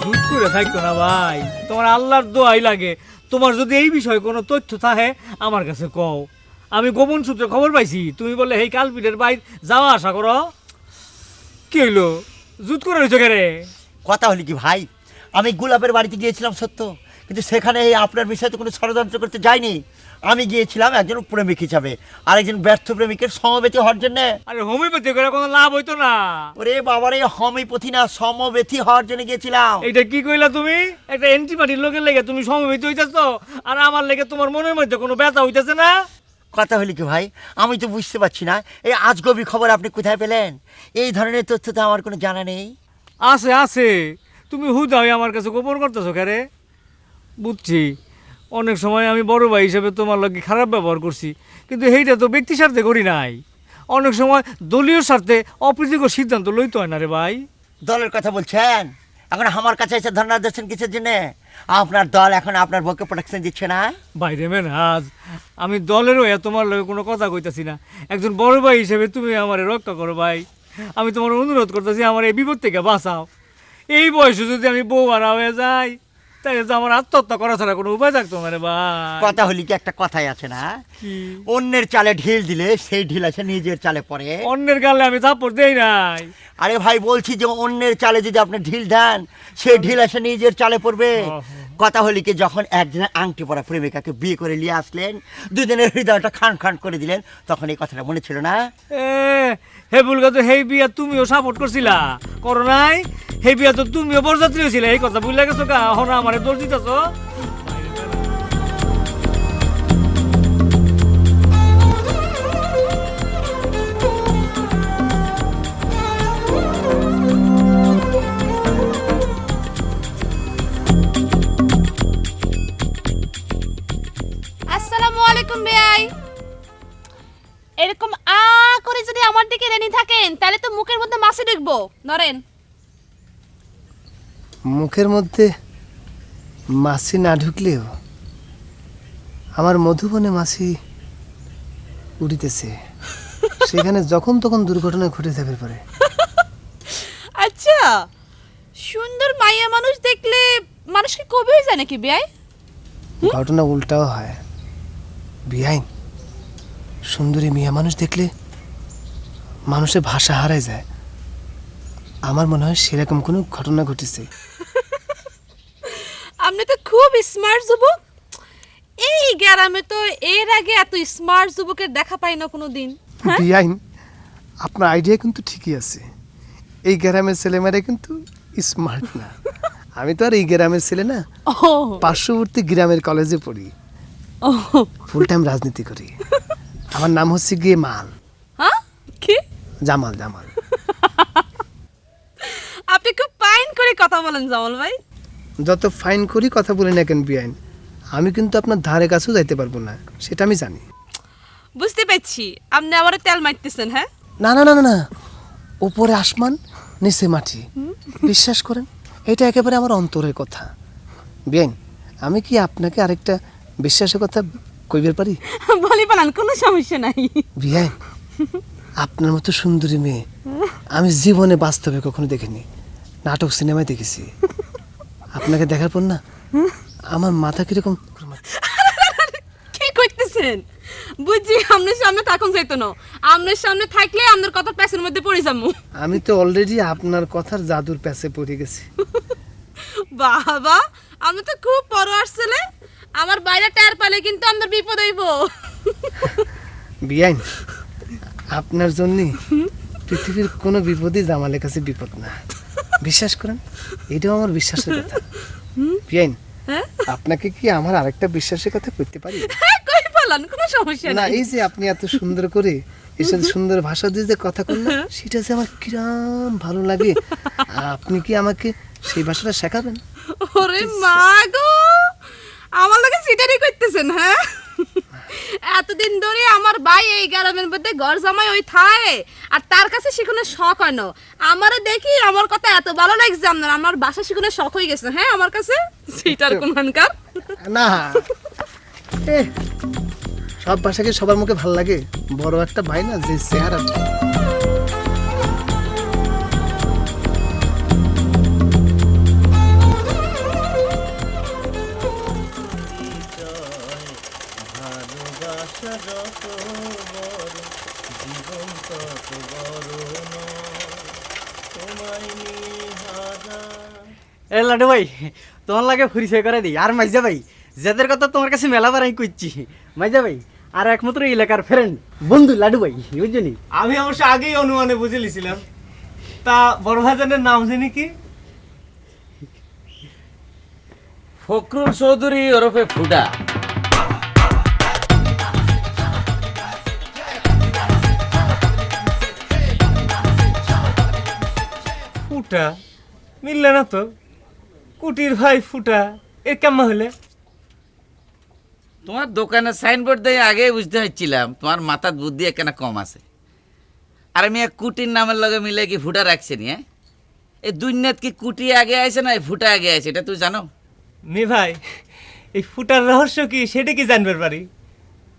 জুত করে থাকতো না ভাই, তোমার আল্লাহর দোয়াই লাগে। তোমার যদি এই বিষয়ে কোনো তথ্য থাকে আমার কাছে কও। আমি গোপন সূত্রে খবর পাইছি তুমি বলে এই কালপিটের বাইর যাওয়া আসা করো। কি হইলো, জুত করে রয়েছে রে? কথা হলি কি ভাই, আমি গোলাপের বাড়িতে গিয়েছিলাম সত্য, কিন্তু সেখানে এই আপনার বিষয়ে তো কোনো ষড়যন্ত্র করতে যাইনি। আমি গিয়েছিলাম একজন প্রেমিক হিসাবে, আর একজন ব্যর্থ প্রেমিকের সমবেতি হওয়ার জন্য। আরে হোমিওপ্যাথি করে কোনো লাভ হইতো না। ওরে বাবারে, হোমিওপ্যাথি না, সমবেতি হওয়ার জন্য গিয়েছিলাম। এইটা কি কইলা তুমি? একটা অ্যান্টিবায়োটিক লোকের লেগে তুমি সমবেত হইতেছ, আর আমার লেগে তোমার মনের মধ্যে কোনো ব্যথা হইতেছে না? কথা হলি কি ভাই, আমি তো বুঝতে পারছি না এই আজগবি খবর আপনি কোথায় পেলেন? এই ধরনের তথ্য তো আমার কোনো জানা নেই। আছে আছে, তুমি হুদাই আমার কাছে গোপন করতেছো কেরে? বুঝছি, অনেক সময় আমি বড় ভাই হিসেবে তোমার লগে খারাপ ব্যবহার করছি, কিন্তু এইটা তো ব্যক্তি স্বার্থে করি নাই। অনেক সময় দলীয় স্বার্থে অপ্রীতিকর সিদ্ধান্ত লইতে হয় না রে ভাই। দলের কথা বলছেন? এখন আমার কাছে এসে ধর্ণা দিচ্ছেন কিসের জন্য? আপনার দল এখন আপনার বউকে প্রোটেকশন দিচ্ছে না? বাইরে মেনহাজ, আমি দলের হয়ে তোমার লগে কোনো কথা কইতাছি না। একজন বড় ভাই হিসেবে তুমি আমার রক্ষা করো ভাই। আমি তোমার অনুরোধ করতেছি, আমার এই বিপদ থেকে বাঁচাও। এই বয়সে যদি আমি বউ হারা হয়ে যাই, তাহলে তো আমার আত্মহত্যা করা ছাড়া কোনো উপায় থাকতো না রে ভাই। কথা হলি কি, একটা কথাই আছে না, অন্যের চালে ঢিল দিলে সেই ঢিল আছে নিজের চালে পড়ে। অন্যের গালে আমি থাপ্পড় দেই নাই। আরে ভাই বলছি যে অন্যের চালে যদি আপনি ঢিল দেন, সেই ঢিল এসে নিজের চালে পড়বে। কথা হলি কি, যখন একজনের আংটি পরা প্রেমিকাকে বিয়ে করে নিয়ে আসলেন, দুজনের হৃদয়টা খান খান করে দিলেন, তখন এই কথাটা মনে ছিল না? হে বুলগা, তো হেই বিয়া তুমিও সাপোর্ট করছিলা, করো নাই? হেই বিয়া তো তুমিও বরযাত্রী হয়েছিলে, এই কথা বুঝলে গেছো কা? এখন আমার দোষ দিতেছ। আসসালামু আলাইকুম বেয়াই। এরকম আ করে যদি আমার দিকে রেনি থাকেন, তাহলে তো মুখের মধ্যে মাছি ঢুকবো। নরেন, মুখের মধ্যে মাছি না ঢুকলেও আমার মধুবনে মাছি উড়িতেছে, সেখানে যখন তখন দুর্ঘটনা ঘটে যাবে পারে। আচ্ছা, সুন্দর মাইয়া মানুষ দেখলে মানুষকে কবি হয়ে যায় নাকি বেয়াই? ঘটনা উল্টাও হয়। বিআইন, সুন্দরী মিয়া মানুষ দেখলে মানুষের ভাষা হারায় যায়। আমার মনে হয় সেরকম কোনো ঘটনা ঘটেছে। আপনি তো খুব স্মার্ট যুবক। এই গ্রামে তো এর আগে এত স্মার্ট যুবকের দেখা পাই না কোনোদিন। বিআইন, আপনার আইডিয়া কিন্তু ঠিকই আছে। এই গ্রামের ছেলেমেয়েরা কিন্তু স্মার্ট না। আমি তো আর এই গ্রামের ছেলে না, পার্শ্ববর্তী গ্রামের কলেজে পড়ি, ফুল টাইম রাজনীতি করি। আমার নাম হচ্ছে গিয়ে মাল। হ্যাঁ, কি? জামাল। জামাল বলেন জামাল ভাই। যত ফাইন করি কথা বলি না কেন বিয়াইন, আমি কিন্তু আপনার ধারে কাছেও যাইতে পারবো না, সেটা আমি জানি। বুঝতে পেরেছি, আপনি আবার তেল মারতেছেন। হ্যাঁ, না না না না না, উপরে আসমান নিচে মাটি, বিশ্বাস করেন এটা একেবারে আমার অন্তরের কথা। বিয়াইন, আমি কি আপনাকে আরেকটা বিশ্বাসের কথা কইবার পারি? বলি পালান, কোনো সমস্যা নাই। বিয়াইন, আপনার মতো সুন্দরী মেয়ে আমি জীবনে বাস্তবে কখনো দেখিনি, নাটক সিনেমায় দেখেছি। আপনাকে দেখার পর না আমার মাথা কিরকম। কি করতেছেন? বুঝছি আপনার সামনে থাকুন যাইতো না, আপনার সামনে থাকলে আপনার কথা প্যাসের মধ্যে পড়ে যাবো। আমি তো অলরেডি আপনার কথার জাদুর প্যাসে পড়ে গেছি। বাবা, আমি তো খুব পরোয়ার ছেলে, আমার বাইরে টায়ার পালে কিন্তু আপনার বিপদ হইব। বিয়াইন, আপনার জন্য পৃথিবীর কোনো বিপদই জামালের কাছে বিপদ না, বিশ্বাস করেন, এটাও আমার বিশ্বাসের কথা। বিয়াইন, আপনাকে কি আমার আরেকটা বিশ্বাসের কথা করতে পারি? কই পালান, কোনো সমস্যা না, নাই। এই যে আপনি এত সুন্দর করে এসব সুন্দর ভাষা দিয়ে যে কথা বললেন, সেটা যে আমার কিরম ভালো লাগে। আপনি কি আমাকে সেই ভাষাটা শেখাবেন? ওরে মা গো, আমার লগে সিটারি করতেছেন? হ্যাঁ, এতদিন ধরে আমার ভাই এই গ্রামের মধ্যে ঘর জামাই ওই থায়, আর তার কাছে শিখনের শখ হয় না। আমারে দেখি আমার কথা এত ভালো লাগছে, আপনার আমার ভাষা শিখনের শখ হয়ে গেছে। হ্যাঁ, আমার কাছে সিটার কোনখানকার না, সব ভাষাকে সবার মুখে ভালো লাগে, বড় একটা ভাই না যে চেহারা। এ লাডু ভাই, তোমার লাগে পরিচয় করে দিই। আর মাইজা ভাই, যাদের কথা তোমার কাছে মেলা বার আমি কইছি, মাইজা ভাই আর একমাত্র এলাকার ফ্রেন্ড বন্ধু লাডু ভাই, বুঝলি? আমি অবশ্য আগেই অনুমানে বুঝে লিছিলাম। তা বড় ভাইজানের নাম জানি কি? ফখরুল চৌধুরী ওরফে ফুডা। ফুটা মিললে না তো, কুটির ভাই ফুটা, এর কেমন হলে? তোমার দোকানের সাইনবোর্ড দিয়ে আগে বুঝতে হচ্ছিলাম তোমার মাথার বুদ্ধি একখানা কম আছে। আর আমি এক কুটির নামের লগে মিলে কি ফুটা রাখছি নি? হ্যাঁ, এই দুনিয়াত কি কুটি আগে আছে না ফুটা আগে আছে, এটা তুই জানো? মি ভাই, এই ফুটার রহস্য কি সেটা কি জানবার পারি?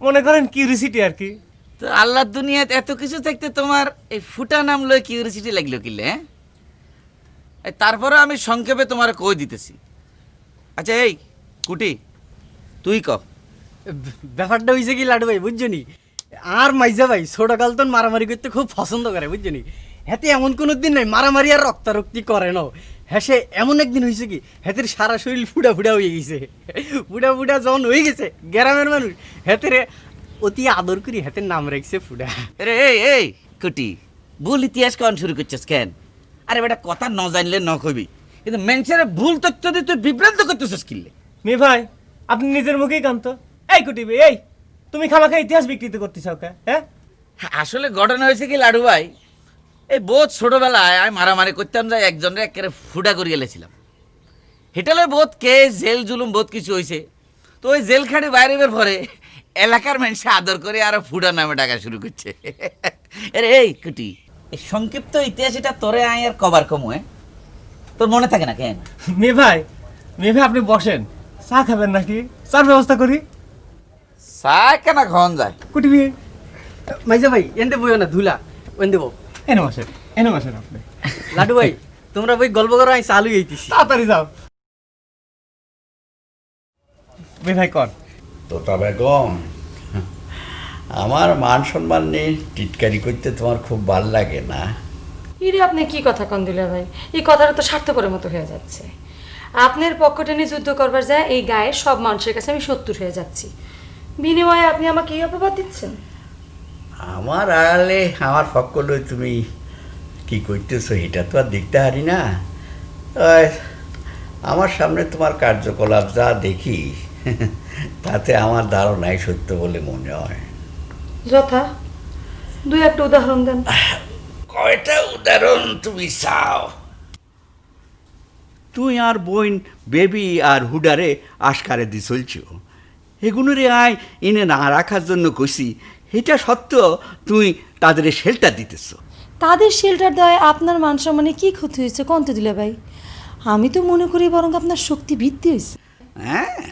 মনে করেন কিউরিসিটি আর কি। তো আল্লাহর দুনিয়াত এত কিছু থাকতে তোমার এই ফুটা নাম লয়ে কিউরিসিটি লাগলো কিলে? হ্যাঁ, তারপরে আমি সংক্ষেপে তোমার কই দিতেছি। আচ্ছা এই কুটি, তুই ক ব্যাপারটা হয়েছে কি লাডু ভাই, বুঝছনি? আর মাইজা ভাই ছোটকাল তো মারামারি করতে খুব পছন্দ করে, বুঝছনি? হাতে এমন কোনো দিন নাই মারামারি আর রক্তারক্তি করে না। হ্যাঁ, সে এমন একদিন হয়েছে কি হাতের সারা শরীর ফুটা ফুটা হয়ে গেছে। ফুটা ফুটা যখন হয়ে গেছে, গ্রামের মানুষ হাতের অতি আদর করি হাতের নাম রাখছে ফুটা। রে এই এই কুটি, ভুল ইতিহাস কখন শুরু করছিস কেন? আরে বেটা কথা ন জানলে ন কবি, কিন্তু মানুষের ভুল তথ্য দিয়ে তুই বিভ্রান্ত করতেছিস কিলে? মি ভাই, আপনি নিজের মুখেই কান্ত। এই কুটিবে, এই তুমি খামাখা ইতিহাস বিকৃত করতে চাও কে? হ্যাঁ, আসলে ঘটনা হয়েছে কি লাডু ভাই, এই বহুত ছোটবেলায় আমি মারামারি করতাম, যাই একজনের একেবারে ফুটা করিয়ে গেছিলাম। হেটালে বহুত কেস জেল জুলুম বহুত কিছু হয়েছে। তো ওই জেল খাটে বাইরে বের পরে এলাকার মানুষে আদর করে আরো ফুটা নামে ডাকা শুরু করছে। আরে এই কুটি, এই সংক্ষিপ্ত ইতিহাস এটা তোরে আয় আর কবার কমু, তোর মনে থাকে না কেন? মি ভাই, আপনি বসেন, চা খাবেন নাকি? চার ব্যবস্থা করি। চা কেন খাওয়ান যায়? কুটিবি মাইজা ভাই এনতে বইও না, ধুলা ওন দেবো। এনে বসেন আপনি। লাডু ভাই তোমরা বই গল্প করো, আমি চালু হইতেছি। তাড়াতাড়ি যাও। মি ভাই কর। তোতা বেগম, আমার মান সম্মান নিয়ে টিটকারি করতে তোমার খুব ভাল লাগে না? ইরে আপনি কি কথা কন দিলে ভাই, এই কথাটা তো স্বার্থপরের মতো হয়ে যাচ্ছে। আপনার পক্ষ টেনে যুদ্ধ করবার যায় এই গায়ের সব মানুষের কাছে আমি 70 হয়ে যাচ্ছি, বিনিময়ে আপনি আমাকে এই অপবাদ দিচ্ছেন? আমার আড়ালে আমার পক্ষ লই তুমি কি করতেছো এটা তো আর দেখতে পারি না। আমার সামনে তোমার কার্যকলাপ যা দেখি তাতে আমার ধারণাই সত্য বলে মনে হয়। যথা দুই একটা উদাহরণ দেন। কয়টা উদাহরণ তুমি চাও? তুই আর বোন বেবি আর হুডারে আশকারে দি চলছ এগুলোরে আয় এনে না রাখার জন্য কষি এটা সত্ত্বেও তুই তাদের শেল্টার দিতেছ। তাদের শেল্টার দেওয়ায় আপনার মান সম্মানে কি ক্ষতি হয়েছে কন্ত দিলে ভাই? আমি তো মনে করি বরং আপনার শক্তি বৃদ্ধি হয়েছে। হ্যাঁ,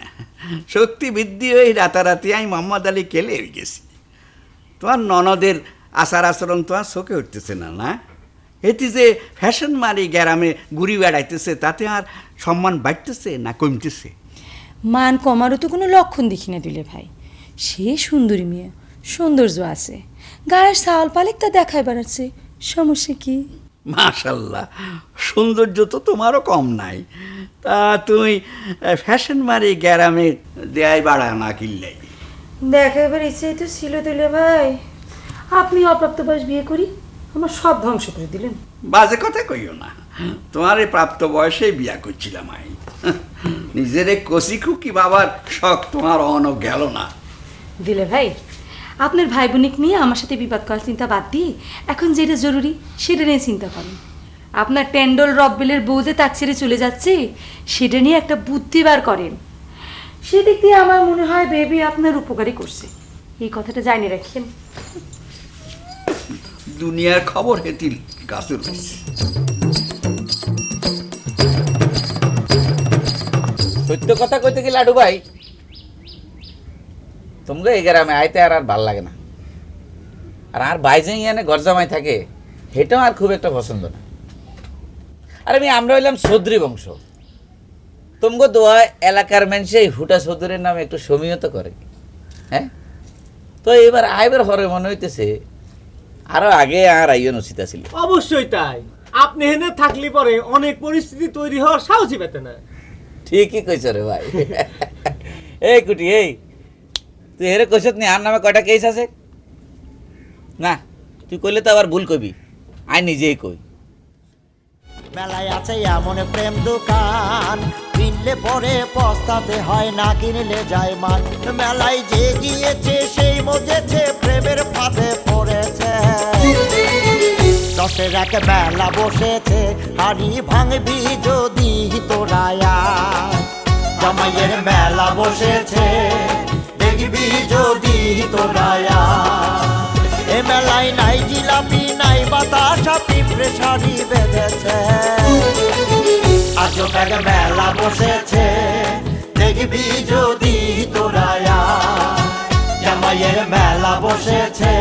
শক্তি বৃদ্ধি হয়ে রাতারাতি আমি মোহাম্মদ আলী কেলে হয়ে গেছি। তোমার ননদের আচার আচরণ তোমার চোখে উঠতেছে না? না, এটি যে ফ্যাশন মারি গ্যারামে ঘুরি বেড়াইতেছে তাতে আর সম্মান বাড়তেছে না কমতেছে? মান কমারও তো কোনো লক্ষণ দেখি না দিলে ভাই। সে সুন্দরী মেয়ে, সৌন্দর্য আছে, গায়ের চাউল পালিক তা দেখায় বেড়াচ্ছে, সমস্যা কি? মাশাল্লাহ, সৌন্দর্য তো তোমারও কম নাই। তা তুই ফ্যাশন মারি গ্যারামে দেয় বাড়া না কিনলে? দেখাবার ইচ্ছেই তো ছিল দিলে ভাই। আপনি অপ্রাপ্ত বয়স বিয়ে করি আমার সব ধ্বংস করে দিলেন। বাজে কথা কইও না, তোমার এই প্রাপ্ত বয়সেই বিয়া করছিলাম আমি। নিজের কষি খুকি বাবার শখ তোমার অন গেল না। দিলে ভাই, আপনার ভাই বোনিক নিয়ে আমার সাথে বিবাদ করার চিন্তা বাদ দিয়ে এখন যেটা জরুরি সেটা নিয়ে চিন্তা করেন। আপনার টেন্ডল রব্বেলের বউ যে তাক ছেড়ে চলে যাচ্ছে সেটা নিয়ে একটা বুদ্ধি বার করেন। সেদিক দিয়ে আমার মনে হয় বেবি আপনার উপকারী করছে, এই কথাটা জানিয়ে রাখেন। দুনিয়ার খবর হেতিল গাছের হয়েছে। সত্য কথা কইতে কি লাডু ভাই, তোমরা এই গ্রামে আইতে আর ভাল লাগে না। আর বাইজে ইয়ানে গরজামাই থাকে সেটাও আর খুব একটা পছন্দ না। আর আমরা হইলাম চৌধুরী বংশ। তোমগো দোয়া এলাকার মানুষ এই হুটা চৌধুরীর নামে একটু সমীয়ত করে। হ্যাঁ, তো এবার আইবার হরে মনে হইতেছে আরো আগে আর আইও নসিতা ছিল। অবশ্যই তাই, আপনি হেনে থাকলে পরে অনেক পরিস্থিতি তৈরি হওয়ার সাহসই পেতে না। ঠিকই কইছ রে ভাই। এই কুটি, এই তুই হেরে কইছত নি আর নামে কয়টা কেস আছে? না, তুই কইলে তো আবার ভুল কইবি, আই নিজেই কই। মেলায় আছে এমন প্রেম দোকান, কিনলে পরে পস্তাতে হয়, না কিনলে যায় মান। মেলায় যে গিয়েছে সেই মজেছে, প্রেমের ফাঁদে পড়েছে। দশের এক মেলা বসেছে, হাড়ি ভাঙবি যদি তোরা আয়। জামাইয়ের মেলা বসেছে, দেখবি যদি তোরা আয়। এ মেলায় নাই জিলাপি নাই বাতাসা, পিঁপড়ে শাড়ি বেঁধেছে। আজও এক মেলা বসেছে, দেখবি যদি তোরা আয়। জামাইয়ের মেলা বসেছে।